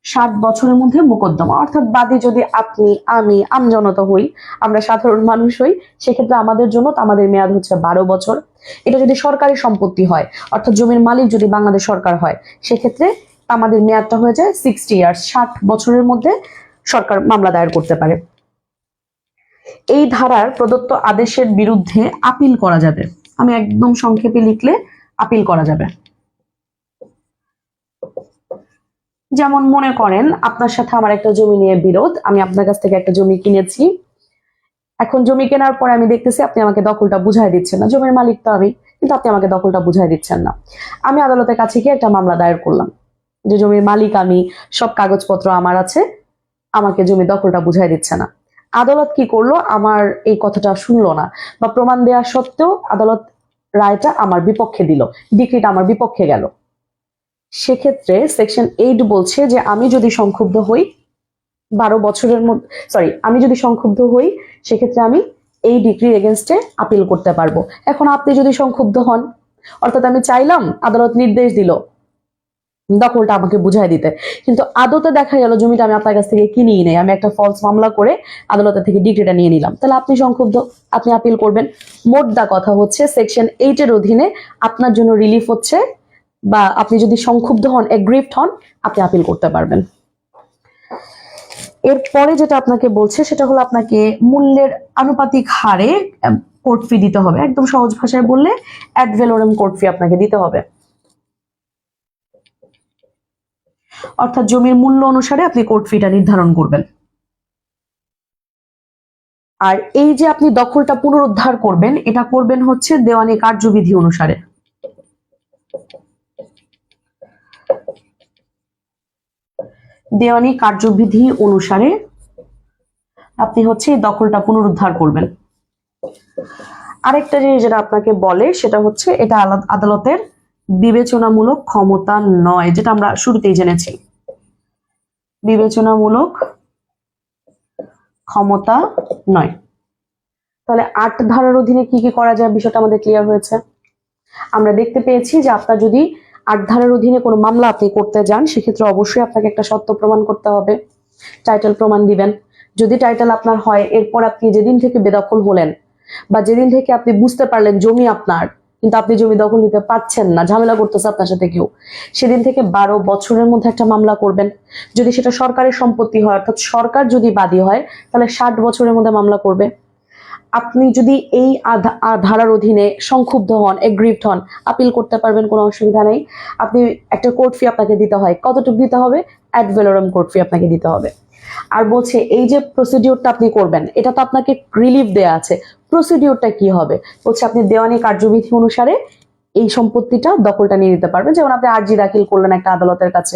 60 বছরের মধ্যে মোকদ্দমা, অর্থাৎ বাদী যদি আপনি, আমি, আমজনতা হই, আমরা সাধারণ মানুষ হই, সেক্ষেত্রে আমাদের জন্য আমাদের মেয়াদ হচ্ছে 12 বছর। এটা যদি সরকারি সম্পত্তি হয়, অর্থাৎ জমির মালিক যদি বাংলাদেশ সরকার হয়, সেক্ষেত্রে আমাদের মেয়াদটা হয়ে যায় 60 ইয়ার্স। 60 বছরের মধ্যে সরকার মামলা দায়ের করতে পারে। এই ধারার প্রদত্ত আদেশের বিরুদ্ধে আপিল করা যাবে। আমি একদম সংক্ষেপে লিখলে আপিল করা যাবে। যেমন মনে করেন আপনার সাথে আমার একটা জমি নিয়ে বিরোধ, আমি আপনার কাছ থেকে একটা জমি কিনেছি। এখন জমি কেনার পরে আমি দেখতেছি আপনি আমাকে দখলটা বুঝাই দিচ্ছেন না, জমির মালিক তো আমি, কিন্তু আপনি আমাকে দখলটা বুঝাই দিচ্ছেন না। আমি আদালতের কাছে গিয়ে একটা মামলা দায়ের করলাম যে জমির মালিক আমি, সব কাগজপত্র আমার আছে, আমাকে জমি দখলটা বুঝাই দিচ্ছে না। আদালত কি করলো, আমার এই কথাটা শুনলো না, বা প্রমাণ দেওয়া সত্ত্বেও আদালত রায়টা আমার বিপক্ষে দিল, ডিক্রিটা আমার বিপক্ষে গেল। সেক্ষেত্রে সেকশন 8 বলছে যে আমি যদি সংক্ষুব্ধ হই 12 বছরের মধ্যে, আমি যদি সংক্ষুব্ধ হই, সেক্ষেত্রে আমি এই ডিক্রির এগেনস্টে আপিল করতে পারবো। এখন আপনি যদি সংক্ষুব্ধ হন, অর্থাৎ আমি চাইলাম, আদালত নির্দেশ দিল দখলটা আমাকে বুঝাই দিতে, কিন্তু আদতে দেখা গেল জমিটা আমি আপনার কাছ থেকে কিনেই নেই, আমি একটা ফলস মামলা করে আদালতের থেকে ডিক্রিটা নিয়ে নিলাম, তাহলে আপনি সংক্ষুব্ধ, আপনি আপিল করবেন। মোদ্দা কথা হচ্ছে সেকশন 8 এর অধীনে আপনার জন্য রিলিফ হচ্ছে, বা আপনি যদি সংক্ষুব্ধ হন, এগ্রিভড হন, আপনি আপিল করতে পারবেন। এরপরে যেটা আপনাকে বলছে সেটা হলো আপনাকে মূল্যের আনুপাতিক হারে কোর্ট ফি দিতে হবে। একদম সহজ ভাষায় বললে অ্যাড ভ্যালোরেম কোর্ট ফি আপনাকে দিতে হবে, অর্থাৎ জমির মূল্য অনুসারে আপনি কোর্ট ফিটা নির্ধারণ করবেন। আর এই যে আপনি দখলটা পুনরুদ্ধার করবেন, এটা করবেন হচ্ছে দেওয়ানি কার্যবিধি অনুসারে। দেওয়ানি কার্যবিধি অনুসারে আপনি হচ্ছে এই দখলটা পুনরুদ্ধার করবেন। আরেকটা জিনিস যেটা আপনাকে বলে সেটা হচ্ছে এটা আদালতের বিবেচনামূলক ক্ষমতা নয়, যেটা আমরা শুরুতেই জেনেছি। বিবেচনামূলক ক্ষমতা নয়। তাহলে 8 ধারার অধীনে কি কি করা যায়, বিষয়টা আমাদের ক্লিয়ার হয়েছে। আমরা দেখতে পেয়েছি যে আপনার যদি 8 ধারার অধীনে কোনো মামলা আপনি করতে যান, সেক্ষেত্রে অবশ্যই আপনাকে একটা সত্য প্রমাণ করতে হবে, টাইটেল প্রমাণ দিবেন। যদি টাইটেল আপনার হয়, এরপর আপনি যেদিন থেকে বেদখল হলেন, বা যেদিন থেকে আপনি বুঝতে পারলেন জমি আপনার, কিন্তু আপনি জমি দখল নিতে পারছেন না, ঝামেলা করতেছে আপনার সাথে কেউ, সেদিন থেকে 12 বছরের মধ্যে একটা মামলা করবেন। যদি সেটা সরকারি সম্পত্তি হয়, অর্থাৎ সরকার যদি বাদী হয়, তাহলে 60 বছরের মধ্যে মামলা করবে। আপনি যদি এই ধারার অধীনে সংক্ষুব্ধ হন, এগ্রিভড হন, আপিল করতে পারবেন, কোনো অসুবিধা নেই। আপনি একটা কোর্ট ফি আপনাকে দিতে হয়, কতটুকু দিতে হবে, অ্যাড ভ্যালোরাম কোর্ট ফি আপনাকে দিতে হবে। আর বলছে এই যে প্রসিডিওরটা আপনি করবেন, এটা তো আপনাকে রিলিফ দেয়া আছে, প্রসিডিওরটা কি হবে, বলছে আপনি দেওয়ানি কার্যবিধি অনুসারে এই সম্পত্তিটা দখলটা নিয়ে নিতে পারবেন। যেমন আপনি আর্জি দাখিল করলেন একটা আদালতের কাছে,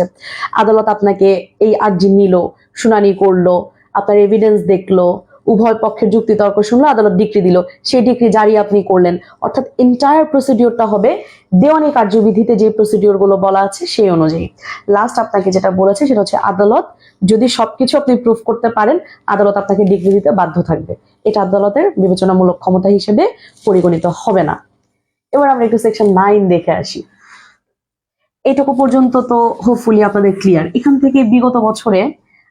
আদালত আপনাকে এই আর্জি নিল, শুনানি করলো, আপনার এভিডেন্স দেখলো, উভয় পক্ষের যুক্তি তর্ক শুনলো, আদালত ডিক্রি দিল, সেই ডিক্রি জারি আপনি করলেন, অর্থাৎ এন্টায়ার প্রসিডিওরটা হবে দেওয়ানি কার্যবিধিতে যে প্রসিডিওর গুলো বলা আছে সেই অনুযায়ী। লাস্ট আপনাকে যেটা বলেছে সেটা হচ্ছে আদালত যদি সবকিছু আপনি প্রুফ করতে পারেন, আদালত আপনাকে ডিগ্রি দিতে বাধ্য থাকবে। এটা আদালতের বিবেচনামূলক ক্ষমতা হিসেবে পরিগণিত হবে না। এবার আমরা একটু সেকশন 9 দেখে আসি। এইটুকু পর্যন্ত তো হোপফুলি আপনাদের ক্লিয়ার। এখান থেকে বিগত বছরে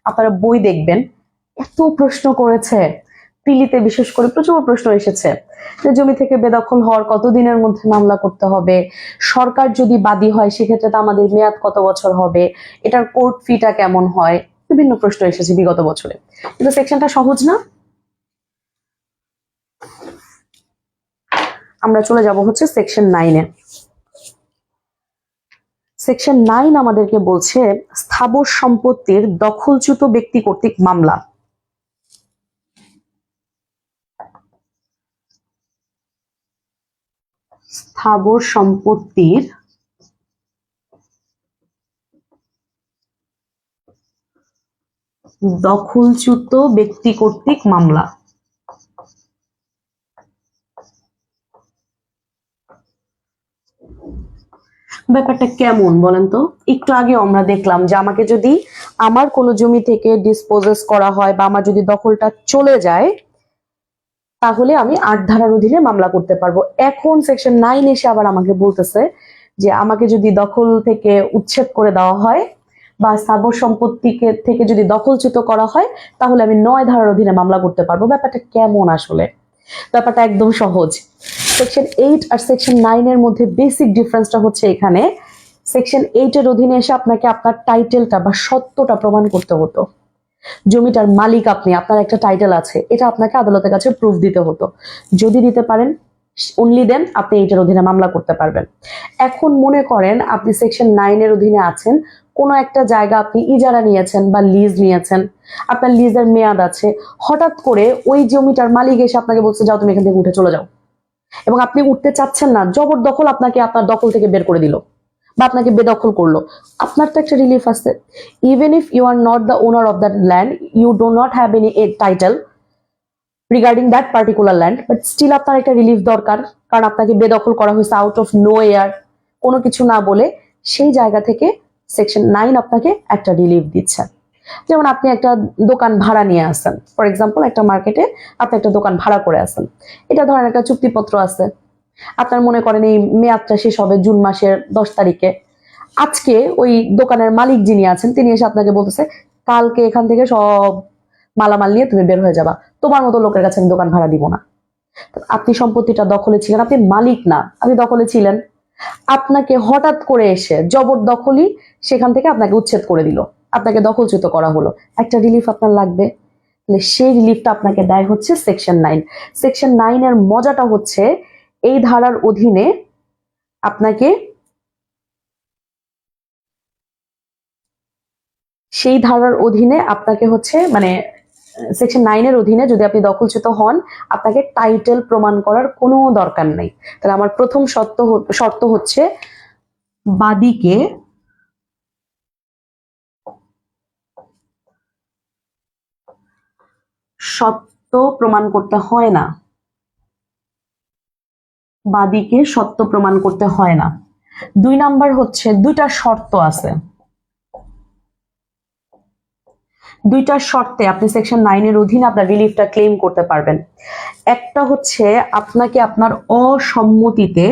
আপনারা বই দেখবেন, এত প্রশ্ন করেছে, প্রিলিতে বিশেষ করে প্রচুর প্রশ্ন এসেছে যে জমি থেকে বেদখল হওয়ার কতদিনের মধ্যে মামলা করতে হবে, সরকার যদি বাদী হয় সেক্ষেত্রে তো আমাদের মেয়াদ কত বছর হবে, এটার কোর্ট ফিটা কেমন হয়, বিভিন্ন প্রশ্ন এসেছে বিগত বছরে। কিন্তু সেকশনটা সহজ না। আমরা চলে যাব হচ্ছে সেকশন 9-এ। সেকশন 9 আমাদেরকে বলছে স্থাবর সম্পত্তির দখলচ্যুত ব্যক্তি কর্তৃক মামলা। স্থাবর সম্পত্তির দখলচ্যুত ব্যক্তি কর্তৃক মামলা। ব্যাপারটা কেমন বলেন তো? একটু আগে আমরা দেখলাম যে আমাকে যদি আমার কোনো জমি থেকে ডিসপোজেস করা হয় বা আমার যদি দখলটা চলে যায়, তাহলে আমি ৮ ধারার অধীনে মামলা করতে পারবো। এখন সেকশন 9 এসে আবার আমাকে বলতেছে যে আমাকে যদি দখল থেকে উচ্ছেদ করে দেওয়া হয় বা স্থাবর সম্পত্তিকে থেকে যদি দখলচ্যুত করা হয়, তাহলে আমি 9 ধারার অধীনে মামলা করতে পারবো। ব্যাপারটা কেমন আসলে? ব্যাপারটা একদম সহজ। সেকশন 8 আর সেকশন 9 এর মধ্যে বেসিক ডিফারেন্সটা হচ্ছে এখানে, সেকশন 8 এর অধীনে এসে আপনাকে আপনার টাইটেলটা বা সত্যটা প্রমাণ করতে হতো। জমিটার মালিক আপনি, আপনার একটা টাইটেল আছে, এটা আপনাকে আদালতের কাছে প্রুফ দিতে হতো। যদি দিতে পারেন, অনলি দেন আপনি এইটার অধীনে মামলা করতে পারবেন। এখন মনে করেন আপনি সেকশন 9 এর অধীনে আছেন, কোনো একটা জায়গা আপনি ইজারা নিয়েছেন বা লিজ নিয়েছেন, আপনার লিজের মেয়াদ আছে, হঠাৎ করে ওই জমিটার মালিক এসে আপনাকে বলছে যাও তুমি এখান থেকে উঠে চলে যাও, এবং আপনি উঠতে চাচ্ছেন না, জবরদখল আপনাকে আপনার দখল থেকে বের করে দিল বা আপনাকে বেদখল করলো, আপনার তো একটা রিলিফ আছে। Even if you are not the owner of that land, you do not have any title regarding that particular land, but still আপনার একটা রিলিফ দরকার, কারণ আপনাকে বেদখল করা হয়েছে আউট অফ নো এয়ার, কোনো কিছু না বলে। সেই জায়গা থেকে সেকশন 9 আপনাকে একটা রিলিফ দিচ্ছে। যেমন আপনি একটা দোকান ভাড়া নিয়ে আসেন, ফর এক্সাম্পল একটা মার্কেটে আপনি একটা দোকান ভাড়া করে আসেন, এটা ধরেন একটা চুক্তিপত্র আছে, আপনার মনে করেন এই মেয়াদটা শেষ হবে জুন মাসের 10 তারিখে। আজকে ওই দোকানের মালিক যিনি আছেন তিনি এসে আপনাকে বলতেছে কালকে এখান থেকে সব মালামাল নিয়ে তুমি বের হয়ে যাবা, তোমার মতো লোকের কাছে আমি দোকান ভাড়া দিব না। আপনি সম্পত্তিটা দখলে ছিলেন, আপনি মালিক না, আপনি দখলে ছিলেন, আপনাকে হঠাৎ করে এসে জবরদখলই সেখান থেকে আপনাকে উচ্ছেদ করে দিল, আপনাকে দখলচ্যুত করা হলো, একটা রিলিফ আপনার লাগবে। তাহলে সেই রিলিফটা আপনাকে দেয় হচ্ছে সেকশন 9। সেকশন 9 এর মজাটা হচ্ছে এই ধারার অধীনে আপনাকে, সেই ধারার অধীনে আপনাকে হচ্ছে মানে সেকশন 9 এর অধীনে যদি আপনি দখলচ্যুত হন, আপনাকে টাইটেল প্রমাণ করার কোনো দরকার নাই। তাহলে আমার প্রথম শর্ত হচ্ছে বাদীকে সত্য প্রমাণ করতে হয় না, বাদীকে সত্য প্রমাণ করতে হয় না। 2 নাম্বার হচ্ছে দুইটা শর্ত আছে, দুইটা শর্তে আপনি সেকশন 9 এর অধীনে আপনার রিলিফটা ক্লেম করতে পারবেন। একটা হচ্ছে আপনাকে আপনার অসম্মতিতে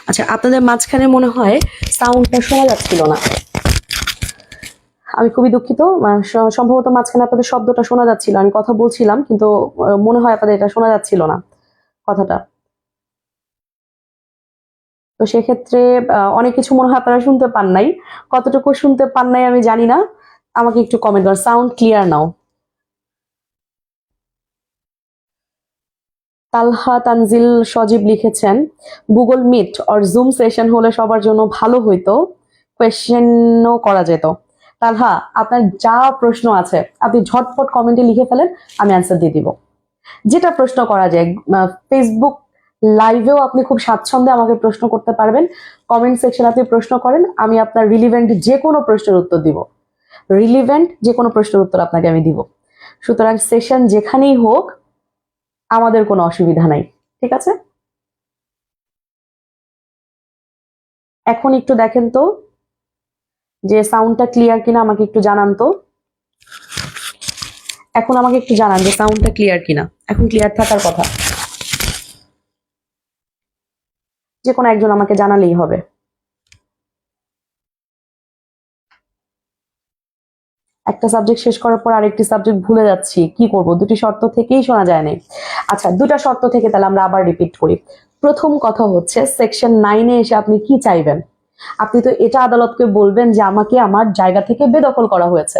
আচ্ছা, আপনাদের মাঝখানে মনে হয় সাউন্ডটা শোনা যাচ্ছিল না। আমি খুবই দুঃখিত, সম্ভবত মাঝখানে আপনাদের শব্দটা শোনা যাচ্ছিল, আমি কথা বলছিলাম কিন্তু মনে হয় আপনাদের এটা শোনা যাচ্ছিল না কথাটা। তো সেক্ষেত্রে অনেক কিছু মনে হয় আপনারা শুনতে পান নাই, কতটুকু শুনতে পান নাই আমি জানি না, আমাকে একটু কমেন্ট করেন। Sound clear now. Talha Tanzil Sajib লিখেছেন, Google Meet or Zoom session হলে সবার জন্য ভালো হইতো, কোয়েশ্চেনও করা যেত। তালহা, আপনার যা প্রশ্ন আছে আপনি ঝটপট কমেন্টে লিখে ফেলেন, আমি অ্যান্সার দিয়ে দিব। যেটা প্রশ্ন করা যায়, ফেসবুক লাইভেও আপনি খুব স্বাচ্ছন্দ্যে আমাকে প্রশ্ন করতে পারবেন। কমেন্ট সেকশনে আপনি প্রশ্ন করেন, আমি আপনার রিলিভেন্ট যে কোনো প্রশ্নের উত্তর দিব। রিলিভেন্ট যে কোনো প্রশ্নের উত্তর আপনাকে আমি দিব। সুতরাং সেশন যেখানেই হোক আমাদের কোনো অসুবিধা নাই, ঠিক আছে? এখন একটু দেখেন তো যে সাউন্ডটা ক্লিয়ার কিনা, আমাকে একটু জানান তো। এখন আমাকে একটু জানান যে সাউন্ডটা ক্লিয়ার কিনা। এখন ক্লিয়ার থাকার কথা, যে কোনো একজন আমাকে জানালেই হবে। একটা সাবজেক্ট শেষ করার পর আরেকটি সাবজেক্ট ভুলে যাচ্ছি, কি করব? দুটি শর্ত থেকেই শোনা যায় না। আচ্ছা, দুটা শর্ত থেকে তাহলে আমরা আবার রিপিট করি। প্রথম কথা হচ্ছে, সেকশন 9-এ এসে আপনি কি চাইবেন? আপনি তো এটা আদালতকে বলবেন যে আমাকে আমার জায়গা থেকে বেদখল করা হয়েছে,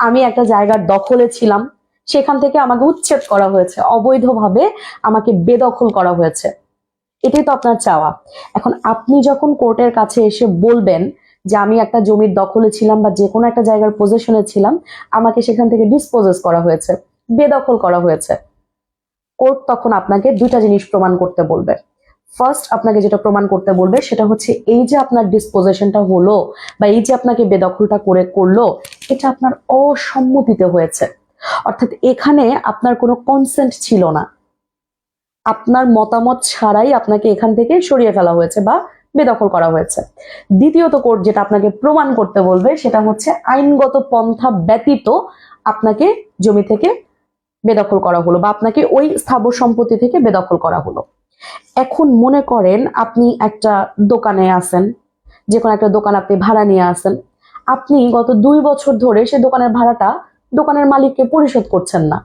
আমি একটা জায়গার দখলে ছিলাম, সেখান থেকে আমাকে উচ্ছেদ করা হয়েছে, অবৈধভাবে আমাকে বেদখল করা হয়েছে, এটাই তো আপনার চাওয়া। এখন আপনি যখন কোর্টের কাছে এসে বলবেন যে আমি একটা জমির দখলে ছিলাম বা যে কোনো একটা জায়গার পজিশনে ছিলাম, আমাকে সেখান থেকে ডিসপোজেস করা হয়েছে, বেদখল করা হয়েছে, কোর্ট তখন আপনাকে দুইটা জিনিস প্রমাণ করতে বলবে। ফার্স্ট, আপনাকে যেটা প্রমাণ করতে বলবে সেটা হচ্ছে এই যে আপনার ডিসপোজিশনটা হলো বা এই যে আপনাকে বেদখলটা করলো, এটা আপনার অসম্মতিতে হয়েছে, অর্থাৎ এখানে আপনার কোনো কনসেন্ট ছিল না, আপনার মতামত ছাড়াই আপনাকে এখান থেকে সরিয়ে ফেলা হয়েছে বা বেদখল করা হয়েছে। দ্বিতীয়ত কোর্ট যেটা আপনাকে প্রমাণ করতে বলবে সেটা হচ্ছে আইনগত পন্থা ব্যতীত আপনাকে জমি থেকে বেদখল করা হলো বা আপনাকে ওই স্থাবর সম্পত্তি থেকে বেদখল করা হলো। এখন মনে করেন আপনি একটা দোকানে আছেন, যে কোনো একটা দোকান আপনি ভাড়া নিয়ে আসেন, আপনি গত 2 বছর ধরে সে দোকানের ভাড়াটা দোকানের মালিককে পরিশোধ করছেন না।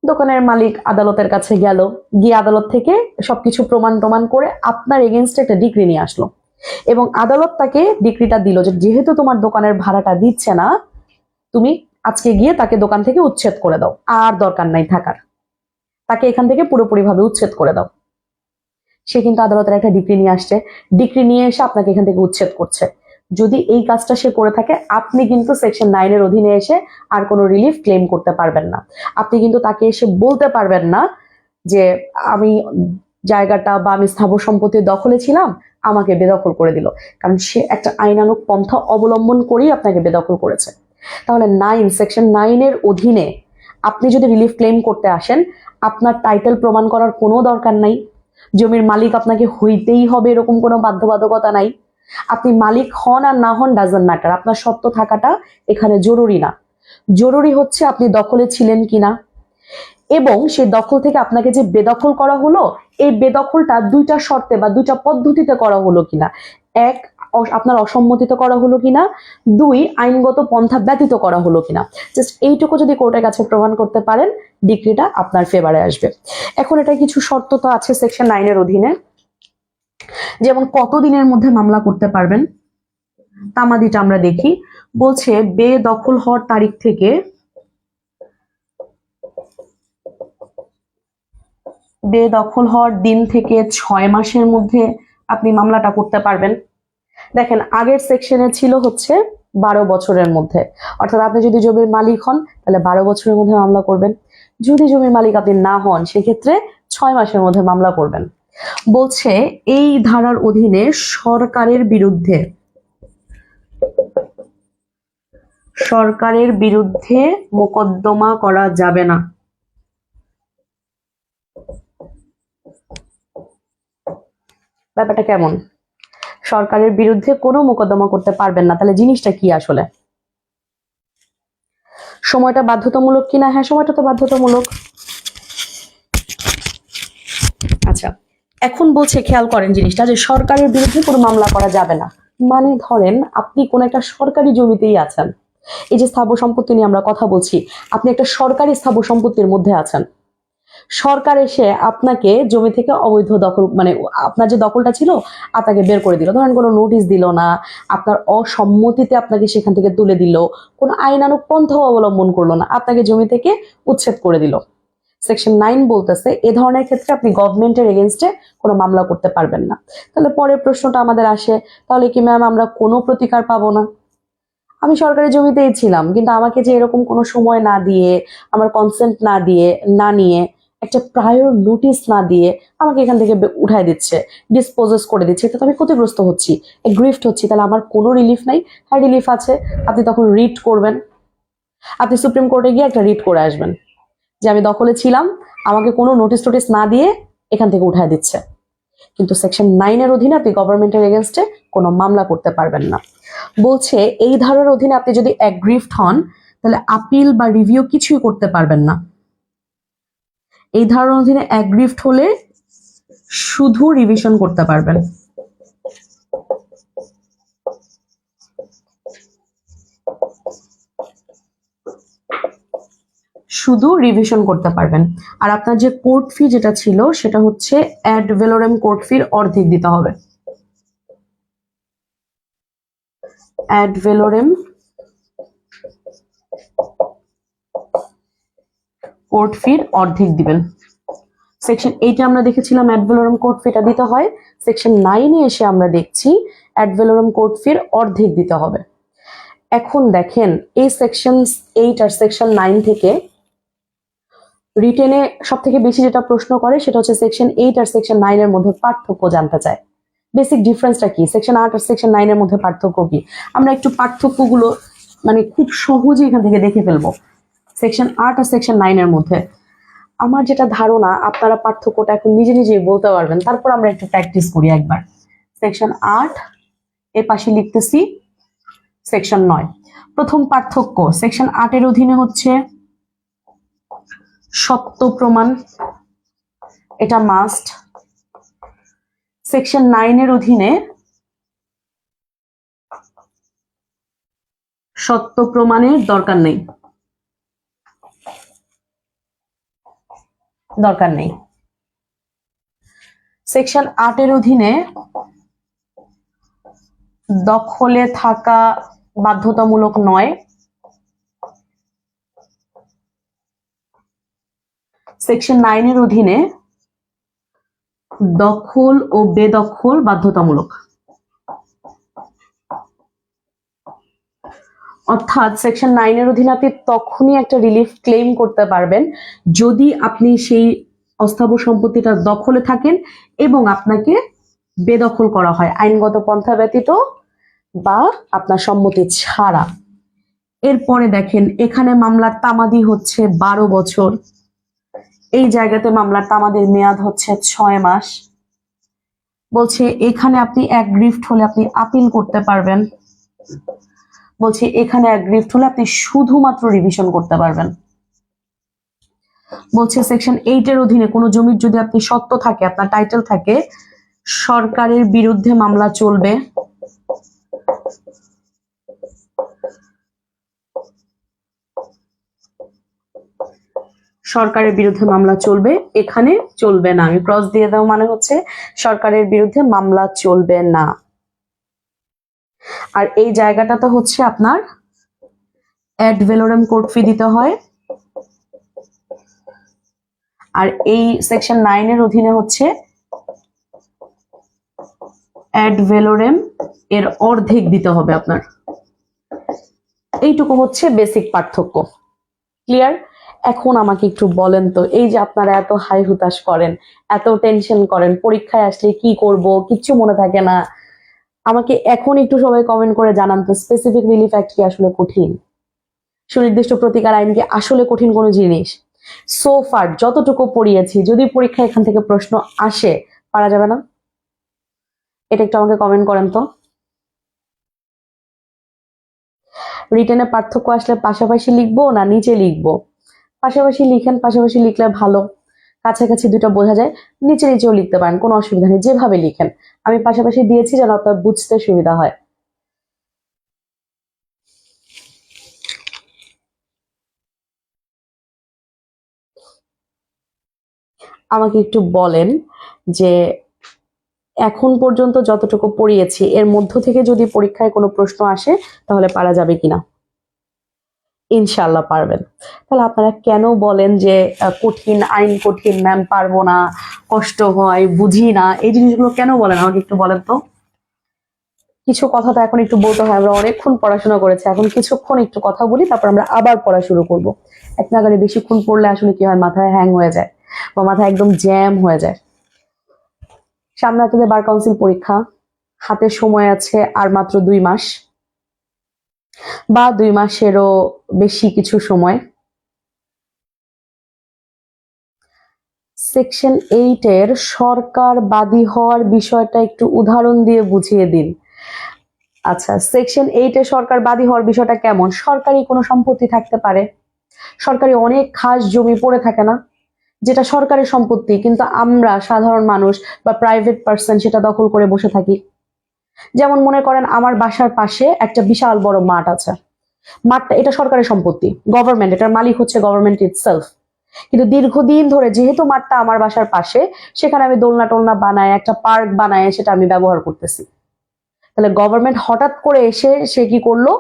দোকানের মালিক আদালতের কাছে গেল, গিয়ে আদালত থেকে সবকিছু প্রমাণ করে আপনার এগেনস্টে একটা ডিক্রি নিয়ে আসলো এবং আদালত তাকে ডিক্রিটা দিল যে যেহেতু তোমার দোকানের ভাড়াটা দিচ্ছে না, তুমি আজকে গিয়ে তাকে দোকান থেকে উচ্ছেদ করে দাও, আর দরকার নাই থাকার, তাকে এখান থেকে পুরোপুরিভাবে উচ্ছেদ করে দাও। সে কিন্তু আদালতের একটা ডিক্রি নিয়ে আসছে, ডিক্রি নিয়ে এসে আপনাকে এখান থেকে উচ্ছেদ করছে। যদি এই কাজটা সে করে থাকে, আপনি কিন্তু সেকশন 9-এর অধীনে এসে আর কোনো রিলিফ ক্লেম করতে পারবেন না। আপনি কিন্তু তাকে এসে বলতে পারবেন না যে আমি জায়গাটা বা আমি স্থাবর সম্পত্তির দখলে ছিলাম, আমাকে বেদখল করে দিল, কারণ সে একটা আইনানুগ পন্থা অবলম্বন করেই আপনাকে বেদখল করেছে। তাহলে সেকশন 9-এর অধীনে আপনি যদি রিলিফ ক্লেম করতে আসেন, আপনার টাইটেল প্রমাণ করার কোনো দরকার নাই, জমির মালিক আপনাকে হইতেই হবে এরকম কোনো বাধ্যবাধকতা নাই। আপনি মালিক হন আর না হন ডাজন্ট ম্যাটার, আপনার সত্য থাকাটা এখানে জরুরি না। জরুরি হচ্ছে আপনি দখলে ছিলেন কিনা এবং সেই দখল থেকে আপনাকে যে বেদখল করা হলো, এই বেদখলটা দুইটা শর্তে বা দুইটা পদ্ধতিতে করা হলো কিনা। এক, আপনার অসম্মতিতে করা হলো কিনা, দুই, আইনগত পন্থা ব্যতীত করা হলো কিনা। জাস্ট এইটুকু যদি কোর্টের কাছে প্রমাণ করতে পারেন, ডিক্রিটা আপনার ফেভারে আসবে। এখন এটা কিছু শর্ত তো আছে সেকশন 9-এর অধীনে, যেমন কতদিনের মধ্যে মামলা করতে পারবেন। তামাদিটা আমরা দেখি, বলছে বেদখল হওয়ার তারিখ থেকে বেদখল হওয়ার দিন থেকে 6 মাসের মধ্যে আপনি মামলাটা করতে পারবেন। দেখেন, আগের সেকশনে ছিল হচ্ছে 12 বছরের মধ্যে, অর্থাৎ আপনি যদি জমির মালিক হন তাহলে 12 বছরের মধ্যে মামলা করবেন, যদি জমির মালিক আপনি না হন সেক্ষেত্রে 6 মাসের মধ্যে মামলা করবেন। বলছে এই ধারার অধীনে সরকারের বিরুদ্ধে মোকদ্দমা করা যাবে না। ব্যাপারটা কেমন? সরকারের বিরুদ্ধে কোনো মোকদ্দমা করতে পারবেন না, তাহলে জিনিসটা কি আসলে? সময়টা বাধ্যতামূলক কিনা? হ্যাঁ, সময়টা তো বাধ্যতামূলক। আচ্ছা, এখন বলছে, খেয়াল করেন জিনিসটা, যে সরকারের বিরুদ্ধে কোনো মামলা করা যাবে না। মানে ধরেন আপনি কোন একটা সরকারি জমিতেই আছেন, এই যে স্থাবর সম্পত্তি নিয়ে আমরা কথা বলছি, আপনি একটা সরকারি স্থাবর সম্পত্তির মধ্যে আছেন, সরকার এসে আপনাকে জমি থেকে অবৈধ দখল, মানে আপনার যে দখলটা ছিল আপনাকে বের করে দিল, ধরেন কোনো নোটিশ দিল না, আপনার অসম্মতিতে আপনাকে সেখান থেকে তুলে দিল, কোনো আইনানুগ পন্থাও অবলম্বন করলো না, আপনাকে জমি থেকে উচ্ছেদ করে দিল। সেকশন 9 বলতেছে এ ধরনের ক্ষেত্রে আপনি গভর্নমেন্টের এগেনস্টে কোনো মামলা করতে পারবেন না। তাহলে পরের প্রশ্নটা আমাদের আসে, তাহলে কি ম্যাম আমরা কোনো প্রতিকার পাবো না? আমি সরকারি জমিতেই ছিলাম, কিন্তু আমাকে যে এরকম কোনো সময় না দিয়ে, আমার কনসেন্ট না দিয়ে, না নিয়ে, একটা প্রায়র নোটিস না দিয়ে আমাকে এখান থেকে উঠাই দিচ্ছে, ডিসপোজেস করে দিচ্ছে, তো আমি ক্ষতিগ্রস্ত হচ্ছি, গ্রিফট হচ্ছি, তাহলে আমার কোনো রিলিফ নাই? হ্যাঁ রিলিফ আছে, আপনি তখন রিট করবেন, আপনি সুপ্রিম কোর্টে গিয়ে একটা রিট করে আসবেন যে আমি দখলে ছিলাম, আমাকে কোনো নোটিস টোটিস না দিয়ে এখান থেকে উঠাই দিচ্ছে। কিন্তু সেকশন 9 এর অধীনে আপনি গভর্নমেন্টের এগেনস্টে কোনো মামলা করতে পারবেন না। বলছে এই ধারার অধীনে আপনি যদি অ্যাগ্রিভড হন তাহলে আপিল বা রিভিউ কিছুই করতে পারবেন না। এই ধারার অধীনে অ্যাগ্রিভড হলে শুধু রিভিশন করতে পারবেন। শুধু রিভিশন করতে পারবেন। আর আপনার যে কোর্ট ফি যেটা ছিল সেটা হচ্ছে অ্যাড ভেলোরেম কোর্ট ফির অর্ধেক দিতে হবে। অ্যাড ভেলোরেম কোর্ট ফির অর্ধেক দিবেন। সেকশন 8 আমরা দেখেছিলাম অ্যাড ভেলোরেম কোর্ট ফিটা দিতে হয়, সেকশন 9 এসে আমরা দেখছি অ্যাড ভেলোরেম কোর্ট ফির অর্ধেক দিতে হবে। এখন দেখেন এই সেকশন 8 আর সেকশন 9 থেকে রিটেনে সব থেকে বেশি যেটা প্রশ্ন করে সেটা হচ্ছে সেকশন 8 আর সেকশন 9 এর মধ্যে পার্থক্য জানতে চায়। বেসিক ডিফারেন্সটা কি, সেকশন 8 আর সেকশন 9 এর মধ্যে পার্থক্য কি, আমরা একটু পার্থক্যগুলো মানে খুব সহজে এখান থেকে দেখে ফেলবো। সেকশন 8 আর সেকশন 9 এর মধ্যে আমার যেটা ধারণা আপনারা পার্থক্যটা এখন নিজে নিজেই বলতে পারবেন, তারপর আমরা একটু প্র্যাকটিস করি একবার। সেকশন 8 এর পাশে লিখতেছি সেকশন 9। প্রথম পার্থক্য, সেকশন 8 এর অধীনে হচ্ছে সত্য প্রমাণ, এটা মাস্ট। সেকশন 9 এর অধীনে সত্য প্রমাণের দরকার নেই, দরকার নেই। সেকশন 8 এর অধীনে দখলে থাকা বাধ্যতামূলক নয়। সেকশন 9 এর অধীনে দখল ও বেদখল বাধ্যতামূলক। অর্থাৎ সেকশন 9 এর অধীনে আপনি তখনই একটা রিলিফ ক্লেম করতে পারবেন যদি আপনি সেই অস্থাবর সম্পত্তিটা দখলে থাকেন এবং আপনাকে বেদখল করা হয় আইনগত পন্থা ব্যতীত বা আপনার সম্মতি ছাড়া। এরপরে দেখেন এখানে মামলার তামাদি হচ্ছে 12 বছর, এই জায়গাতে মামলার তামাদির মেয়াদ হচ্ছে 6 মাস। বলছে এখানে আপনি অ্যাগ্রিভড হলে আপনি আপিল করতে পারবেন। বলছে এখানে অ্যাগ্রিভড হলে আপনি শুধুমাত্র রিভিশন করতে পারবেন। বলছে সেকশন 8 এর অধীনে কোনো জমির যদি আপনি সত্ত্ব থাকে, আপনার টাইটেল থাকে, সরকারের বিরুদ্ধে মামলা চলবে। সরকারের বিরুদ্ধে মামলা চলবে, এখানে চলবে না। আমি ক্রস দিয়ে দেওয়া মানে হচ্ছে সরকারের বিরুদ্ধে মামলা চলবে না। আর এই জায়গাটাতে হচ্ছে আপনার অ্যাড ভেলোরেম কোর্ট ফি দিতে হয়। আর এই সেকশন 9 এর অধীনে হচ্ছে অ্যাড ভেলোরেম এর অর্ধেক দিতে হবে আপনার। এইটুকু হচ্ছে বেসিক পার্থক্য। ক্লিয়ার? এখন আমাকে একটু বলেন তো, এই যে আপনারা এত হাই হুতাশ করেন, এত টেনশন করেন, পরীক্ষায় আসলে কি করব কিচ্ছু মনে থাকে না, আমাকে এখন একটু সবাই কমেন্ট করে জানান তো, স্পেসিফিক রিলিফ অ্যাক্ট কি আসলে কঠিন? সুনির্দিষ্ট প্রতিকার আইন কি আসলে কঠিন কোনো জিনিস? সো ফার যতটুকু পড়িয়েছি, যদি পরীক্ষা এখান থেকে প্রশ্ন আসে, পারা যাবে না? এটা একটু আমাকে কমেন্ট করেন তো। রিটেনে পার্থক্য আসলে পাশাপাশি লিখবো না নিচে লিখবো? পাশাপাশি লিখেন, পাশাপাশি লিখলে ভালো। কাছাকাছি দুটো বোঝা যায়, নিচে নিচেও লিখতে পারেন, কোনো অসুবিধা নেই, যেভাবে লিখেন। আমি পাশাপাশি দিয়েছি যেন আপনার বুঝতে সুবিধা হয়। আমাকে একটু বলেন যে এখন পর্যন্ত যতটুকু পড়িয়েছি এর মধ্য থেকে যদি পরীক্ষায় কোনো প্রশ্ন আসে তাহলে পারা যাবে কিনা? ইনশাল্লাহ পারবেন। তাহলে আপনারা কেন বলেন যে কঠিন, আইন কঠিন ম্যাম, পারবো না, কষ্ট হয়, বুঝি না, এই জিনিসগুলো কেন বলেন আমাকে একটু বলেন তো। কিছু কথা তো এখন একটু বলতে হয়, আমরা অনেকক্ষণ পড়াশোনা করেছি, এখন কিছুক্ষণ একটু কথা বলি, তারপর আমরা আবার পড়া শুরু করব। এক নাগাড়ে বেশিক্ষণ পড়লে আসলে কি হয়, মাথায় হ্যাং হয়ে যায় বা মাথায় একদম জ্যাম হয়ে যায়। সামনে আপনাদের বার কাউন্সিল পরীক্ষা, হাতে সময় আছে আর মাত্র 2 মাস বা 2 মাসেরও বেশি কিছু সময়। সেকশন 8-এর সরকার বাদী হওয়ার বিষয়টা একটু উদাহরণ দিয়ে বুঝিয়ে দিন। আচ্ছা, সেকশন 8-এ সরকার বাদী হওয়ার বিষয়টা কেমন? সরকারি কোনো সম্পত্তি থাকতে পারে, সরকারি অনেক খাস জমি পড়ে থাকে না, যেটা সরকারি সম্পত্তি কিন্তু আমরা সাধারণ মানুষ বা প্রাইভেট পার্সন সেটা দখল করে বসে থাকি। যেমন মনে করেন আমার বাসার পাশে একটা বিশাল বড় মাঠ আছে, মাঠটা এটা সরকারি সম্পত্তি, গভর্নমেন্ট, এটার মালিক হচ্ছে গভর্নমেন্ট ইটসেলফ, কিন্তু দীর্ঘদিন ধরে যেহেতু মাঠটা আমার বাসার পাশে, সেখানে আমি দোলনা টোলনা বানায়, একটা পার্ক বানায় সেটা আমি ব্যবহার করতেছি। তাহলে গভর্নমেন্ট হঠাৎ করে এসে সে কি করলো,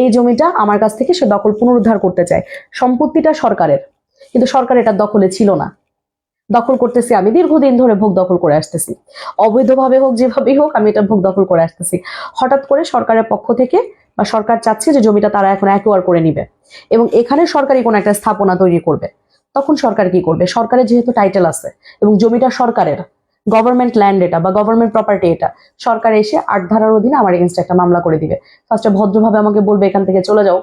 এই জমিটা আমার কাছ থেকে সে দখল পুনরুদ্ধার করতে চায়। সম্পত্তিটা সরকারের, কিন্তু সরকার এটা দখলে ছিল না, দখল করতেছি আমি, দীর্ঘদিন ধরে ভোগ দখল করে আসতেছি, অবৈধভাবে হোক যেভাবেই হোক আমি এটা ভোগ দখল করে আসতেছি। হঠাৎ করে সরকারের পক্ষ থেকে বা সরকার চাচ্ছে যে জমিটা তারা এখন অ্যাকোয়ার করে নিবে এবং এখানে সরকারি কোনো একটা স্থাপনা তৈরি করবে। তখন সরকার কি করবে, সরকারের যেহেতু টাইটেল আছে এবং জমিটা সরকারের, গভর্নমেন্ট ল্যান্ড এটা বা গভর্নমেন্ট প্রপার্টি এটা, সরকার এসে 8 ধারার অধীনে আমার এগেনস্টে একটা মামলা করে দিবে। ফার্স্টে ভদ্রভাবে আমাকে বলবে এখান থেকে চলে যাও,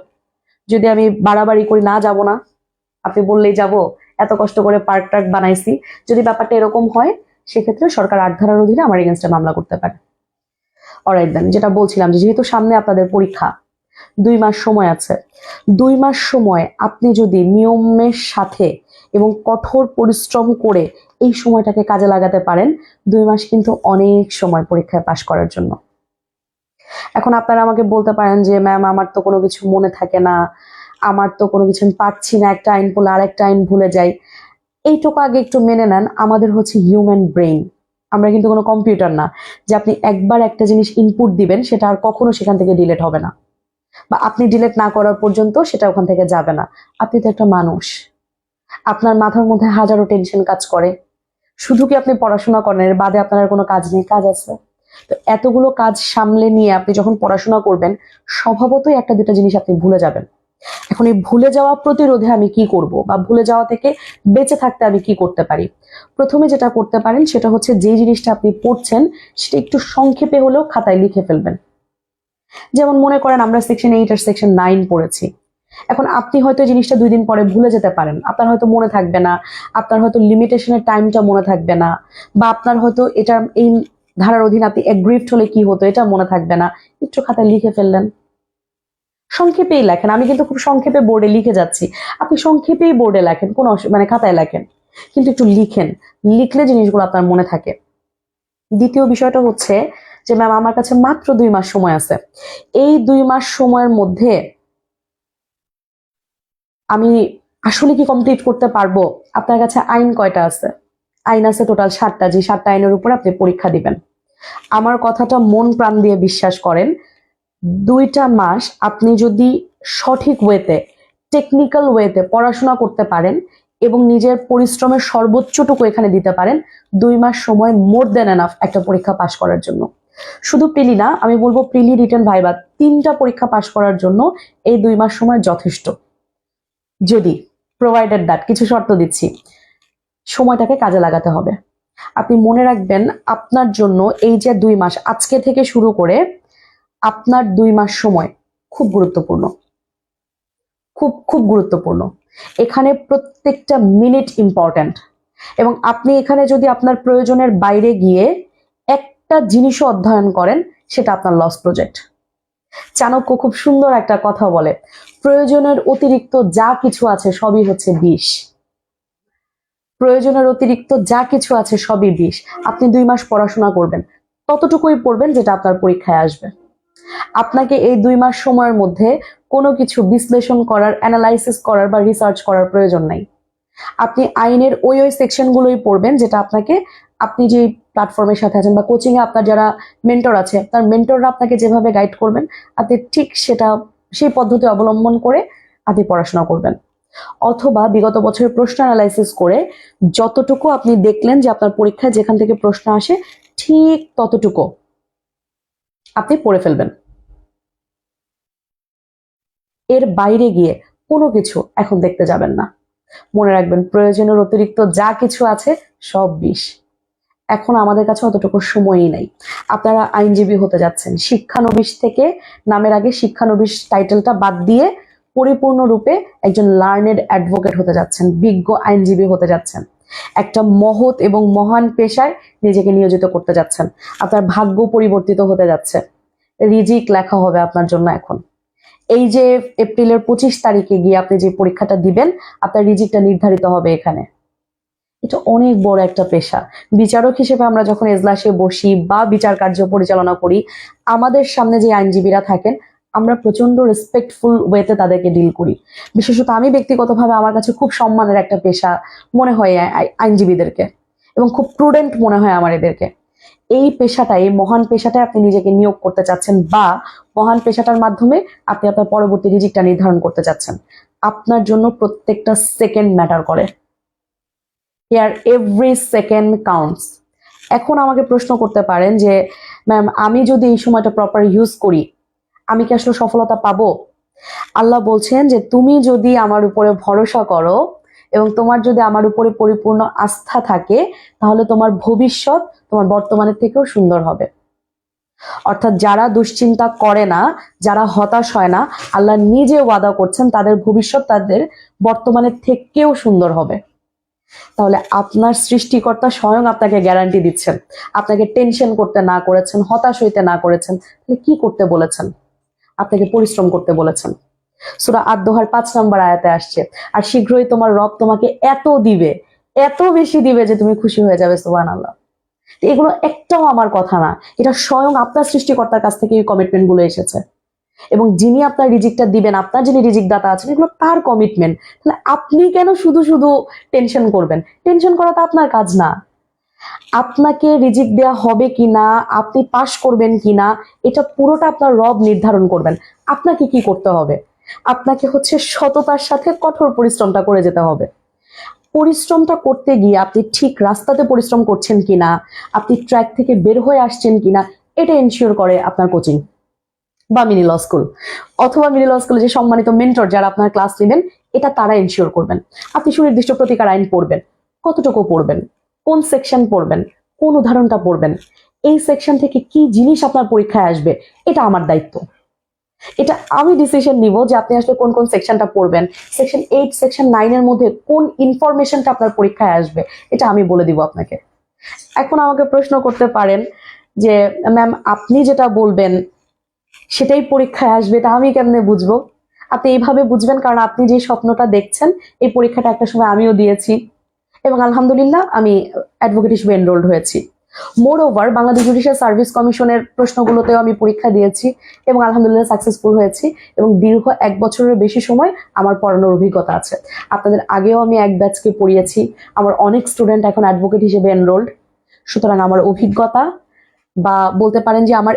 যদি আমি বাড়াবাড়ি করি না যাব না, আপনি বললেই যাব, এত কষ্ট করে পার্ক টার্ক বানাইছি, যদি ব্যাপারটা এরকম হয় সেক্ষেত্রে সরকার 8 ধারার অধীনে আমার এগেনস্টে মামলা করতে পারে। অলরাইট দেন, যেটা বলছিলাম যে যেহেতু সামনে আপনাদের পরীক্ষা, 2 মাস সময় আছে, 2 মাস সময় আপনি যদি নিয়মের সাথে এবং কঠোর পরিশ্রম করে এই সময়টাকে কাজে লাগাতে পারেন, 2 মাস কিন্তু অনেক সময় পরীক্ষায় পাশ করার জন্য। এখন আপনারা আমাকে বলতে পারেন যে ম্যাম আমার তো কোনো কিছু মনে থাকে না, আমার তো কোনো কিছু আমি পারছি না, একটা আইন পড়লে আরেকটা আইন ভুলে যাই। এইটুকু আগে একটু মেনে নেন, আমাদের হচ্ছে হিউম্যান ব্রেইন, আমরা কিন্তু কোনো কম্পিউটার না যে আপনি একবার একটা জিনিস ইনপুট দিবেন সেটা আর কখনো সেখান থেকে ডিলেট হবে না, বা আপনি ডিলেট না করার পর্যন্ত সেটা ওখান থেকে যাবে না। আপনি তো একটা মানুষ, আপনার মাথার মধ্যে হাজারো টেনশন কাজ করে। শুধু কি আপনি পড়াশোনা করেন, এর বাদে আপনার আর কোনো কাজ নেই? কাজ আছে। তো এতগুলো কাজ সামলে নিয়ে আপনি যখন পড়াশোনা করবেন, স্বভাবতই একটা দুটা জিনিস আপনি ভুলে যাবেন। এখন এই ভুলে যাওয়া প্রতিরোধে আমি কি করব বা ভুলে যাওয়া থেকে বেঁচে থাকতে আমি কি করতে পারি? প্রথমে যেটা করতে পারেন সেটা হচ্ছে যে জিনিসটা আপনি পড়ছেন সেটা একটু সংক্ষেপে হলেও খাতায় লিখে ফেলবেন। যেমন মনে করেন আমরা সেকশন 8 আর সেকশন 9 পড়েছি, এখন আপনি হয়তো জিনিসটা 2 দিন পরে ভুলে যেতে পারেন, আপনার হয়তো মনে থাকবে না, আপনার হয়তো লিমিটেশনের টাইমটা মনে থাকবে না, বা আপনার হয়তো এটা এই ধারার অধীনে আপনি এগ্রিভড হলে কি হতো এটা মনে থাকবে না, একটু খাতায় লিখে ফেললেন। সংক্ষেপেই লেখেন, আমি কিন্তু খুব সংক্ষেপে বোর্ডে লিখে যাচ্ছি, আপনি সংক্ষেপেই বোর্ডে লেখেন, কোনো মানে খাতায় লেখেন, কিন্তু একটু লিখেন, লিখলে জিনিসগুলো আপনার মনে থাকে। দ্বিতীয় বিষয়টা হচ্ছে যে ম্যাম আমার কাছে মাত্র 2 মাস সময় আছে, এই 2 মাস সময়ের মধ্যে আমি আসলে কি কমপ্লিট করতে পারবো? আপনার কাছে আইন কয়টা আছে? আইন আছে টোটাল 7টা, যে 7টা আইনের উপর আপনি পরীক্ষা দিবেন। আমার কথাটা মন প্রাণ দিয়ে বিশ্বাস করেন, 2টা মাস আপনি যদি সঠিক ওয়েতে, টেকনিক্যাল ওয়েতে পড়াশোনা করতে পারেন এবং নিজের পরিশ্রমের সর্বোচ্চটুকু এখানে দিতে পারেন, 2 মাস সময় মোর দেন এনাফ একটা পরীক্ষা পাশ করার জন্য। শুধু প্রিলি না, আমি বলবো প্রিলি, রিটেন, ভাইবা, 3টা পরীক্ষা পাশ করার জন্য এই 2 মাস সময় যথেষ্ট। যদি, প্রোভাইডেড দ্যাট, কিছু শর্ত দিচ্ছি, সময়টাকে কাজে লাগাতে হবে। আপনি মনে রাখবেন আপনার জন্য এই যে 2 মাস, আজকে থেকে শুরু করে আপনার 2 মাস সময় খুব গুরুত্বপূর্ণ, খুব খুব গুরুত্বপূর্ণ। এখানে প্রত্যেকটা মিনিট ইম্পর্ট্যান্ট, এবং আপনি এখানে যদি আপনার প্রয়োজনের বাইরে গিয়ে একটা জিনিসও অধ্যয়ন করেন সেটা আপনার লস প্রজেক্ট। চাণক্য খুব সুন্দর একটা কথা বলে, প্রয়োজনের অতিরিক্ত যা কিছু আছে সবই হচ্ছে বিষ। প্রয়োজনের অতিরিক্ত যা কিছু আছে সবই বিষ। আপনি 2 মাস পড়াশোনা করবেন, ততটুকুই পড়বেন যেটা আপনার পরীক্ষায় আসবে। আপনাকে এই 2 মাস সময়ের মধ্যে কোনো কিছু বিশ্লেষণ করার, অ্যানালাইসিস করার বা রিসার্চ করার প্রয়োজন নাই। আপনি আইনের ওই সেকশনগুলোই পড়বেন যেটা আপনাকে, আপনি যে প্ল্যাটফর্মের সাথে আছেন বা কোচিং এ আপনার যারা মেন্টর আছে, তার মেন্টররা আপনাকে যেভাবে গাইড করবেন, আপনি ঠিক সেই পদ্ধতি অবলম্বন করে আপনি পড়াশোনা করবেন। অথবা বিগত বছরের প্রশ্ন অ্যানালাইসিস করে যতটুকু আপনি দেখলেন যে আপনার পরীক্ষায় যেখান থেকে প্রশ্ন আসে ঠিক ততটুকু আপনি পড়ে ফেলবেন। এর বাইরে গিয়ে কোনো কিছু এখন দেখতে যাবেন না। মনে রাখবেন, প্রয়োজনের অতিরিক্ত যা কিছু আছে সব বিষ। এখন আমাদের কাছে অতটুকু সময়ই নাই। আপনারা আইনজীবী হতে যাচ্ছেন, শিক্ষানবিশ থেকে নামের আগে শিক্ষানবিশ টাইটেলটা বাদ দিয়ে পরিপূর্ণরূপে একজন লার্নেড অ্যাডভোকেট হতে যাচ্ছেন, বিজ্ঞ আইনজীবী হতে যাচ্ছেন। একটা মহৎ এবং মহান পেশায় নিজেকে নিয়োজিত করতে যাচ্ছেন। আপনার ভাগ্য পরিবর্তিত হতে যাচ্ছে, রিজিক লেখা হবে আপনার জন্য। এখন এই যে এপ্রিলের 25 তারিখে গিয়ে আপনি যে পরীক্ষাটা দিবেন, আপনার রিজিকটা নির্ধারিত হবে এখানে। এটা অনেক বড় একটা পেশা। বিচারক হিসেবে আমরা যখন এজলাসে বসি বা বিচার কার্য পরিচালনা করি, আমাদের সামনে যে আইনজীবীরা থাকেন, আমরা প্রচন্ড রেসপেক্টফুল ওয়েতে তাদেরকে ডিল করি। বিশেষত আমি ব্যক্তিগতভাবে আমার কাছে খুব সম্মানের একটা পেশা মনে হয় আইনজীবীদেরকে, এবং খুব প্রুডেন্ট মনে হয় আমার এদেরকে। এই পেশাটাই, মহান পেশাটায় আপনি নিজেকে নিয়োগ করতে চাচ্ছেন, বা মহান পেশাটার মাধ্যমে আপনি আপনার পরবর্তী রিজিকটা নির্ধারণ করতে চাচ্ছেন। আপনার জন্য প্রত্যেকটা সেকেন্ড ম্যাটার করে। Here every second counts. এখন আমাকে প্রশ্ন করতে পারেন যে ম্যাম, আমি যদি এই সময়টা প্রপার ইউজ করি, আমি কি আসলে সফলতা পাবো? আল্লাহ বলছেন যে তুমি যদি আমার উপরে ভরসা করো এবং তোমার যদি আমার উপরে পরিপূর্ণ আস্থা থাকে, তাহলে তোমার ভবিষ্যৎ তোমার বর্তমানের থেকেও সুন্দর হবে। অর্থাৎ যারা দুশ্চিন্তা করে না, যারা হতাশ হয় না, আল্লাহ নিজে ওয়াদা করছেন তাদের ভবিষ্যৎ তাদের বর্তমানের থেকেও সুন্দর হবে। তাহলে আপনার সৃষ্টিকর্তা স্বয়ং আপনাকে গ্যারান্টি দিচ্ছেন, আপনাকে টেনশন করতে না করেছেন, হতাশ হইতে না করেছেন। তাহলে কি করতে বলেছেন? আপনাকে পরিশ্রম করতে বলেছেন। সূরা আদ-দোহার 5 নম্বর আয়াতে আসছে, আর শীঘ্রই তোমার রব তোমাকে এত দিবে, এত বেশি দিবে যে তুমি খুশি হয়ে যাবে। সুবহানাল্লাহ। এগুলো একটাও আমার কথা না, এটা স্বয়ং আপনার সৃষ্টিকর্তার কাছ থেকে এই কমিটমেন্ট গুলো এসেছে। এবং যিনি আপনার রিজিকটা দিবেন, আপনার যিনি রিজিক দাতা আছেন, এগুলো তার কমিটমেন্ট। তাহলে আপনি কেন শুধু শুধু টেনশন করবেন? টেনশন করা তো আপনার কাজ না। আপনাকে রিজিক দেয়া হবে কিনা, আপনি পাস করবেন কিনা, এটা পুরোটা আপনার রব নির্ধারণ করবেন। আপনাকে কি করতে হবে? আপনাকে হচ্ছে সততার সাথে কঠোর পরিশ্রমটা করে যেতে হবে। পরিশ্রমটা করতে গিয়ে আপনি ঠিক রাস্তাতে পরিশ্রম করছেন কিনা, আপনি ট্র্যাক থেকে বের হয়ে আসছেন কিনা, এটা এনশিওর করে আপনার কোচিং বা মিনি ল স্কুল। অথবা মিনি ল স্কুলে যে সম্মানিত মেন্টর যারা আপনার ক্লাস নেবেন, এটা তারা এনশিওর করবেন। আপনি সুনির্দিষ্ট প্রতিকার আইন পড়বেন, কতটুকু পড়বেন, কোন সেকশন পড়বেন, কোন উদাহরণটা পড়বেন, এই সেকশন থেকে কি জিনিস আপনার পরীক্ষায় আসবে, এটা আমার দায়িত্ব। এটা আমি ডিসিশন নিব যে আপনি আসলে কোন কোন সেকশনটা পড়বেন, সেকশন 8 সেকশন 9 এর মধ্যে কোন ইনফরমেশনটা আপনার পরীক্ষায় আসবে, এটা আমি বলে দিব আপনাকে। এখন আমাকে প্রশ্ন করতে পারেন যে ম্যাম, আপনি যেটা বলবেন সেটাই পরীক্ষায় আসবে, এটা আমি কেমনে বুঝবো? আপনি এইভাবে বুঝবেন, কারণ আপনি যে স্বপ্নটা দেখছেন, এই পরীক্ষাটা একটা সময় আমিও দিয়েছি এবং আলহামদুলিল্লাহ আমি অ্যাডভোকেট হিসেবে এনরোলড হয়েছি। মোর ওভার বাংলাদেশ জুডিশিয়াল সার্ভিস কমিশনের প্রশ্নগুলোতেও আমি পরীক্ষা দিয়েছি এবং আলহামদুলিল্লাহ সাকসেসফুল হয়েছি, এবং দীর্ঘ 1 বছরের বেশি সময় আমার পড়ানোর অভিজ্ঞতা আছে। আপনাদের আগেও আমি এক ব্যাচকে পড়িয়েছি, আমার অনেক স্টুডেন্ট এখন অ্যাডভোকেট হিসেবে এনরোলড। সুতরাং আমার অভিজ্ঞতা, বা বলতে পারেন যে আমার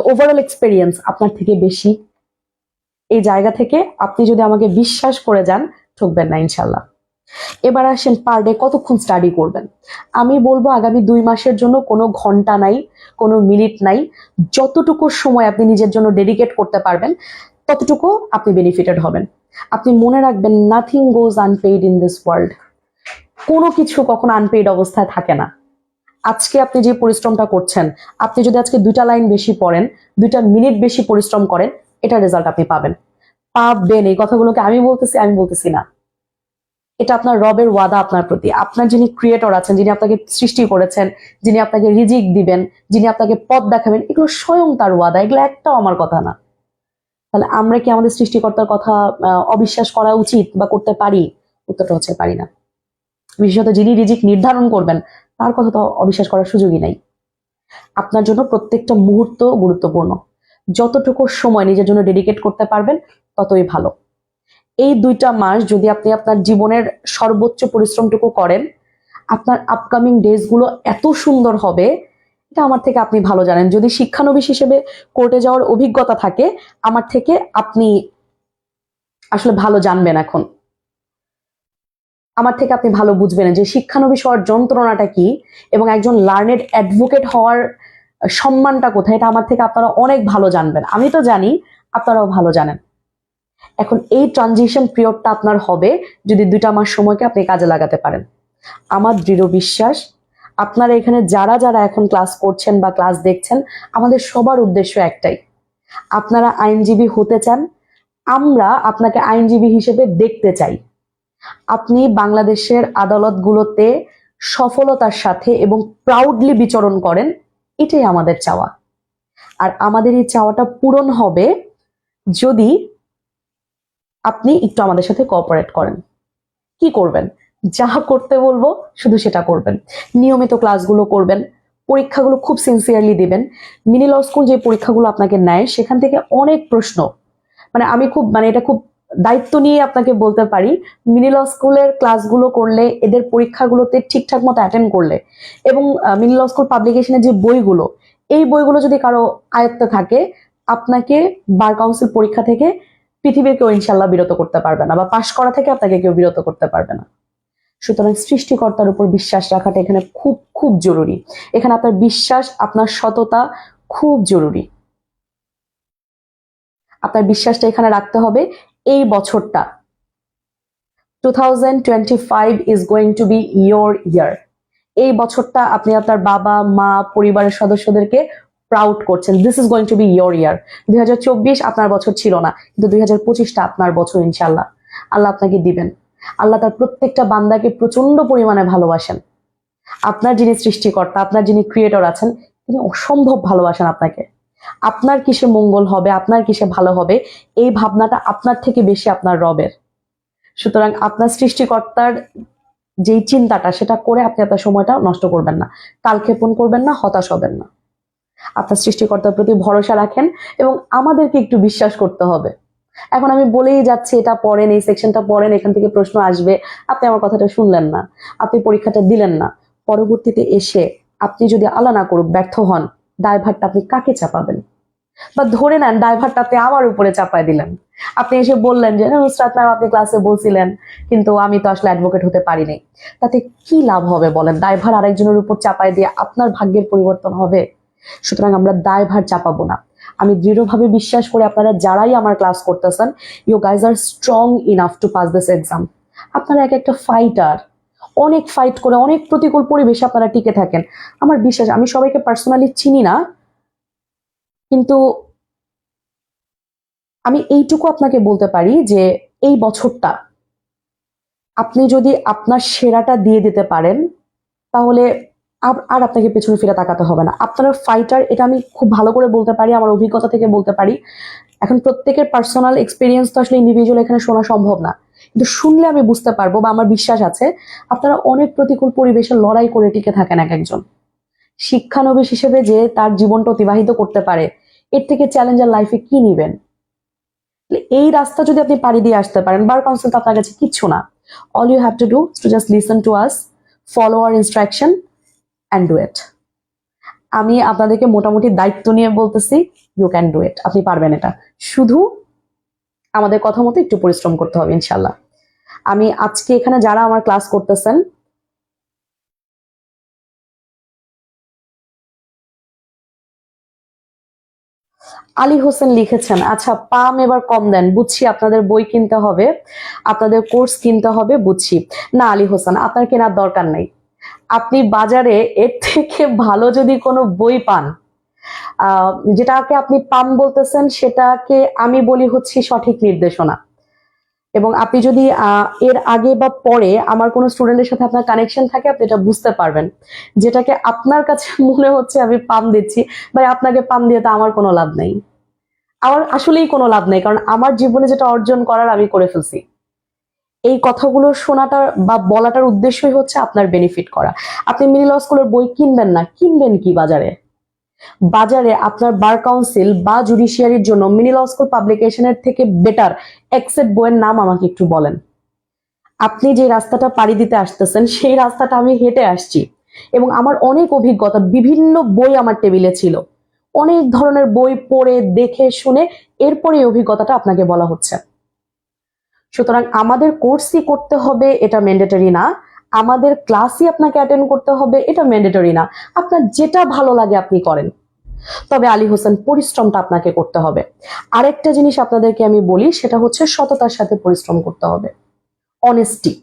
ওভারঅল এক্সপেরিয়েন্স আপনার থেকে বেশি। এই জায়গা থেকে আপনি যদি আমাকে বিশ্বাস করে যান, ঠকবেন না ইনশাল্লাহ। এবার আসেন, পার ডে কতক্ষণ স্টাডি করবেন? আমি বলবো আগামী 2 মাসের জন্য কোনো ঘন্টা নাই, কোনো মিনিট নাই। যতটুকু সময় আপনি নিজের জন্য ডেডিকেট করতে পারবেন, ততটুকু আপনি বেনিফিটেড হবেন। আপনি মনে রাখবেন, nothing goes unpaid in this world. কোনো কিছু কখনো আনপেইড অবস্থায় থাকে না। আজকে আপনি যে পরিশ্রমটা করছেন, আপনি যদি আজকে 2টা লাইন বেশি পড়েন, 2টা মিনিট বেশি পরিশ্রম করেন, এটা রেজাল্ট আপনি পাবেন। পাবেন, এই কথাগুলোকে আমি বলতেছি না, এটা আপনার রবের ওয়াদা আপনার প্রতি। আপনার যিনি ক্রিয়েটর আছেন, যিনি আপনাকে সৃষ্টি করেছেন, যিনি আপনাকে রিজিক দিবেন, যিনি আপনাকে পথ দেখাবেন, এগুলো স্বয়ং তার ওয়াদা, এগুলো একটাও আমার কথা না। তাহলে আমরা কি আমাদের সৃষ্টিকর্তার কথা অবিশ্বাস করা উচিত বা করতে পারি? উত্তরটা হচ্ছে পারি না। বিশেষত যিনি রিজিক নির্ধারণ করবেন তার কথা তো অবিশ্বাস করার সুযোগই নাই। আপনার জন্য প্রত্যেকটা মুহূর্ত গুরুত্বপূর্ণ। যতটুকু সময় নিজের জন্য ডেডিকেট করতে পারবেন ততই ভালো। এই 2টা মাস যদি আপনি আপনার জীবনের সর্বোচ্চ পরিশ্রমটুকু করেন, আপনার আপকামিং ডেজ গুলো এত সুন্দর হবে, এটা আমার থেকে আপনি ভালো জানেন। যদি শিক্ষানবিশ হিসেবে কোর্টে যাওয়ার অভিজ্ঞতা থাকে, আমার থেকে আপনি আসলে ভালো জানবেন এখন। আমার থেকে আপনি ভালো বুঝবেন যে শিক্ষানবিশ হওয়ার যন্ত্রণাটা কি এবং একজন লার্নেড অ্যাডভোকেট হওয়ার সম্মানটা কোথায়, এটা আমার থেকে আপনারা অনেক ভালো জানবেন। আমি তো জানি, আপনারাও ভালো জানেন। এখন এই ট্রানজিশন পিরিয়ডটা আপনার হবে যদি 2টা মাস সময়কে আপনি কাজে লাগাতে পারেন। আমার দৃঢ় বিশ্বাস আপনারা এখানে যারা যারা এখন ক্লাস করছেন বা ক্লাস দেখছেন, আমাদের সবার উদ্দেশ্য একটাই, আপনারা আইনজীবী হতে চান, আমরা আপনাকে আইনজীবী হিসেবে দেখতে চাই। আপনি বাংলাদেশের আদালতগুলোতে সফলতার সাথে এবং প্রাউডলি বিচরণ করেন, এটাই আমাদের চাওয়া। আর আমাদের এই চাওয়াটা পূরণ হবে যদি আপনি একটু আমাদের সাথে কোঅপারেট করেন। কি করবেন? যা করতে বলবো শুধু সেটা করবেন। নিয়মিত ক্লাসগুলো করবেন, পরীক্ষাগুলো খুব সিনসিয়ারলি দিবেন। মিনি ল স্কুল যে পরীক্ষাগুলো আপনাকে নেয় সেখান থেকে অনেক প্রশ্ন, আমি খুব এটা খুব দায়িত্ব নিয়ে আপনাকে বলতে পারি, মিনি ল স্কুলের ক্লাসগুলো করলে, এদের পরীক্ষাগুলোতে ঠিকঠাক মতো অ্যাটেন্ড করলে এবং মিনি ল স্কুল পাবলিকেশনের যে বইগুলো, এই বইগুলো যদি কারো আয়ত্তে থাকে, আপনাকে বার কাউন্সিল পরীক্ষা থেকে পৃথিবীর কেউ ইনশাল্লাহ বিরত করতে পারবে না, বা পাশ করা থেকে আপনাকে কেউ বিরত করতে পারবে না। সুতরাং সৃষ্টিকর্তার উপর বিশ্বাস রাখাটা এখানে খুব খুব জরুরি। এখানে আপনার বিশ্বাস, আপনার সততা খুব জরুরি। আপনার বিশ্বাসটা এখানে রাখতে হবে। এই বছরটা 2025 is going to be your year. এই বছরটা আপনি আপনার বাবা মা পরিবারের সদস্যদেরকে প্রাউড করছেন। This is going to be your year. 2024 আপনার বছর ছিল না, কিন্তু 2025টা আপনার বছর ইনশাল্লাহ। আল্লাহ আপনাকে দিবেন। আল্লাহ তার প্রত্যেকটা বান্দাকে প্রচন্ড পরিমাণে ভালোবাসেন। আপনার যিনি সৃষ্টিকর্তা, আপনার যিনি ক্রিয়েটর আছেন, তিনি অসম্ভব ভালোবাসেন আপনাকে। আপনার কিসে মঙ্গল হবে, আপনার কিসে ভালো হবে, এই ভাবনাটা আপনার থেকে বেশি আপনার রবের। সুতরাং আপনার সৃষ্টিকর্তার যেই চিন্তাটা, সেটা করে আপনি আপনার সময়টা নষ্ট করবেন না, কালক্ষেপণ করবেন না, হতাশ হবেন না। আপনার সৃষ্টিকর্তার প্রতি ভরসা রাখেন এবং আমাদেরকে একটু বিশ্বাস করতে হবে। এখন আমি বলেই যাচ্ছি, এটা পড়েন, এই সেকশনটা পড়েন, এখান থেকে প্রশ্ন আসবে, আপনি আমার কথাটা শুনলেন না, আপনি পরীক্ষাটা দিলেন না, পরবর্তীতে এসে আপনি যদি আল্লাহ না করুক ব্যর্থ হন, দায়ভারটা আপনি কাকে চাপাবেন? বা ধরে নেন দায়ভারটা আপনি আমার উপরে চাপায় দিলেন, আপনি এসে বললেন যে নুসরাত ম্যাম আপনি ক্লাসে বলছিলেন কিন্তু আমি তো আসলে অ্যাডভোকেট হতে পারিনি। তাতে কি লাভ হবে বলেন? দায়ভার আরেকজনের উপর চাপায় দিয়ে আপনার ভাগ্যের পরিবর্তন হবে? সুতরাং আমরা দায়ভার চাপাবো না। আমি দৃঢ়ভাবে বিশ্বাস করি আপনারা যারাই আমার ক্লাস করতেছেন, you guys are strong enough to pass this exam. আপনারা এক একটা ফাইটার, অনেক ফাইট করে অনেক প্রতিকূল পরিবেশে আপনারা টিকে থাকেন। আমার বিশ্বাস, আমি সবাইকে পার্সোনালি চিনি না, কিন্তু আমি এইটুকু আপনাকে বলতে পারি যে এই বছরটা আপনি যদি আপনার সেরাটা দিয়ে দিতে পারেন, তাহলে আর আপনাকে পেছনে ফিরে তাকাতে হবে না। আপনারা ফাইটার, এটা আমি খুব ভালো করে বলতে পারি, আমার অভিজ্ঞতা থেকে বলতে পারি। এখন প্রত্যেকের পার্সোনাল এক্সপিরিয়েন্স তো আসলে ইন্ডিভিজুয়াল এখানে শোনা সম্ভব না, কিন্তু শুনলে আমি বুঝতে পারবো, বা আমার বিশ্বাস আছে আপনারা অনেক প্রতিকূল পরিবেশে লড়াই করে টিকে থাকেন এক একজন। শিক্ষানবিশ হিসেবে যে তার জীবনটা অতিবাহিত করতে পারে, এর থেকে চ্যালেঞ্জার লাইফে কি নিবেন? এই রাস্তা যদি আপনি পাড়ি দিয়ে আসতে পারেন, বার কাউন্সিল তো আপনার কাছে কিচ্ছু না। All you have to do to just listen to us, follow our instruction and do it. আমি আপনাদেরকে মোটামুটি দায়িত্ব নিয়ে বলতেছি, ইউ ক্যান ডু ইট, আপনি পারবেন এটা। শুধু আমাদের কথা মতো একটু পরিশ্রম করতে হবে ইনশাল্লাহ। আমি আজকে এখানে যারা আমার ক্লাস করতেছেন, আলী হোসেন লিখেছেন, আচ্ছা পাম এবার কম দেন, বুঝছি আপনাদের বই কিনতে হবে, আপনাদের কোর্স কিনতে হবে, বুঝছি। না আলী হোসেন, আপনার কেনার দরকার নাই। আপনি বাজারে এর থেকে ভালো যদি কোনো বই পান, যেটাকে আপনি পাম বলতেছেন, সেটাকে আমি বলি হচ্ছে সঠিক নির্দেশনা। এবং আপনি যদি এর আগে বা পরে আমার কোনো স্টুডেন্টের সাথে আপনার কানেকশন থাকে, আপনি এটা বুঝতে পারবেন। যেটাকে আপনার কাছে মনে হচ্ছে আমি পাম দিচ্ছি, ভাই আপনাকে পাম দিয়ে তো আমার কোনো লাভ নেই, আমার আসলেই কোনো লাভ নেই, কারণ আমার জীবনে যেটা অর্জন করার আমি করে ফেলছি। এই কথাগুলো শোনাটার বা বলাটার উদ্দেশ্যই হচ্ছে আপনার বেনিফিট করা। আপনি মিনি ল স্কুলের বই কিনবেন না, কিনবেন কি বাজারে? বাজারে আপনার বার কাউন্সিল বা জুডিশিয়ারির জন্য মিনি ল স্কুল পাবলিকেশনের থেকে বেটার এক্সেপ্ট বইয়ের নাম আমাকে একটু বলেন। আপনি যে রাস্তাটা পাড়ি দিতে আসতেছেন সেই রাস্তাটা আমি হেঁটে আসছি, এবং আমার অনেক অভিজ্ঞতা, বিভিন্ন বই আমার টেবিলে ছিল, অনেক ধরনের বই পড়ে দেখে শুনে এরপরে এই অভিজ্ঞতাটা আপনাকে বলা হচ্ছে। সুতরাং আমাদের কোর্সই করতে হবে এটা ম্যান্ডেটরি না, আমাদের ক্লাসই আপনাকে অ্যাটেন্ড করতে হবে এটা ম্যান্ডেটরি না। আপনার যেটা ভালো লাগে আপনি করেন, তবে আলী হোসেন পরিশ্রমটা আপনাকে করতে হবে। আরেকটা জিনিস আপনাদেরকে আমি বলি, সেটা হচ্ছে সততার সাথে পরিশ্রম করতে হবে, অনেস্টি।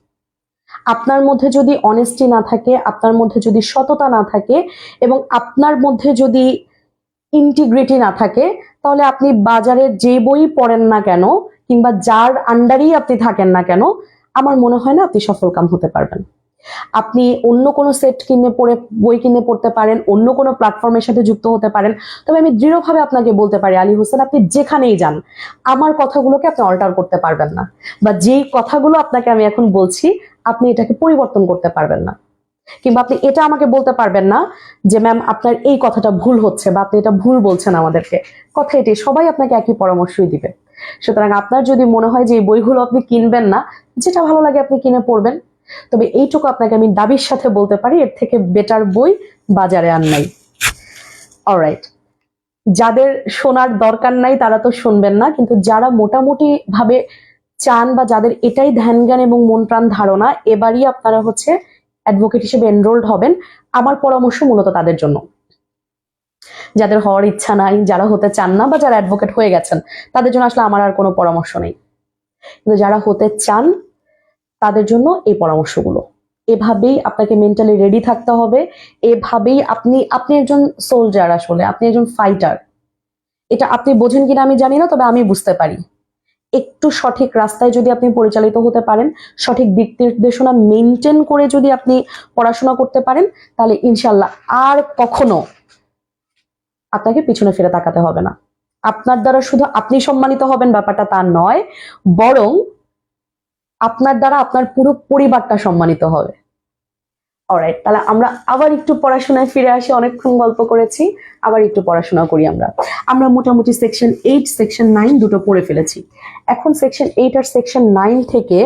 আপনার মধ্যে যদি অনেস্টি না থাকে, আপনার মধ্যে যদি সততা না থাকে, এবং আপনার মধ্যে যদি ইন্টিগ্রিটি না থাকে, তাহলে আপনি বাজারের যে বই পড়েন না কেন কিংবা যার আন্ডারেই আপনি থাকেন না কেন, আমার মনে হয় না আপনি সফলকাম হতে পারবেন। আপনি অন্য কোনো সেট কিনে পড়ে, বই কিনে পড়তে পারেন, অন্য কোনো প্ল্যাটফর্মের সাথে যুক্ত হতে পারেন, তবে আমি দৃঢ়ভাবে আপনাকে বলতে পারি আলী হোসেন, আপনি যেখানেই যান আমার কথাগুলোকে আপনি অল্টার করতে পারবেন না, বা যেই কথাগুলো আপনাকে আমি এখন বলছি আপনি এটাকে পরিবর্তন করতে পারবেন না, কিংবা আপনি এটা আমাকে বলতে পারবেন না যে ম্যাম আপনার এই কথাটা ভুল হচ্ছে বা আপনি এটা ভুল বলছেন আমাদেরকে। কথা এটাই, সবাই আপনাকে একই পরামর্শই দিবে। সুতরাং আপনার যদি মনে হয় যে এই বইগুলো আপনি কিনবেন না, যেটা ভালো লাগে আপনি কিনে পড়বেন, তবে এইটুকু আপনাকে আমি দাবির সাথে বলতে পারি, এর থেকে বেটার বই বাজারে আর নাই। অলরাইট, যাদের শোনার দরকার নাই তারা তো শুনবেন না, কিন্তু যারা মোটামুটি ভাবে চান বা যাদের এটাই ধ্যান জ্ঞান এবং মন প্রাণ ধারণা, এবারই আপনারা হচ্ছে অ্যাডভোকেট হিসেবে এনরোলড হবেন, আমার পরামর্শ মূলত তাদের জন্য। যাদের হওয়ার ইচ্ছা নাই, যারা হতে চান না, বা যারা অ্যাডভোকেট হয়ে গেছেন, তাদের জন্য আসলে আমার আর কোনো পরামর্শ নেই। কিন্তু যারা হতে চান তাদের জন্য এই পরামর্শগুলো। এভাবেই আপনাকে মেন্টালি রেডি থাকতে হবে, এভাবেই আপনি একজন সোলজার, আসলে আপনি একজন ফাইটার। এটা আপনি বোঝেন কিনা আমি জানি না, তবে আমি বুঝতে পারি। একটু সঠিক রাস্তায় যদি আপনি পরিচালিত হতে পারেন, সঠিক দিক নির্দেশনা মেনটেন করে যদি আপনি পড়াশোনা করতে পারেন, তাহলে ইনশাল্লাহ আর কখনো আপনাকে পিছনে ফিরে তাকাতে হবে না। আপনার দ্বারা শুধু আপনি সম্মানিত হবেন ব্যাপারটা তা নয়, বরং আপনার দ্বারা আপনার পুরো পরিবারটা সম্মানিত হবে। অলরাইট, তাহলে আমরা আবার একটু পড়াশোনায় ফিরে আসি। অনেকক্ষণ গল্প করেছি, আবার একটু পড়াশোনা করি। আমরা মোটামুটি সেকশন 8 সেকশন 9 দুটো পড়ে ফেলেছি। এখন সেকশন 8 আর সেকশন 9 থেকে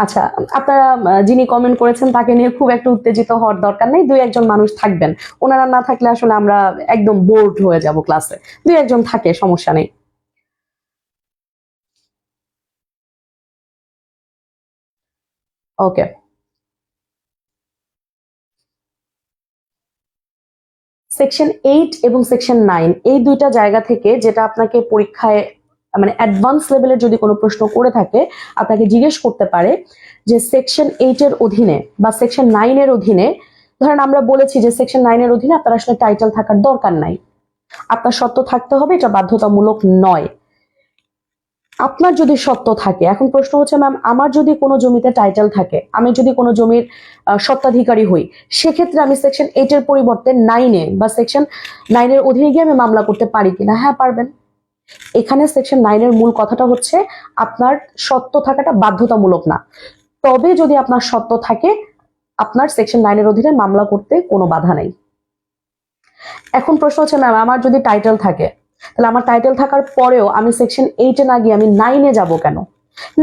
আচ্ছা, আপনারা যিনি কমেন্ট করেছেন তাকে নিয়ে খুব একটা উত্তেজিত হওয়ার দরকার নেই। দুই একজন মানুষ থাকবেন, ওনারা না থাকলে আসলে আমরা একদম বোর্ড হয়ে যাব ক্লাসে। দুই একজন থাকে, সমস্যা নেই। ওকে, সেকশন 8 এবং সেকশন 9 এই দুইটা জায়গা থেকে যেটা আপনাকে পরীক্ষায় মানে অ্যাডভান্স লেভেলের যদি কোনো প্রশ্ন করে থাকে, আপনাকে জিজ্ঞেস করতে পারে যে সেকশন 8 এর অধীনে বা সেকশন 9 এর অধীনে, ধরেন আমরা বলেছি যে সেকশন 9 এর অধীনে আপনার আসলে টাইটেল থাকার দরকার নাই, আপনার সত্য থাকতে হবে, এটা বাধ্যতামূলক নয়। আপনার যদি সত্য থাকে, এখন প্রশ্ন হচ্ছে ম্যাম আমার যদি কোনো জমিতে টাইটেল থাকে, আমি যদি কোনো জমির স্বত্বাধিকারী হই, সেক্ষেত্রে আমি সেকশন 8 এর পরিবর্তে 9 এ বা সেকশন 9 এর অধীনে গিয়ে আমি মামলা করতে পারি কিনা? হ্যাঁ, পারবেন। এখানে সেকশন 9 এর মূল কথাটা হচ্ছে আপনার সত্য থাকাটা বাধ্যতামূলক না, তবে যদি আপনার সত্য থাকে আপনার সেকশন 9 এর অধীনে মামলা করতে কোনো বাধা নেই। এখন প্রশ্ন হচ্ছে ম্যাম আমার যদি টাইটেল থাকে, তাহলে আমার টাইটেল থাকার পরেও আমি সেকশন 8 এ না গিয়ে আমি 9 এ যাব কেন?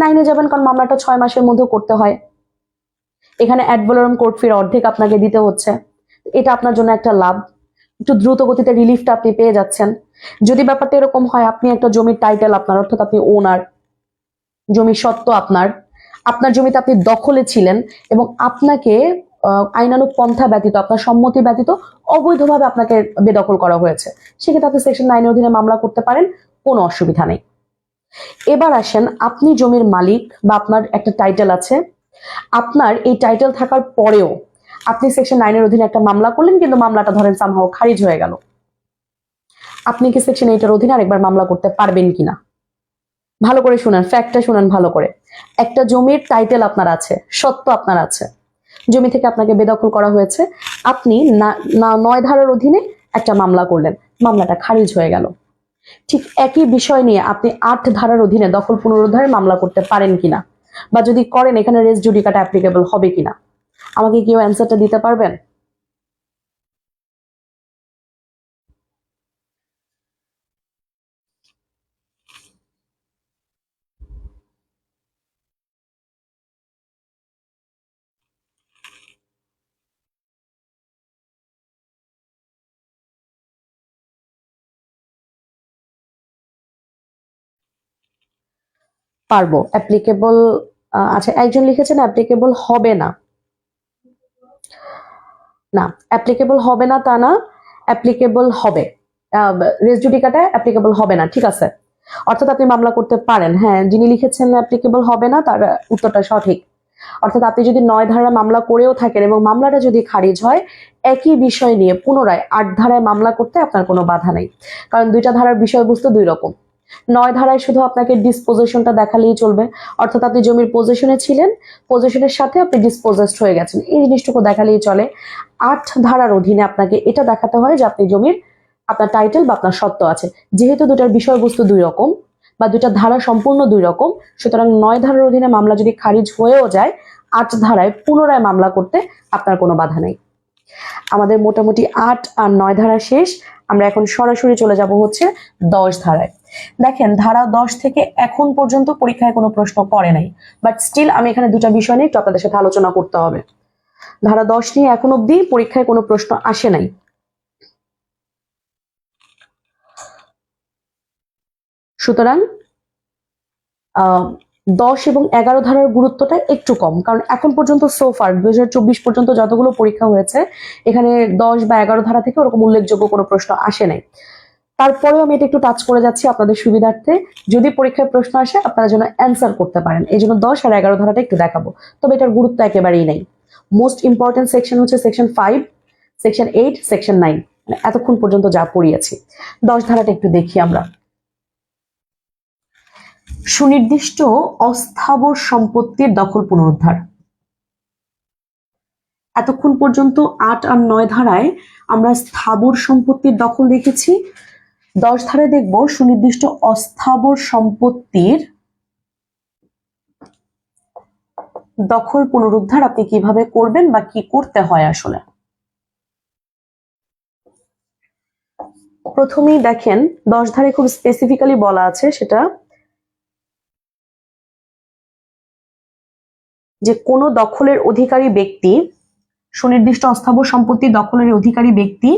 9 এ যাবেন কারণ মামলাটা 6 মাসের মধ্যে করতে হয়। এখানে অ্যাড ভ্যালোরাম কোর্ট ফির অর্ধেক আপনাকে দিতে হচ্ছে, এটা আপনার জন্য একটা লাভ। একটু দ্রুত গতিতে রিলিফটা আপনি পেয়ে যাচ্ছেন। যদি ব্যাপারটা এরকম হয় আপনি একটা জমির টাইটেল আপনার, অর্থাৎ আপনি ওনার, জমির সত্ত্ব আপনার, আপনার জমিতে আপনি দখলে ছিলেন এবং আপনাকে আইনানুগ পন্থা ব্যতীত, আপনার সম্মতি ব্যতীত অবৈধভাবে আপনাকে বেদখল করা হয়েছে, সেক্ষেত্রে আপনি সেকশন 9 এর অধীনে মামলা করতে পারেন, কোনো অসুবিধা নেই। এবার আসেন, আপনি জমির মালিক বা আপনার একটা টাইটেল আছে, আপনার এই টাইটেল থাকার পরেও আপনি সেকশন 9 এর অধীনে একটা মামলা করলেন, কিন্তু মামলাটা ধরেন সামহাও খারিজ হয়ে গেল। আপনি কি সেকশন 8 এর অধীনে আরেকবার মামলা করতে পারবেন কিনা? ভালো করে শুনেন, ফ্যাক্টটা শুনেন ভালো করে। একটা জমির টাইটেল আপনার আছে, সত্ত্ব আপনার আছে, জমি থেকে আপনাকে বেদখল করা হয়েছে, আপনি 9 ধারার অধীনে একটা মামলা করলেন, মামলাটা খারিজ হয়ে গেল। ঠিক একই বিষয় নিয়ে আপনি 8 ধারার অধীনে দখল পুনরুদ্ধারের মামলা করতে পারেন কিনা, বা যদি করেন এখানে রেস জুডিকাটা অ্যাপ্লিকেবল হবে কিনা, আমাকে কেউ অ্যান্সারটা দিতে পারবেন? পারবো। অ্যাপ্লিকেবল, আচ্ছা একজন লিখেছেন অ্যাপ্লিকেবল হবে না। না, অ্যাপ্লিকেবল হবে না তা না, অ্যাপ্লিকেবল হবে। রেস জুডিকাটা অ্যাপ্লিকেবল হবে না, ঠিক আছে। অর্থাৎ আপনি মামলা করতে পারেন। হ্যাঁ, যিনি লিখেছেন অ্যাপ্লিকেবল হবে না তার উত্তরটা সঠিক। অর্থাৎ আপনি যদি 9 ধারায় মামলা করেও থাকেন এবং মামলাটা যদি খারিজ হয়, একই বিষয় নিয়ে পুনরায় 8 ধারায় মামলা করতে আপনার কোনো বাধা নেই, কারণ দুইটা ধারার বিষয়বস্তু দুই রকম। 9 ধারায় শুধু আপনাকে ডিসপোজিশনটা দেখালেই চলবে, অর্থাৎ আপনি জমির পজিশনে ছিলেন, পজিশনের সাথে আপনি ডিসপোজেসড হয়ে গেছেন, এই জিনিসটুকু দেখালেই চলে। 8 ধারার অধীনে আপনাকে এটা দেখাতে হয় যে আপনি জমির আপনার টাইটেল বা আপনার সত্ত্ব আছে। যেহেতু দুটার বিষয়বস্তু দুই রকম বা দুটা ধারা সম্পূর্ণ দুই রকম, সুতরাং 9 ধারার অধীনে মামলা যদি খারিজ হয়েও যায়, 8 ধারায় পুনরায় মামলা করতে আপনার কোনো বাধা নেই। আমাদের মোটামুটি 8 আর 9 ধারা শেষ। আমরা এখন সরাসরি চলে যাব হচ্ছে 10 ধারায়। দেখেন, ধারা 10 থেকে এখন পর্যন্ত পরীক্ষায় কোনো প্রশ্ন করে নাই, বাট স্টিল আমি এখানে দুটা বিষয় নিয়ে একটু আপনাদের সাথে আলোচনা করতে হবে। ধারা 10 নিয়ে এখন অব্দি পরীক্ষায় কোনো প্রশ্ন আসে নাই। সুতরাং 10 এবং 11 ধারার গুরুত্বটা একটু কম, কারণ এখন পর্যন্ত সোফার 2024 পর্যন্ত যতগুলো পরীক্ষা হয়েছে এখানে 10 বা 11 ধারা থেকে ওরকম উল্লেখযোগ্য কোনো প্রশ্ন আসে নাই। তারপরেও আমি এটা একটু টাচ করে যাচ্ছি আপনাদের সুবিধার্থে, যদি পরীক্ষায় প্রশ্ন আসে আপনারা যেন অ্যান্সার করতে পারেন, এই জন্য 10 আর 11 ধারাটা একটু দেখাবো, তবে এটার গুরুত্ব একেবারেই নেই। মোস্ট ইম্পর্টেন্ট সেকশন হচ্ছে সেকশন 5, সেকশন 8, সেকশন 9, মানে এতক্ষণ পর্যন্ত যা পড়িয়েছি। 10 ধারাটা একটু দেখি আমরা। সুনির্দিষ্ট অস্থাবর সম্পত্তির দখল পুনরুদ্ধার। এতক্ষণ পর্যন্ত 8 আর 9 ধারায় আমরা স্থাবর সম্পত্তির দখল দেখেছি, 10 ধারায় দেখব সুনির্দিষ্ট অস্থাবর সম্পত্তির দখল পুনরুদ্ধার আপনি কিভাবে করবেন বা কি করতে হয় আসলে। প্রথমেই দেখেন 10 ধারায় খুব স্পেসিফিক্যালি বলা আছে সেটা যে কোনো দখলের অধিকারী ব্যক্তি, সুনির্দিষ্ট অস্থাবর সম্পত্তি দখলের অধিকারী ব্যক্তি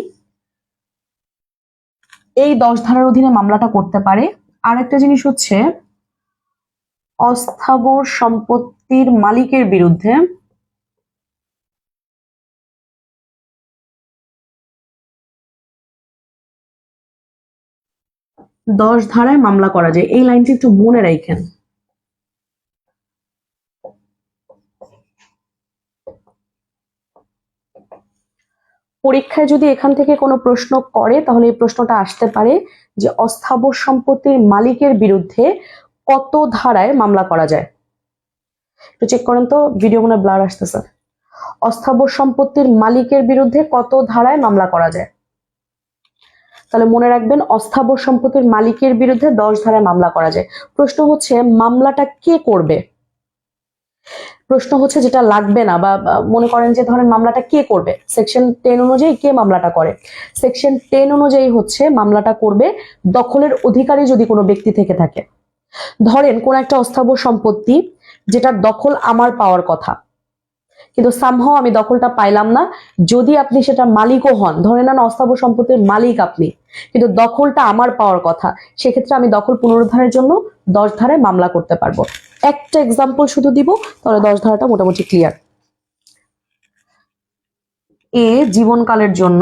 এই 10 ধারার অধীনে মামলাটা করতে পারে। আর একটা জিনিস হচ্ছে অস্থাবর সম্পত্তির মালিকের বিরুদ্ধে দশ ধারায় মামলা করা যায়, এই লাইনটি একটু মনে রাখেন। পরীক্ষায় যদি এখান থেকে কোনো প্রশ্ন করে তাহলে এই প্রশ্নটা আসতে পারে যে অস্থাবর সম্পত্তির মালিকের বিরুদ্ধে কত ধারায় মামলা করা যায়। একটু চেক করেন তো, ভিডিও মনে ব্লার আসতেছে। অস্থাবর সম্পত্তির মালিকের বিরুদ্ধে কত ধারায় মামলা করা যায়, তাহলে মনে রাখবেন অস্থাবর সম্পত্তির মালিকের বিরুদ্ধে 10 ধারায় মামলা করা যায়। প্রশ্ন হচ্ছে মামলাটা কে করবে, প্রশ্ন হচ্ছে যেটা লাগবে না, বা মনে করেন যে ধরেন মামলাটা কে করবে, সেকশন 10 অনুযায়ী কে মামলাটা করে। সেকশন 10 অনুযায়ী হচ্ছে মামলাটা করবে দখলের অধিকারী যদি কোনো ব্যক্তি থেকে থাকে। ধরেন কোন একটা অস্থাবর সম্পত্তি যেটার দখল আমার পাওয়ার কথা, কিন্তু সামহাও আমি দখলটা পাইলাম না, যদি আপনি সেটা মালিকও হন, ধরে নেন অস্থাবর সম্পত্তির মালিক আপনি, কিন্তু দখলটা আমার পাওয়ার কথা, সেক্ষেত্রে আমি দখল পুনরুদ্ধারের জন্য 10 ধারায় মামলা করতে পারবো। একটা এক্সাম্পল শুধু দিব, তাহলে 10 ধারাটা মোটামুটি ক্লিয়ার। এ জীবনকালের জন্য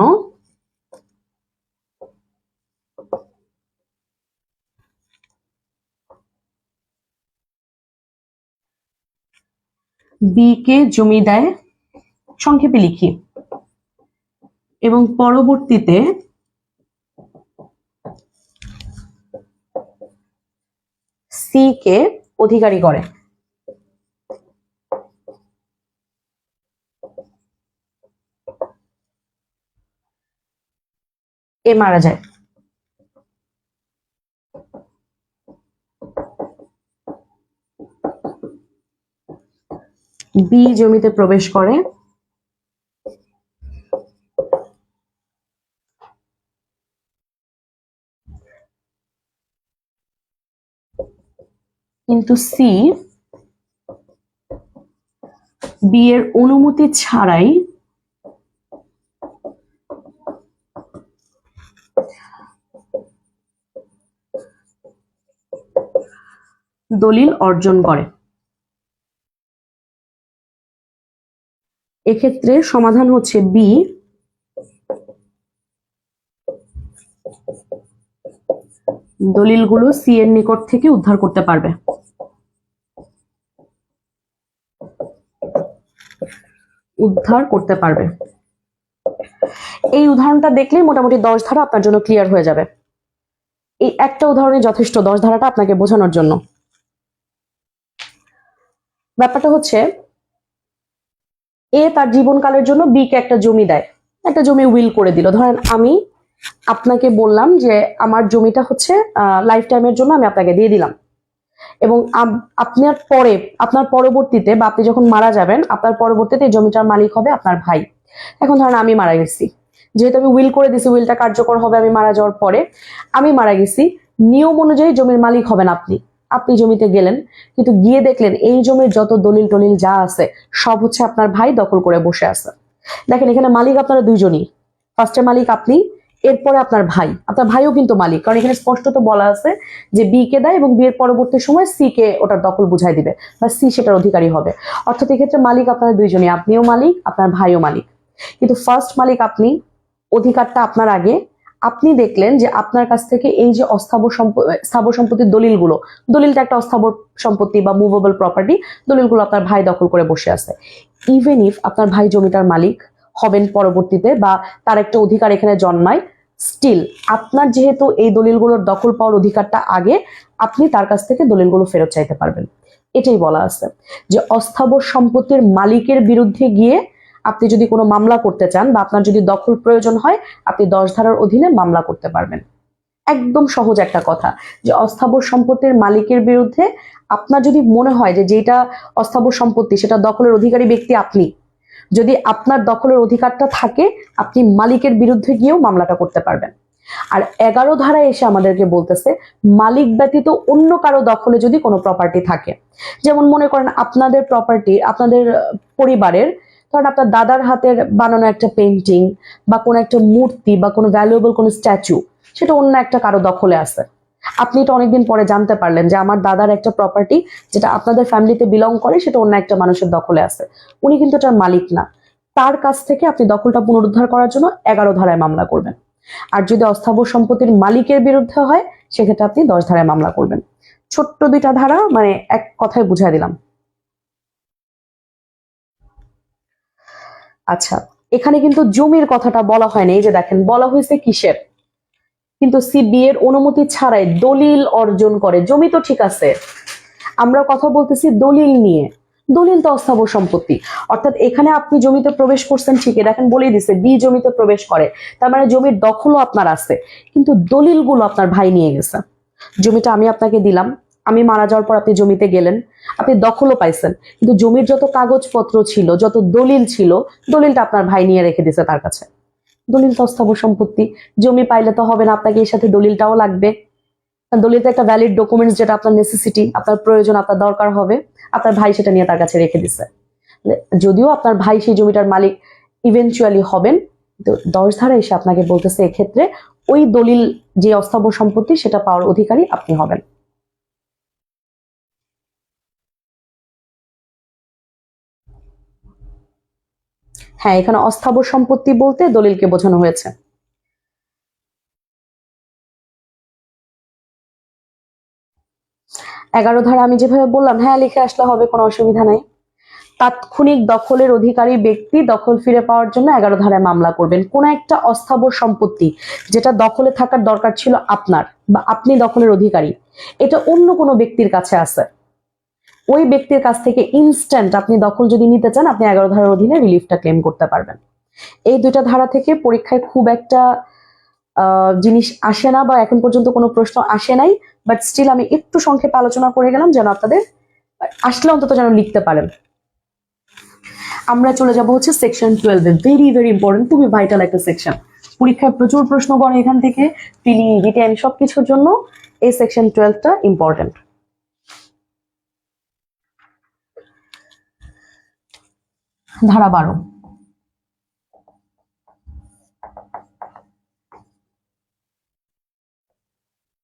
বি কে জমি দেয়, সংক্ষেপে লিখি, এবং পরবর্তীতে সি কে অধিকারী করে। এ মারা যায়। বি জমিতে প্রবেশ করে, কিন্তু সি বি এর অনুমতি ছাড়াই দলিল অর্জন করে। এক্ষেত্রে সমাধান হচ্ছে বি দলিলগুলো সি এর নিকট থেকে উদ্ধার করতে পারবে। এই উদাহরণটা দেখলেই মোটামুটি 10 ধারা আপনার জন্য ক্লিয়ার হয়ে যাবে। এই একটা উদাহরণে যথেষ্ট 10 ধারাটা আপনাকে বোঝানোর জন্য। ব্যাপারটা হচ্ছে এ তার জীবনকালের জন্য বি কে একটা জমি দেয়, একটা জমি উইল করে দিল। ধরেন আমি আপনাকে বললাম যে আমার জমিটা হচ্ছে লাইফ টাইমের জন্য আমি আপনাকে দিয়ে দিলাম, এবং আপনার পরবর্তীতে বা আপনি যখন মারা যাবেন আপনার পরবর্তীতে এই জমিটার মালিক হবে আপনার ভাই। এখন ধরেন আমি মারা গেছি, যেহেতু আমি উইল করে দিছি, উইলটা কার্যকর হবে আমি মারা যাওয়ার পরে। আমি মারা গেছি, নিয়ম অনুযায়ী জমির মালিক হবেন আপনি। আপনি জমিতে গেলেন, কিন্তু গিয়ে দেখলেন এই জমির যত দলিল টলিল যা আছে সব হচ্ছে আপনার ভাই দখল করে বসে আছে। দেখেন এখানে মালিক আপনারা দুইজনই, ফার্স্টে মালিক আপনি, এরপরে আপনার ভাইও কিন্তু মালিক, কারণ এখানে স্পষ্টত বলা আছে যে বি কে দেয় এবং বি এর পরবর্তী সময় সি কে ওটার দখল বুঝাই দিবে বা সি সেটার অধিকারী হবে। অর্থাৎ এক্ষেত্রে মালিক আপনারা দুইজনই, আপনিও মালিক আপনার ভাইও মালিক, কিন্তু ফার্স্ট মালিক আপনি, অধিকারটা আপনার আগে। আপনি দেখলেন যে আপনার কাছ থেকে এই যে স্থাবর সম্পত্তির দলিলগুলো, দলিলটা একটা অস্থাবর সম্পত্তি বা মুভেবল প্রপার্টি, দলিলগুলো আপনার ভাই দখল করে বসে আছে। ইভেন ইফ আপনার ভাই জমিটার মালিক হবেন পরবর্তীতে বা তার একটা অধিকার এখানে জন্মায়, স্টিল আপনার যেহেতু এই দলিলগুলোর দখল পাওয়ার অধিকারটা আগে, আপনি তার কাছ থেকে দলিলগুলো ফেরত চাইতে পারবেন। এটাই বলা আছে যে অস্থাবর সম্পত্তির মালিকের বিরুদ্ধে গিয়ে আপনি যদি কোনো মামলা করতে চান বা আপনার যদি দখল প্রয়োজন হয়, আপনি 10 ধারার অধীনে মামলা করতে পারবেন। একদম সহজ একটা কথা যে অস্থাবর সম্পত্তির মালিকের বিরুদ্ধে আপনার যদি মনে হয় যে যেটা অস্থাবর সম্পত্তি সেটা দখলের অধিকারী ব্যক্তি আপনি, যদি আপনার দখলের অধিকারটা থাকে, আপনি মালিকের বিরুদ্ধে গিয়েও মামলাটা করতে পারবেন। আর 11 ধারায় এসে আমাদেরকে বলতেছে মালিক ব্যতীত অন্য কারো দখলে যদি কোনো প্রপার্টি থাকে, যেমন মনে করেন আপনাদের প্রপার্টি, আপনাদের পরিবারের, কারণ আপনার দাদার হাতের বানানো একটা পেন্টিং বা কোনো একটা মূর্তি বা কোনো ভ্যালুয়েবল কোনো স্ট্যাচু, সেটা অন্য একটা কারো দখলে আছে। আপনি এটা অনেকদিন পরে জানতে পারলেন যে আমার দাদার একটা প্রপার্টি যেটা আপনাদের ফ্যামিলিতে বিলং করে সেটা অন্য একটা মানুষের দখলে আছে, উনি কিন্তু এটার মালিক না। তার কাছ থেকে আপনি দখলটা পুনরুদ্ধার করার জন্য 11 ধারায় মামলা করবেন। আর যদি অস্থাবর সম্পত্তির মালিকের বিরুদ্ধে হয় সেক্ষেত্রে আপনি 10 ধারায় মামলা করবেন। ছোট্ট দুইটা ধারা, মানে এক কথায় বুঝাই দিলাম। আচ্ছা, এখানে কিন্তু জমির কথাটা বলা হয়নি। এই যে দেখেন বলা হয়েছে কিসের, কিন্তু সিবি এর অনুমতি ছাড়াই দলিল অর্জন করে। জমি তো ঠিক আছে, আমরা কথা বলতেছি দলিল নিয়ে। দলিল তো অস্থাবর সম্পত্তি, অর্থাৎ এখানে আপনি জমিতে প্রবেশ করছেন ঠিকই, দেখেন বলেই দিছে বি জমিতে প্রবেশ করে, তার মানে জমির দখলও আপনার আছে, কিন্তু দলিলগুলো আপনার ভাই নিয়ে গেছে। জমিটা আমি আপনাকে দিলাম, আমি মারা যাওয়ার পর আপনি জমিতে গেলেন, আপনি দখলও পাইছেন, কিন্তু জমির যত কাগজপত্র ছিল, যত দলিল ছিল, দলিলটা আপনার ভাই নিয়ে রেখে দিছে তার কাছে। দলিল তো অস্থাবর সম্পত্তি, জমি পাইলে তো হবে না, আপনাকে এর সাথে দলিলটাও লাগবে। দলিলটা একটা ভ্যালিড ডকুমেন্টস, যেটা আপনার নেসেসিটি, আপনার প্রয়োজন, আপনার দরকার হবে, আপনার ভাই সেটা নিয়ে তার কাছে রেখে দিছে। যদিও আপনার ভাই সেই জমিটার মালিক ইভেনচুয়ালি হবেন, তো 10 ধারা এসে আপনাকে বলতেছে এক্ষেত্রে ওই দলিল যে অস্থাবর সম্পত্তি সেটা পাওয়ার অধিকারী আপনি হবেন। হ্যাঁ, এখানে অস্থাবর সম্পত্তি বলতে দলিলকে বোঝানো হয়েছে। এগারো ধারা আমি যেভাবে বললাম, হ্যাঁ লিখে আসলে হবে, কোনো অসুবিধা নাই। তাৎক্ষণিক দখলের অধিকারী ব্যক্তি দখল ফিরে পাওয়ার জন্য 11 ধারায় মামলা করবেন। কোন একটা অস্থাবর সম্পত্তি যেটা দখলে থাকার দরকার ছিল আপনার বা আপনি দখলের অধিকারী, এটা অন্য কোনো ব্যক্তির কাছে আছে, ওই ব্যক্তির কাছ থেকে ইনস্ট্যান্ট আপনি দখল যদি নিতে চান, আপনি 11 ধারার অধীনে রিলিফটা ক্লেম করতে পারবেন। এই দুইটা ধারা থেকে পরীক্ষায় খুব একটা জিনিস আসে না বা এখন পর্যন্ত কোনো প্রশ্ন আসে নাই, বাট স্টিল আমি একটু সংক্ষেপে আলোচনা করে গেলাম যেন আপনাদের আসলে অন্তত যেন লিখতে পারেন। আমরা চলে যাব হচ্ছে সেকশন 12-এ। ভেরি ভেরি ইম্পর্টেন্ট, খুবই ভাইটাল একটা সেকশন। পরীক্ষায় প্রচুর প্রশ্ন করে এখান থেকে, প্রিলি রিটেন সবকিছুর জন্য এই সেকশন 12টা ইম্পর্টেন্ট। ধারা 12,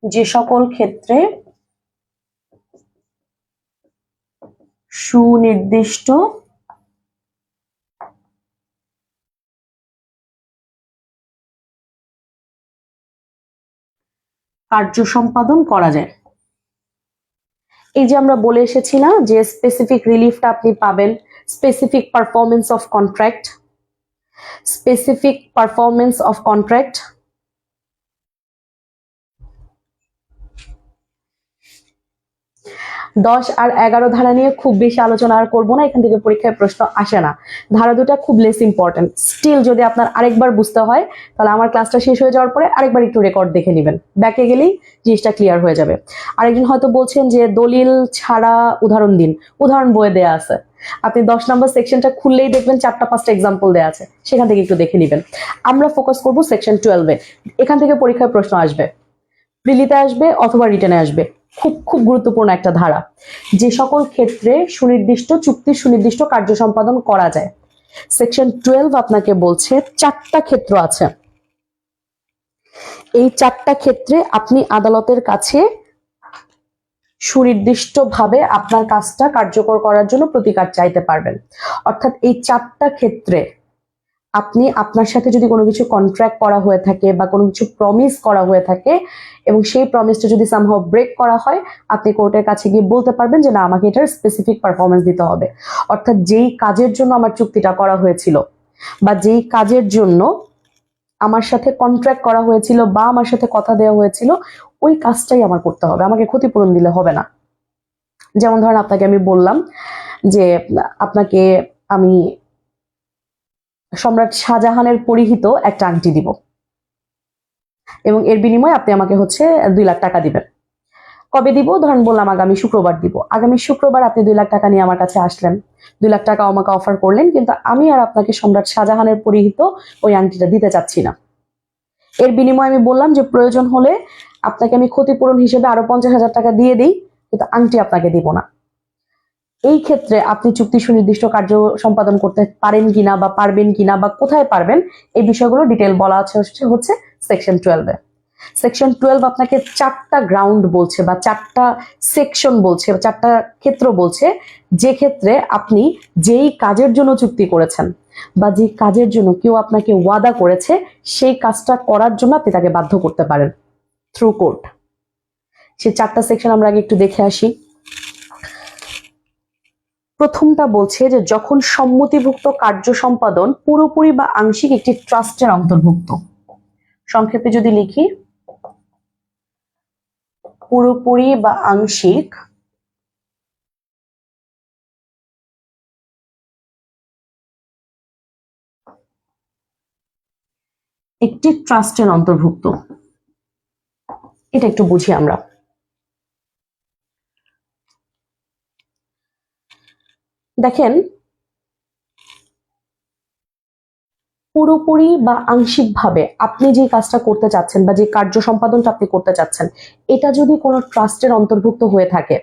যে সকল ক্ষেত্রে সুনির্দিষ্ট কার্য সম্পাদন করা যায়। এই যে আমরা বলে এসেছি না যে স্পেসিফিক রিলিফটা আপনি পাবেন specific performance of contract, specific performance of contract. 10 আর 11 ধারা নিয়ে খুব বেশি আলোচনা আর করবো না, এখান থেকে পরীক্ষায় প্রশ্ন আসে না। ধারা দুটা খুব লেস ইম্পর্টেন্ট। স্টিল যদি আপনার আরেকবার বুঝতে হয় তাহলে আমার ক্লাসটা শেষ হয়ে যাওয়ার পরে আরেকবার একটু রেকর্ড দেখে নেবেন, ব্যাকে গেলেই জিনিসটা ক্লিয়ার হয়ে যাবে। আরেকজন হয়তো বলছেন যে দলিল ছাড়া উদাহরণ দিন, উদাহরণ বইয়ে দেয়া আছে, আপনি 10 নম্বর সেকশনটা খুললেই দেখবেন 4টা-5টা এক্সাম্পল দেওয়া আছে, সেখান থেকে একটু দেখে নেবেন। আমরা ফোকাস করব সেকশন 12-এ। এখান থেকে পরীক্ষায় প্রশ্ন আসবে, প্রিলিতে আসবে অথবা রিটেনে আসবে। খুব খুব গুরুত্বপূর্ণ একটা ধারা। যে সকল ক্ষেত্রে সুনির্দিষ্ট চুক্তির সুনির্দিষ্ট কার্য সম্পাদন করা যায়। সেকশন 12 আপনাকে বলছে 4টা ক্ষেত্র আছে। এই 4টা ক্ষেত্রে আপনি আদালতের কাছে সুনির্দিষ্টভাবে আপনার কাজটা কার্যকর করার জন্য প্রতিকার চাইতে পারবেন। অর্থাৎ এই 4টা ক্ষেত্রে আপনি আপনার সাথে যদি কোনো কিছু কন্ট্রাক্ট করা হয়ে থাকে বা কোনো কিছু প্রমিস করা হয়ে থাকে এবং সেই প্রমিসটা যদি সামহাও ব্রেক করা হয়, আপনি কোর্টের কাছে গিয়ে বলতে পারবেন যে না, আমাকে এটার স্পেসিফিক পারফরমেন্স দিতে হবে। অর্থাৎ যেই কাজের জন্য আমার চুক্তিটা করা হয়েছিল বা যেই কাজের জন্য আমার সাথে কন্ট্রাক্ট করা হয়েছিল বা আমার সাথে কথা দেওয়া হয়েছিল, ওই কাজটাই আমার করতে হবে, আমাকে ক্ষতিপূরণ দিলে হবে না। যেমন ধরেন আপনাকে আমি বললাম যে আপনাকে আমি সম্রাট শাহজাহানের পরিহিত একটা আংটি দিব এবং এর বিনিময়ে আপনি আমাকে হচ্ছে 2 লাখ টাকা দিবেন। কবে দিব? ধরেন বললাম আগামী শুক্রবার দিব। আগামী শুক্রবার আপনি 2 লাখ টাকা নিয়ে আমার কাছে আসলেন, 2 লাখ টাকা আমাকে অফার করলেন, কিন্তু আমি আর আপনাকে সম্রাট শাহজাহানের পরিহিত ওই আংটিটা দিতে চাচ্ছি না। এর বিনিময়ে আমি বললাম যে প্রয়োজন হলে আপনাকে আমি ক্ষতিপূরণ হিসেবে আরো 50,000 টাকা দিয়ে দিই, কিন্তু আংটি আপনাকে দিব না। এই ক্ষেত্রে আপনি চুক্তি সুনির্দিষ্ট কার্য সম্পাদন করতে পারেন কিনা বা পারবেন কিনা বা কোথায় পারবেন, এই বিষয়গুলো ডিটেল বলা আছে হচ্ছে সেকশন 12-এ। সেকশন 12 আপনাকে 4টা গ্রাউন্ড বলছে বা 4টা সেকশন বলছে, 4টা ক্ষেত্র বলছে, যে ক্ষেত্রে আপনি যেই কাজের জন্য চুক্তি করেছেন বা যে কাজের জন্য কেউ আপনাকে ওয়াদা করেছে সেই কাজটা করার জন্য আপনি তাকে বাধ্য করতে পারেন থ্রু কোর্ট। সেই 4টা সেকশন আমরা আগে একটু দেখে আসি। প্রথমটা বলছে যে যখন সম্মতিভুক্ত কার্য সম্পাদন পুরোপুরি বা আংশিক একটি ট্রাস্টের অন্তর্ভুক্ত। সংক্ষেপে যদি লিখি, পুরোপুরি বা আংশিক একটি ট্রাস্টের অন্তর্ভুক্ত। এটা একটু বুঝি আমরা। দেখেন, পুরোপুরি বা আংশিকভাবে আপনি যে কাজটা করতে চাচ্ছেন বা যে কার্য সম্পাদনটা আপনি করতে চাচ্ছেন, এটা যদি কোনো ট্রাস্টের অন্তর্ভুক্ত হয়ে থাকে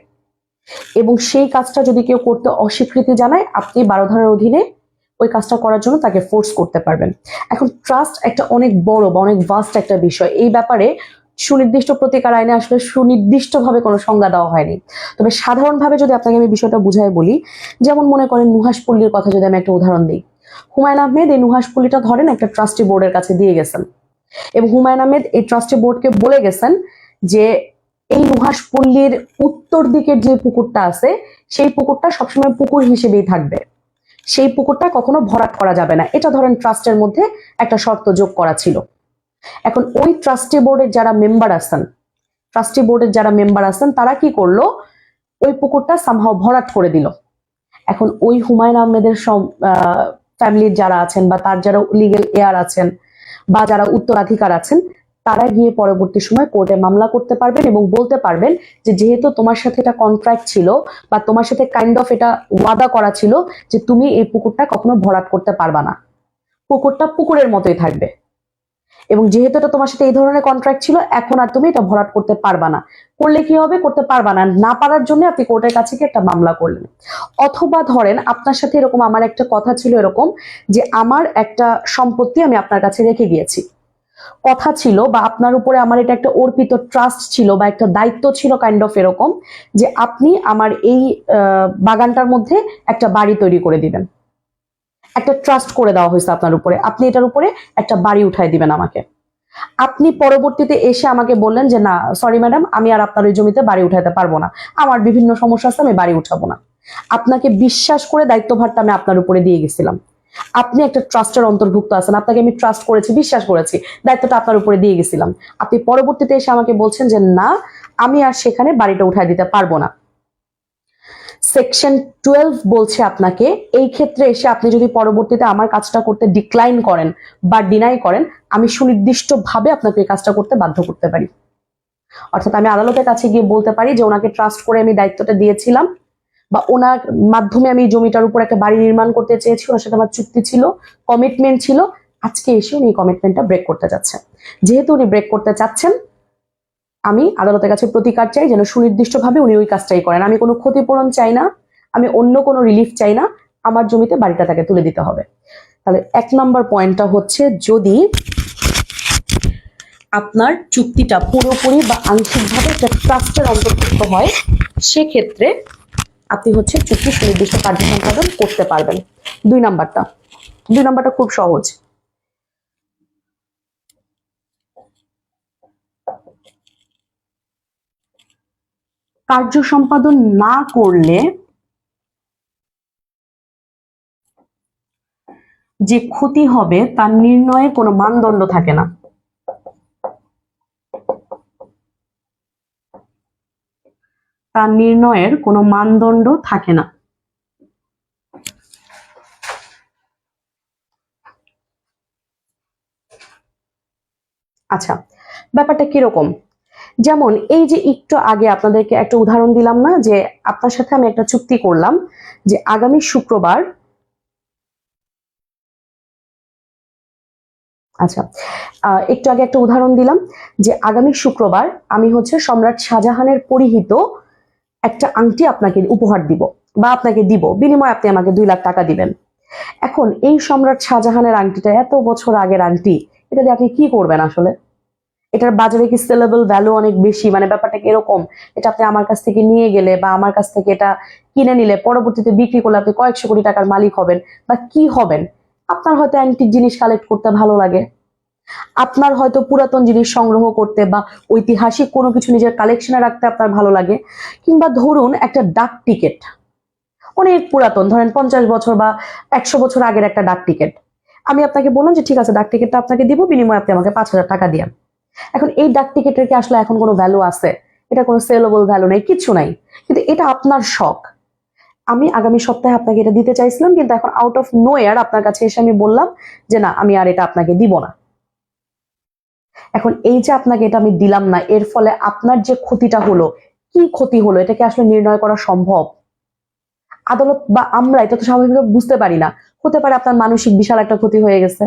এবং সেই কাজটা যদি কেউ করতে অস্বীকৃতি জানায়, আপনি 12 ধারার অধীনে ওই কাজটা করার জন্য তাকে ফোর্স করতে পারবেন। এখন ট্রাস্ট একটা অনেক বড় বা অনেক ভাস্ট একটা বিষয়। এই ব্যাপারে সুনির্দিষ্ট প্রতিকার আইনে আসলে সুনির্দিষ্টভাবে কোনো সংজ্ঞা দেওয়া হয়নি। তবে সাধারণভাবে যদি আপনাকে আমি বিষয়টা বুঝাই বলি, যেমন মনে করেন নুহাসপল্লীর কথা যদি আমি একটা উদাহরণ দিই। হুমায়ুন আহমেদ এই নুহাসপল্লীটা ধরেন একটা ট্রাস্টি বোর্ডের কাছে দিয়ে গেছেন এবং হুমায়ুন আহমেদ এই ট্রাস্টি বোর্ডকে বলে গেছেন যে এই নুহাসপল্লীর উত্তর দিকের যে পুকুরটা আছে সেই পুকুরটা সবসময় পুকুর হিসেবেই থাকবে, সেই পুকুরটা কখনো ভরাট করা যাবে না। এটা ধরেন ট্রাস্টের মধ্যে একটা শর্ত যোগ করা ছিল। এখন ওই ট্রাস্টি বোর্ডের যারা মেম্বার আছেন তারা কি করলো, ওই পুকুরটা সামহাও ভরাট করে দিল। এখন ওই হুমায়ুন আহমেদের ফ্যামিলির যারা আছেন বা তার যারা লিগেল এয়ার আছেন বা যারা উত্তরাধিকার আছেন, তারা গিয়ে পরবর্তী সময় কোর্টে মামলা করতে পারবেন এবং বলতে পারবেন যে যেহেতু তোমার সাথে এটা কন্ট্রাক্ট ছিল বা তোমার সাথে কাইন্ড অফ এটা ওয়াদা করা ছিল যে তুমি এই পুকুরটা কখনো ভরাট করতে পারবা না, পুকুরটা পুকুরের মতোই থাকবে, এবং যেহেতু এটা তোমার সাথে এই ধরনের কন্ট্রাক্ট ছিল এখন আর তুমি এটা ভরাট করতে পারবা না, করলে কি হবে, করতে পারবা না, না পারার জন্য আপনি কোর্টের কাছে গিয়ে একটা মামলা করলেন। অথবা ধরেন আপনার সাথে এরকম আমার একটা কথা ছিল এরকম যে আমার একটা সম্পত্তি আমি আপনার কাছে রেখে গিয়েছি, কথা ছিল বা আপনার উপরে আমার এটা একটা অর্পিত ট্রাস্ট ছিল বা একটা দায়িত্ব ছিল কাইন্ড অফ এরকম যে আপনি আমার এই বাগানটার মধ্যে একটা বাড়ি তৈরি করে দিবেন, একটা ট্রাস্ট করে দেওয়া হয়েছে আপনার উপরে, আপনি এটার উপরে একটা বাড়ি উঠাই দিবেন আমাকে। আপনি পরবর্তীতে এসে আমাকে বললেন যে না সরি ম্যাডাম, আমি আর আপনার ওই জমিতে বাড়ি উঠাতে পারবো না, আমার বিভিন্ন সমস্যা আছে, আমি বাড়ি উঠাবো না। আপনাকে বিশ্বাস করে দায়িত্বভারটা আমি আপনার উপরে দিয়ে গেছিলাম, আপনি একটা ট্রাস্টের অন্তর্ভুক্ত আছেন, আপনাকে আমি ট্রাস্ট করেছি, বিশ্বাস করেছি, দায়িত্বটা আপনার উপরে দিয়ে গেছিলাম। আপনি পরবর্তীতে এসে আমাকে বলছেন যে না আমি আর সেখানে বাড়িটা উঠাই দিতে পারবো না। সেকশন 12 বলছে আপনাকে এই ক্ষেত্রে এসে আপনি যদি পরবর্তীতে আমার কাজটা করতে ডিক্লাইন করেন বা ডিনাই করেন, আমি সুনির্দিষ্টভাবে আপনাকে এই কাজটা করতে বাধ্য করতে পারি। অর্থাৎ আমি আদালতের কাছে গিয়ে বলতে পারি যে ওনাকে ট্রাস্ট করে আমি দায়িত্বটা দিয়েছিলাম বা ওনার মাধ্যমে আমি জমিটার উপর একটা বাড়ি নির্মাণ করতে চেয়েছি, ওনার সাথে আমার চুক্তি ছিল, কমিটমেন্ট ছিল, আজকে এসে উনি কমিটমেন্টটা ব্রেক করতে যাচ্ছেন। যেহেতু উনি ব্রেক করতে চাচ্ছেন, আমি আদালতের কাছে প্রতিকার চাই যেন সুনির্দিষ্টভাবে উনি ওই কাজটাই করেন। আমি কোনো ক্ষতিপূরণ চাই না, আমি অন্য কোনো রিলিফ চাই না, আমার জমিতে বাড়িটা তাকে তুলে দিতে হবে। তাহলে 1 নম্বর পয়েন্টটা হচ্ছে যদি আপনার চুক্তিটা পুরোপুরি বা আংশিকভাবে একটা ট্রাস্টের অন্তর্ভুক্ত হয় সেক্ষেত্রে আপনি হচ্ছে চুক্তি সুনির্দিষ্ট কার্য সম্পাদন করতে পারবেন। 2 নাম্বারটা খুব সহজ। কার্য সম্পাদন না করলে যে ক্ষতি হবে তার নির্ণয়ে কোনো মানদণ্ড থাকে না। তার নির্ণয়ের কোনো মানদণ্ড থাকে না। আচ্ছা, ব্যাপারটা কিরকম? যেমন এই যে একটু আগে আপনাদেরকে একটা উদাহরণ দিলাম না যে আপনার সাথে আমি একটা চুক্তি করলাম যে আগামী শুক্রবার, আচ্ছা একটু আগে একটা উদাহরণ দিলাম যে আগামী শুক্রবার আমি হচ্ছে সম্রাট শাহজাহানের পরিহিত একটা আংটি আপনাকে উপহার দিব বা আপনাকে দিব, বিনিময়ে আপনি আমাকে 2 লাখ টাকা দিবেন। এখন এই সম্রাট শাহজাহানের আংটিটা এত বছর আগের আংটি, এটা দিয়ে আপনি কি করবেন আসলে? এটার বাজারে কি সেলেবল ভ্যালু অনেক বেশি, মানে ব্যাপারটা কিরকম, এটা আপনি আমার কাছ থেকে নিয়ে গেলে বা আমার কাছ থেকে এটা কিনে নিলে পরবর্তীতে বিক্রি করলে আপনি কয়েকশো কোটি টাকার মালিক হবেন বা কি হবেন? আপনার হয়তো অ্যান্টিক জিনিস কালেক্ট করতে ভালো লাগে, আপনার হয়তো পুরাতন জিনিস সংগ্রহ করতে বা ঐতিহাসিক কোনো কিছু নিজের কালেকশনে রাখতে আপনার ভালো লাগে, কিংবা ধরুন একটা ডাক টিকিট, অনেক পুরাতন, ধরেন 50 বছর বা 100 বছর আগের একটা ডাক টিকিট, আমি আপনাকে বললাম যে ঠিক আছে ডাক টিকিটটা আপনাকে দিব, বিনিময়ে আপনি আমাকে 5,000 টাকা দিয়েন। এখন এই ডাক টিকিটের কি আসলে এখন কোনো ভ্যালু আছে? এটা কোনো সেলেবল ভ্যালু নাই, কিছু নাই, কিন্তু এটা আপনার শখ। আমি আগামী সপ্তাহে আপনাকে এটা দিতে চাইছিলাম, কিন্তু এখন আউট অফ নোয়ার আপনার কাছে এসে আমি বললাম যে না আমি আর এটা আপনাকে দিব না। এখন এই যে আপনাকে এটা আমি দিলাম না, এর ফলে আপনার যে ক্ষতিটা হলো, কি ক্ষতি হলো, এটাকে আসলে নির্ণয় করা সম্ভব? আদালত বা আমরা এটা তো স্বাভাবিকভাবে বুঝতে পারি না। হতে পারে আপনার মানসিক বিশাল একটা ক্ষতি হয়ে গেছে,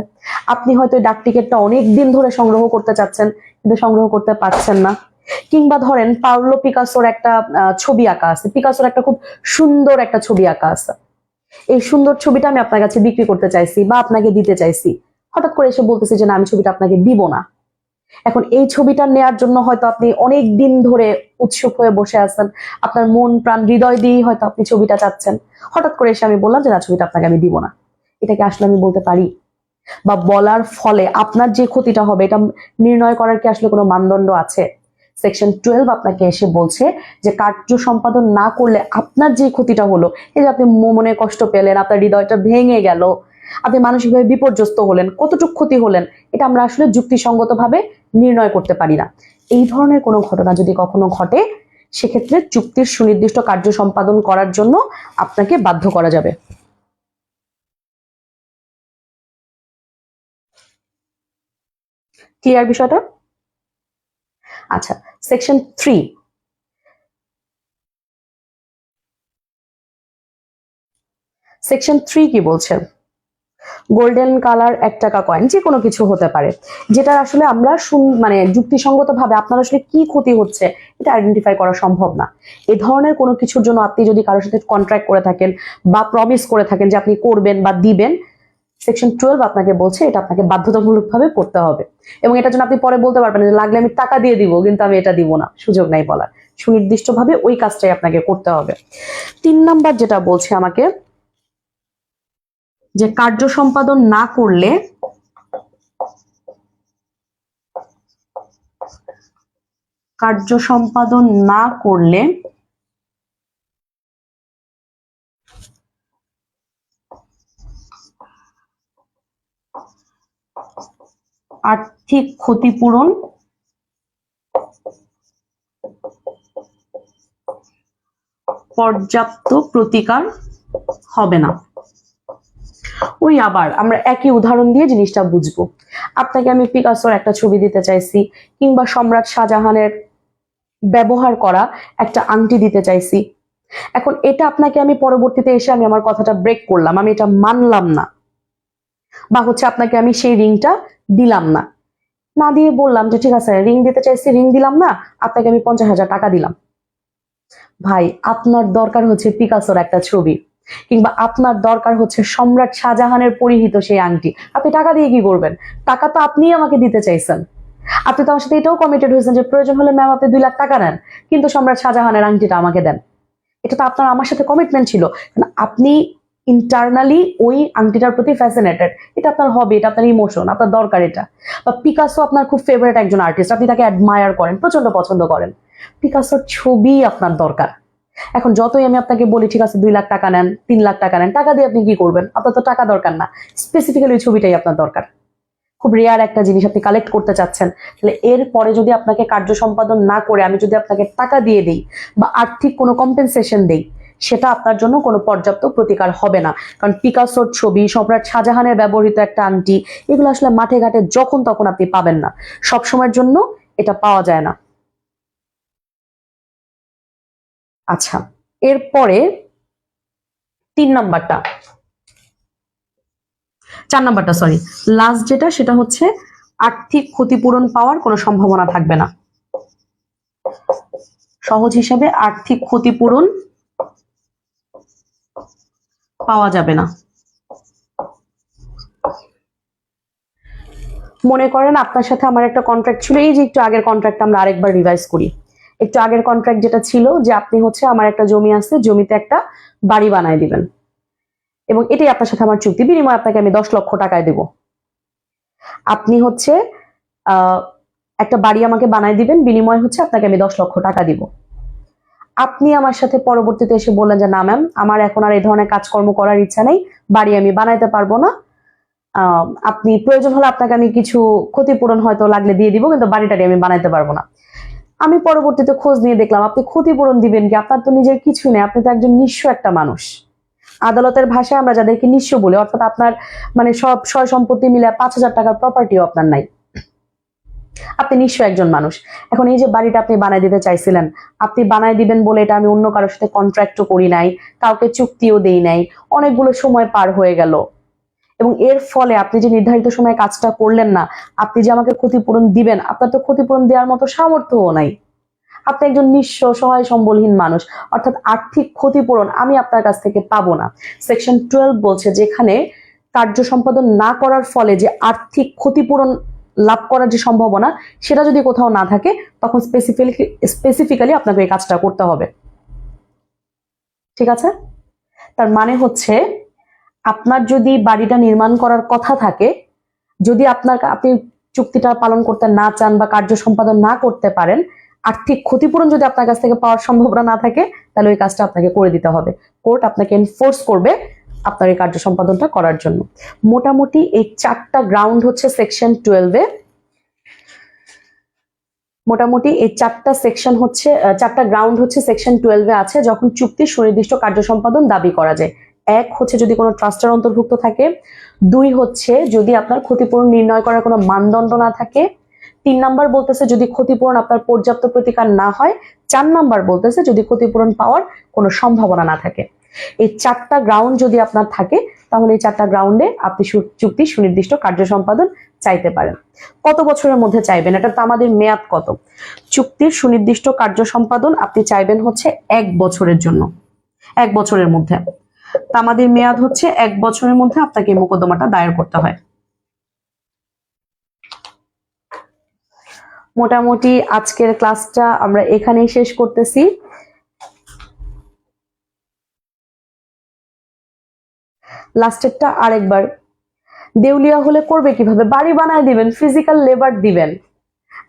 আপনি হয়তো ডাক টিকিটটা অনেক দিন ধরে সংগ্রহ করতে চাচ্ছেন কিন্তু সংগ্রহ করতে পারছেন না। কিংবা ধরেন পাওলো পিকাসোর একটা ছবি আঁকা আছে, পিকাসোর একটা খুব সুন্দর একটা ছবি আঁকা আছে, এই সুন্দর ছবিটা আমি আপনার কাছে বিক্রি করতে চাইছি বা আপনাকে দিতে চাইছি, হঠাৎ করে এসে বলতেছি যে না আমি ছবিটা আপনাকে দিব না। এখন এই ছবিটা নেয়ার জন্য হয়তো আপনি অনেক দিন ধরে উৎসুক হয়ে বসে আছেন, আপনার মন প্রাণ হৃদয় দিয়েই হয়তো আপনি ছবিটা চাচ্ছেন, হঠাৎ করে এসে আমি বললাম যে না ছবিটা আপনাকে আমি দিব না। এটাকে আসলে আমি বলতে পারি? বা বলার ফলে আপনার যে ক্ষতিটা হবে এটা নির্ণয় করার কি আসলে কোনো মানদণ্ড আছে? সেকশন 12 আপনাকে এসে বলছে যে কার্য সম্পাদন না করলে আপনার যে ক্ষতিটা হলো, এই যে আপনি মনে কষ্ট পেলেন, আপনার হৃদয়টা ভেঙে গেল, আপনি মানসিকভাবে বিপর্যস্ত হলেন, কতটুকু ক্ষতি হলেন, এটা আমরা আসলে যুক্তিসঙ্গতভাবে নির্ণয় করতে পারি না। এই ধরনের কোনো ঘটনা যদি কখনো ঘটে, সেক্ষেত্রে চুক্তির সুনির্দিষ্ট কার্য সম্পাদন করার জন্য আপনাকে বাধ্য করা যাবে। ক্লিয়ার বিষয়টা? আচ্ছা, সেকশন 3, সেকশন 3 কি বলছে? গোল্ডেন কালার 1 টাকা কয়েন যে কোনো কিছু হতে পারে, যেটা আসলে আমরা মানে যুক্তিসঙ্গত ভাবে আপনার আসলে কি ক্ষতি হচ্ছে এটা আইডেন্টিফাই করা সম্ভব না। এই ধরনের কোনো কিছুর জন্য আপনি যদি কারোর সাথে কন্ট্রাক্ট করে থাকেন বা প্রমিস করে থাকেন যে আপনি করবেন বা দিবেন, সেকশন 12 আপনাকে বলছে এটা আপনাকে বাধ্যতামূলকভাবে করতে হবে। এবং এটার জন্য আপনি পরে বলতে পারবেন যে লাগলে আমি টাকা দিয়ে দিব, কিন্তু আমি এটা দিব না, সুযোগ নাই বলার। সুনির্দিষ্টভাবে ওই কাজটাই আপনাকে করতে হবে। 3 নাম্বার যেটা বলছে আমাকে, যে কার্য সম্পাদন না করলে আর্থিক ক্ষতিপূরণ পর্যাপ্ত প্রতিকার হবে না। ওই আবার আমরা একই উদাহরণ দিয়ে জিনিসটা বুঝবো। আপনাকে আমি পিকাসোর একটা ছবি দিতে চাইছি, কিংবা সম্রাট শাহজাহানের ব্যবহার করা একটা আংটি দিতে চাইছি। এখন এটা আপনাকে আমি পরবর্তীতে এসে আমি আমার কথাটা ব্রেক করলাম, আমি এটা মানলাম না, বা হচ্ছে আপনাকে আমি সেই রিংটা দিলাম না, না দিয়ে বললাম যে ঠিক আছে রিং দিতে চাইছি, রিং দিলাম না, আপনাকে আমি 50,000 টাকা দিলাম। ভাই, আপনার দরকার হচ্ছে পিকাসোর একটা ছবি, কিংবা আপনার দরকার হচ্ছে সম্রাট শাহজাহানের পরিহিত সেই আংটি, আপনি টাকা দিয়ে কি করবেন? টাকা তো আপনিই আমাকে দিতে চাইছেন। আপনি তো আমার সাথে এটাও কমিটেড হয়েছেন যে প্রয়োজন হলে ম্যাম আপনি 2 লাখ টাকা নেন, কিন্তু সম্রাট শাহজাহানের আংটিটা আমাকে দেন। এটা তো আপনার আমার সাথে কমিটমেন্ট ছিল। আপনি ইন্টারনালি ওই আংটিটার প্রতি ফ্যাসিনেটেড, এটা আপনার হবি, এটা আপনার ইমোশন, আপনার দরকার এটা। বা পিকাসো আপনার খুব ফেভারিট একজন আর্টিস্ট, আপনি তাকে অ্যাডমায়ার করেন, প্রচন্ড পছন্দ করেন, পিকাসোর ছবি আপনার দরকার। এখন যতই আমি আপনাকে বলি ঠিক আছে 2 লাখ টাকা নেন, 3 লাখ টাকা নেন, টাকা দিয়ে আপনি কি করবেন? আপনার তো টাকা দরকার না, স্পেসিফিক্যালি ওই ছবিটাই আপনার দরকার। খুব রেয়ার একটা জিনিস আপনি কালেক্ট করতে চাচ্ছেন, তাহলে এর পরে যদি আপনাকে কার্য সম্পাদন না করে আমি যদি আপনাকে টাকা দিয়ে দিই বা আর্থিক কোনো কম্পেনসেশন দেই, সেটা আপনার জন্য কোনো পর্যাপ্ত প্রতিকার হবে না। কারণ পিকাসোর ছবি, সম্রাট শাহজাহানের ব্যবহৃত একটা আংটি, এগুলো আসলে মাঠে ঘাটে যখন তখন আপনি পাবেন না, সব সময়ের জন্য এটা পাওয়া যায় না। আচ্ছা, এরপরে 4 নাম্বারটা সরি, লাস্ট যেটা, সেটা হচ্ছে আর্থিক ক্ষতিপূরণ পাওয়ার কোনো সম্ভাবনা থাকবে না। সহজ হিসাবে আর্থিক ক্ষতিপূরণ পাওয়া যাবে না। মনে করেন আপনার সাথে আমার একটা কন্ট্রাক্ট ছিল, এই যে একটু আগের কন্ট্রাক্ট আমরা আরেকবার রিভাইজ করি। একটু আগের কন্ট্রাক্ট যেটা ছিল যে আপনি হচ্ছে আমার একটা জমি আছে, জমিতে একটা বাড়ি বানায় দিবেন, এবং এটাই আপনার সাথে আমার চুক্তি, বিনিময়ে আপনাকে আমি 10 লক্ষ টাকায় দেব। আপনি হচ্ছে একটা বাড়ি আমাকে বানায় দিবেন, বিনিময়ে হচ্ছে আপনাকে আমি 10 লক্ষ টাকা দিব। আপনি আমার সাথে পরবর্তীতে এসে বললেন যে না ম্যাম, আমার এখন আর এই ধরনের কাজকর্ম করার ইচ্ছা নেই, বাড়ি আমি বানাইতে পারবো না, আপনি প্রয়োজন হলে আপনাকে আমি কিছু ক্ষতিপূরণ হয়তো লাগলে দিয়ে দিব, কিন্তু বাড়িটাকে আমি বানাইতে পারবো না। আমি পরবর্তীতে খোঁজ নিয়ে দেখলাম আপনি ক্ষতিপূরণ দিবেন কি? আপনার তো নিজের কিছু নেই, আপনি তো একজন নিঃস্ব একটা মানুষ। আদালতের ভাষায় আমরা যাদেরকে নিঃস্ব বলি, অর্থাৎ আপনার মানে সব সয় সম্পত্তি মিলে 5,000 টাকার প্রপার্টিও আপনার নাই, আপনি নিঃস্ব একজন মানুষ। এখন এই যে বাড়িটা আপনি বানাই দিতে চাইছিলেন, আপনি বানাই দিবেন বলে এটা আমি অন্য কারোর সাথে কন্ট্রাক্টও করি নাই, কাউকে চুক্তিও দেই নাই, অনেকগুলো সময় পার হয়ে গেল, এবং এর ফলে আপনি যে নির্ধারিত সময়ে কাজটা করলেন না, আপনি যে আমাকে ক্ষতিপূরণ দিবেন, আপনার তো ক্ষতিপূরণ দেওয়ার মতো সামর্থ্যও নাই, আপনি একজন নিঃস্ব সহায় সম্বলহীন মানুষ, অর্থাৎ আর্থিক ক্ষতিপূরণ আমি আপনার কাছ থেকে পাবো না। সেকশন 12 বলছে যেখানে কার্য সম্পাদন না করার ফলে যে আর্থিক ক্ষতিপূরণ লাভ করার যে সম্ভাবনা, সেটা যদি কোথাও না থাকে, তখন স্পেসিফিক্যালি আপনাকে এই কাজটা করতে হবে। ঠিক আছে? তার মানে হচ্ছে আপনার যদি বাড়িটা নির্মাণ করার কথা থাকে, যদি আপনি চুক্তিটা পালন করতে না চান বা কার্য সম্পাদন না করতে পারেন, আর্থিক ক্ষতিপূরণ যদি আপনার কাছ থেকে পাওয়ার সম্ভাবনা না থাকে, তাহলে ওই কাজটা আপনাকে করে দিতে হবে। কোর্ট আপনাকে এনফোর্স করবে আপনার এই কার্য সম্পাদনটা করার জন্য। মোটামুটি এই 4টা গ্রাউন্ড হচ্ছে সেকশন 12-এ, মোটামুটি এই 4টা সেকশন হচ্ছে 4টা গ্রাউন্ড হচ্ছে সেকশন 12-এ আছে, যখন চুক্তির সুনির্দিষ্ট কার্য সম্পাদন দাবি করা যায়। 1 হচ্ছে যদি কোনো ট্রাস্টার অন্তর্ভুক্ত থাকে, 2 হচ্ছে যদি আপনার ক্ষতিপূরণ নির্ণয় করার কোনো মানদণ্ড না থাকে, 3 নাম্বার বলতেছে যদি ক্ষতিপূরণ আপনার পর্যাপ্ত প্রতিকার না হয়, 4 নাম্বার বলতেছে যদি ক্ষতিপূরণ পাওয়ার কোনো সম্ভাবনা না থাকে। এই 4টা গ্রাউন্ড যদি আপনার থাকে তাহলে এই 4টা গ্রাউন্ডে আপনি চুক্তি সুনির্দিষ্ট কার্য সম্পাদন চাইতে পারেন। কত বছরের মধ্যে চাইবেন, এটা তো আমাদের মেয়াদ কত। চুক্তির সুনির্দিষ্ট কার্য সম্পাদন আপনি চাইবেন হচ্ছে 1 বছরের জন্য, 1 বছরের মধ্যে। আমাদের মেয়াদ হচ্ছে 1 বছরের মধ্যে আপনাকে এই মোকদ্দমাটা দায়ের করতে হয়। মোটামুটি আজকের ক্লাসটা আমরা এখানেই শেষ করতেছি। লাস্টেরটা আরেকবার, দেউলিয়া হলে করবে কিভাবে? বাড়ি বানায় দিবেন, ফিজিক্যাল লেবার দিবেন।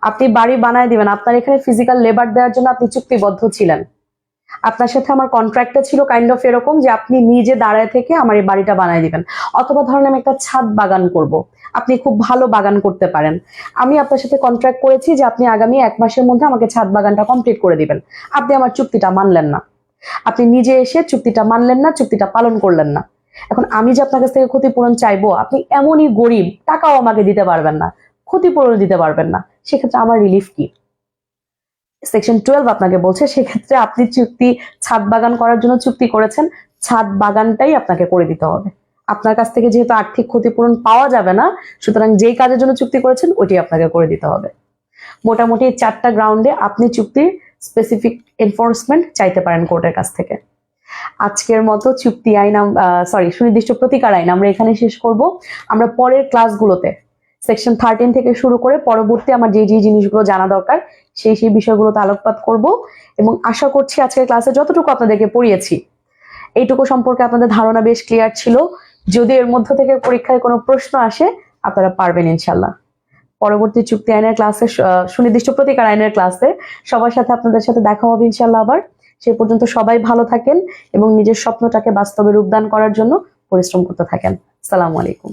আপনি বাড়ি বানায় দিবেন, আপনার এখানে ফিজিক্যাল লেবার দেওয়ার জন্য আপনি চুক্তিবদ্ধ ছিলেন। আপনার সাথে আমার কন্ট্রাক্টটা ছিল কাইন্ড অফ এরকম যে আপনি নিজে দাঁড়ায় থেকে আমার এই বাড়িটা বানায় দিবেন। অথবা ধরেন আমি একটা ছাদ বাগান করব, আপনি খুব ভালো বাগান করতে পারেন, আমি আপনার সাথে কন্ট্রাক্ট করেছি যে আপনি আগামী 1 মাসের মধ্যে আমাকে ছাদ বাগানটা কমপ্লিট করে দিবেন। আপনি আমার চুক্তিটা মানলেন না, আপনি নিজে এসে চুক্তিটা মানলেন না, চুক্তিটা পালন করলেন না। এখন আমি যে আপনার কাছ থেকে ক্ষতিপূরণ চাইবো, আপনি এমনই গরিব, টাকাও আমাকে দিতে পারবেন না, ক্ষতিপূরণ দিতে পারবেন না, সেক্ষেত্রে আমার রিলিফ কি? সেকশন 12 আপনাকে বলছে সেক্ষেত্রে আপনি চুক্তি ছাদ বাগান করার জন্য চুক্তি করেছেন, ছাদ বাগানটাই আপনাকে করে দিতে হবে। আপনার কাছ থেকে যেহেতু আর্থিক ক্ষতিপূরণ পাওয়া যাবে না, সুতরাং যেই কাজের জন্য চুক্তি করেছেন ওটি আপনাকে করে দিতে হবে। মোটামুটি 4টা গ্রাউন্ডে আপনি চুক্তির স্পেসিফিক এনফোর্সমেন্ট চাইতে পারেন কোর্টের কাছ থেকে। আজকের মতো চুক্তি আইন সুনির্দিষ্ট প্রতিকার আইন আমরা এখানে শেষ করব। আমরা পরের ক্লাসগুলোতে সেকশন 13 থেকে শুরু করে পরবর্তী আমার যে জিনিসগুলো জানা দরকার সেই বিষয়গুলোতে আলোকপাত করব, এবং আশা করছি আজকের ক্লাসে যতটুকু আপনাদেরকে পড়িয়েছি এইটুকু সম্পর্কে আপনাদের ধারণা বেশ ক্লিয়ার ছিল। যদি এর মধ্য থেকে পরীক্ষায় কোনো প্রশ্ন আসে আপনারা পারবেন ইনশাল্লাহ। পরবর্তী চুক্তি আইনের ক্লাসে, সুনির্দিষ্ট প্রতিকার আইনের ক্লাসে সবার সাথে আপনাদের সাথে দেখা হবে ইনশাল্লাহ আবার। সে পর্যন্ত সবাই ভালো থাকেন এবং নিজের স্বপ্নটাকে বাস্তবে রূপদান করার জন্য পরিশ্রম করতে থাকেন। আসসালামু আলাইকুম।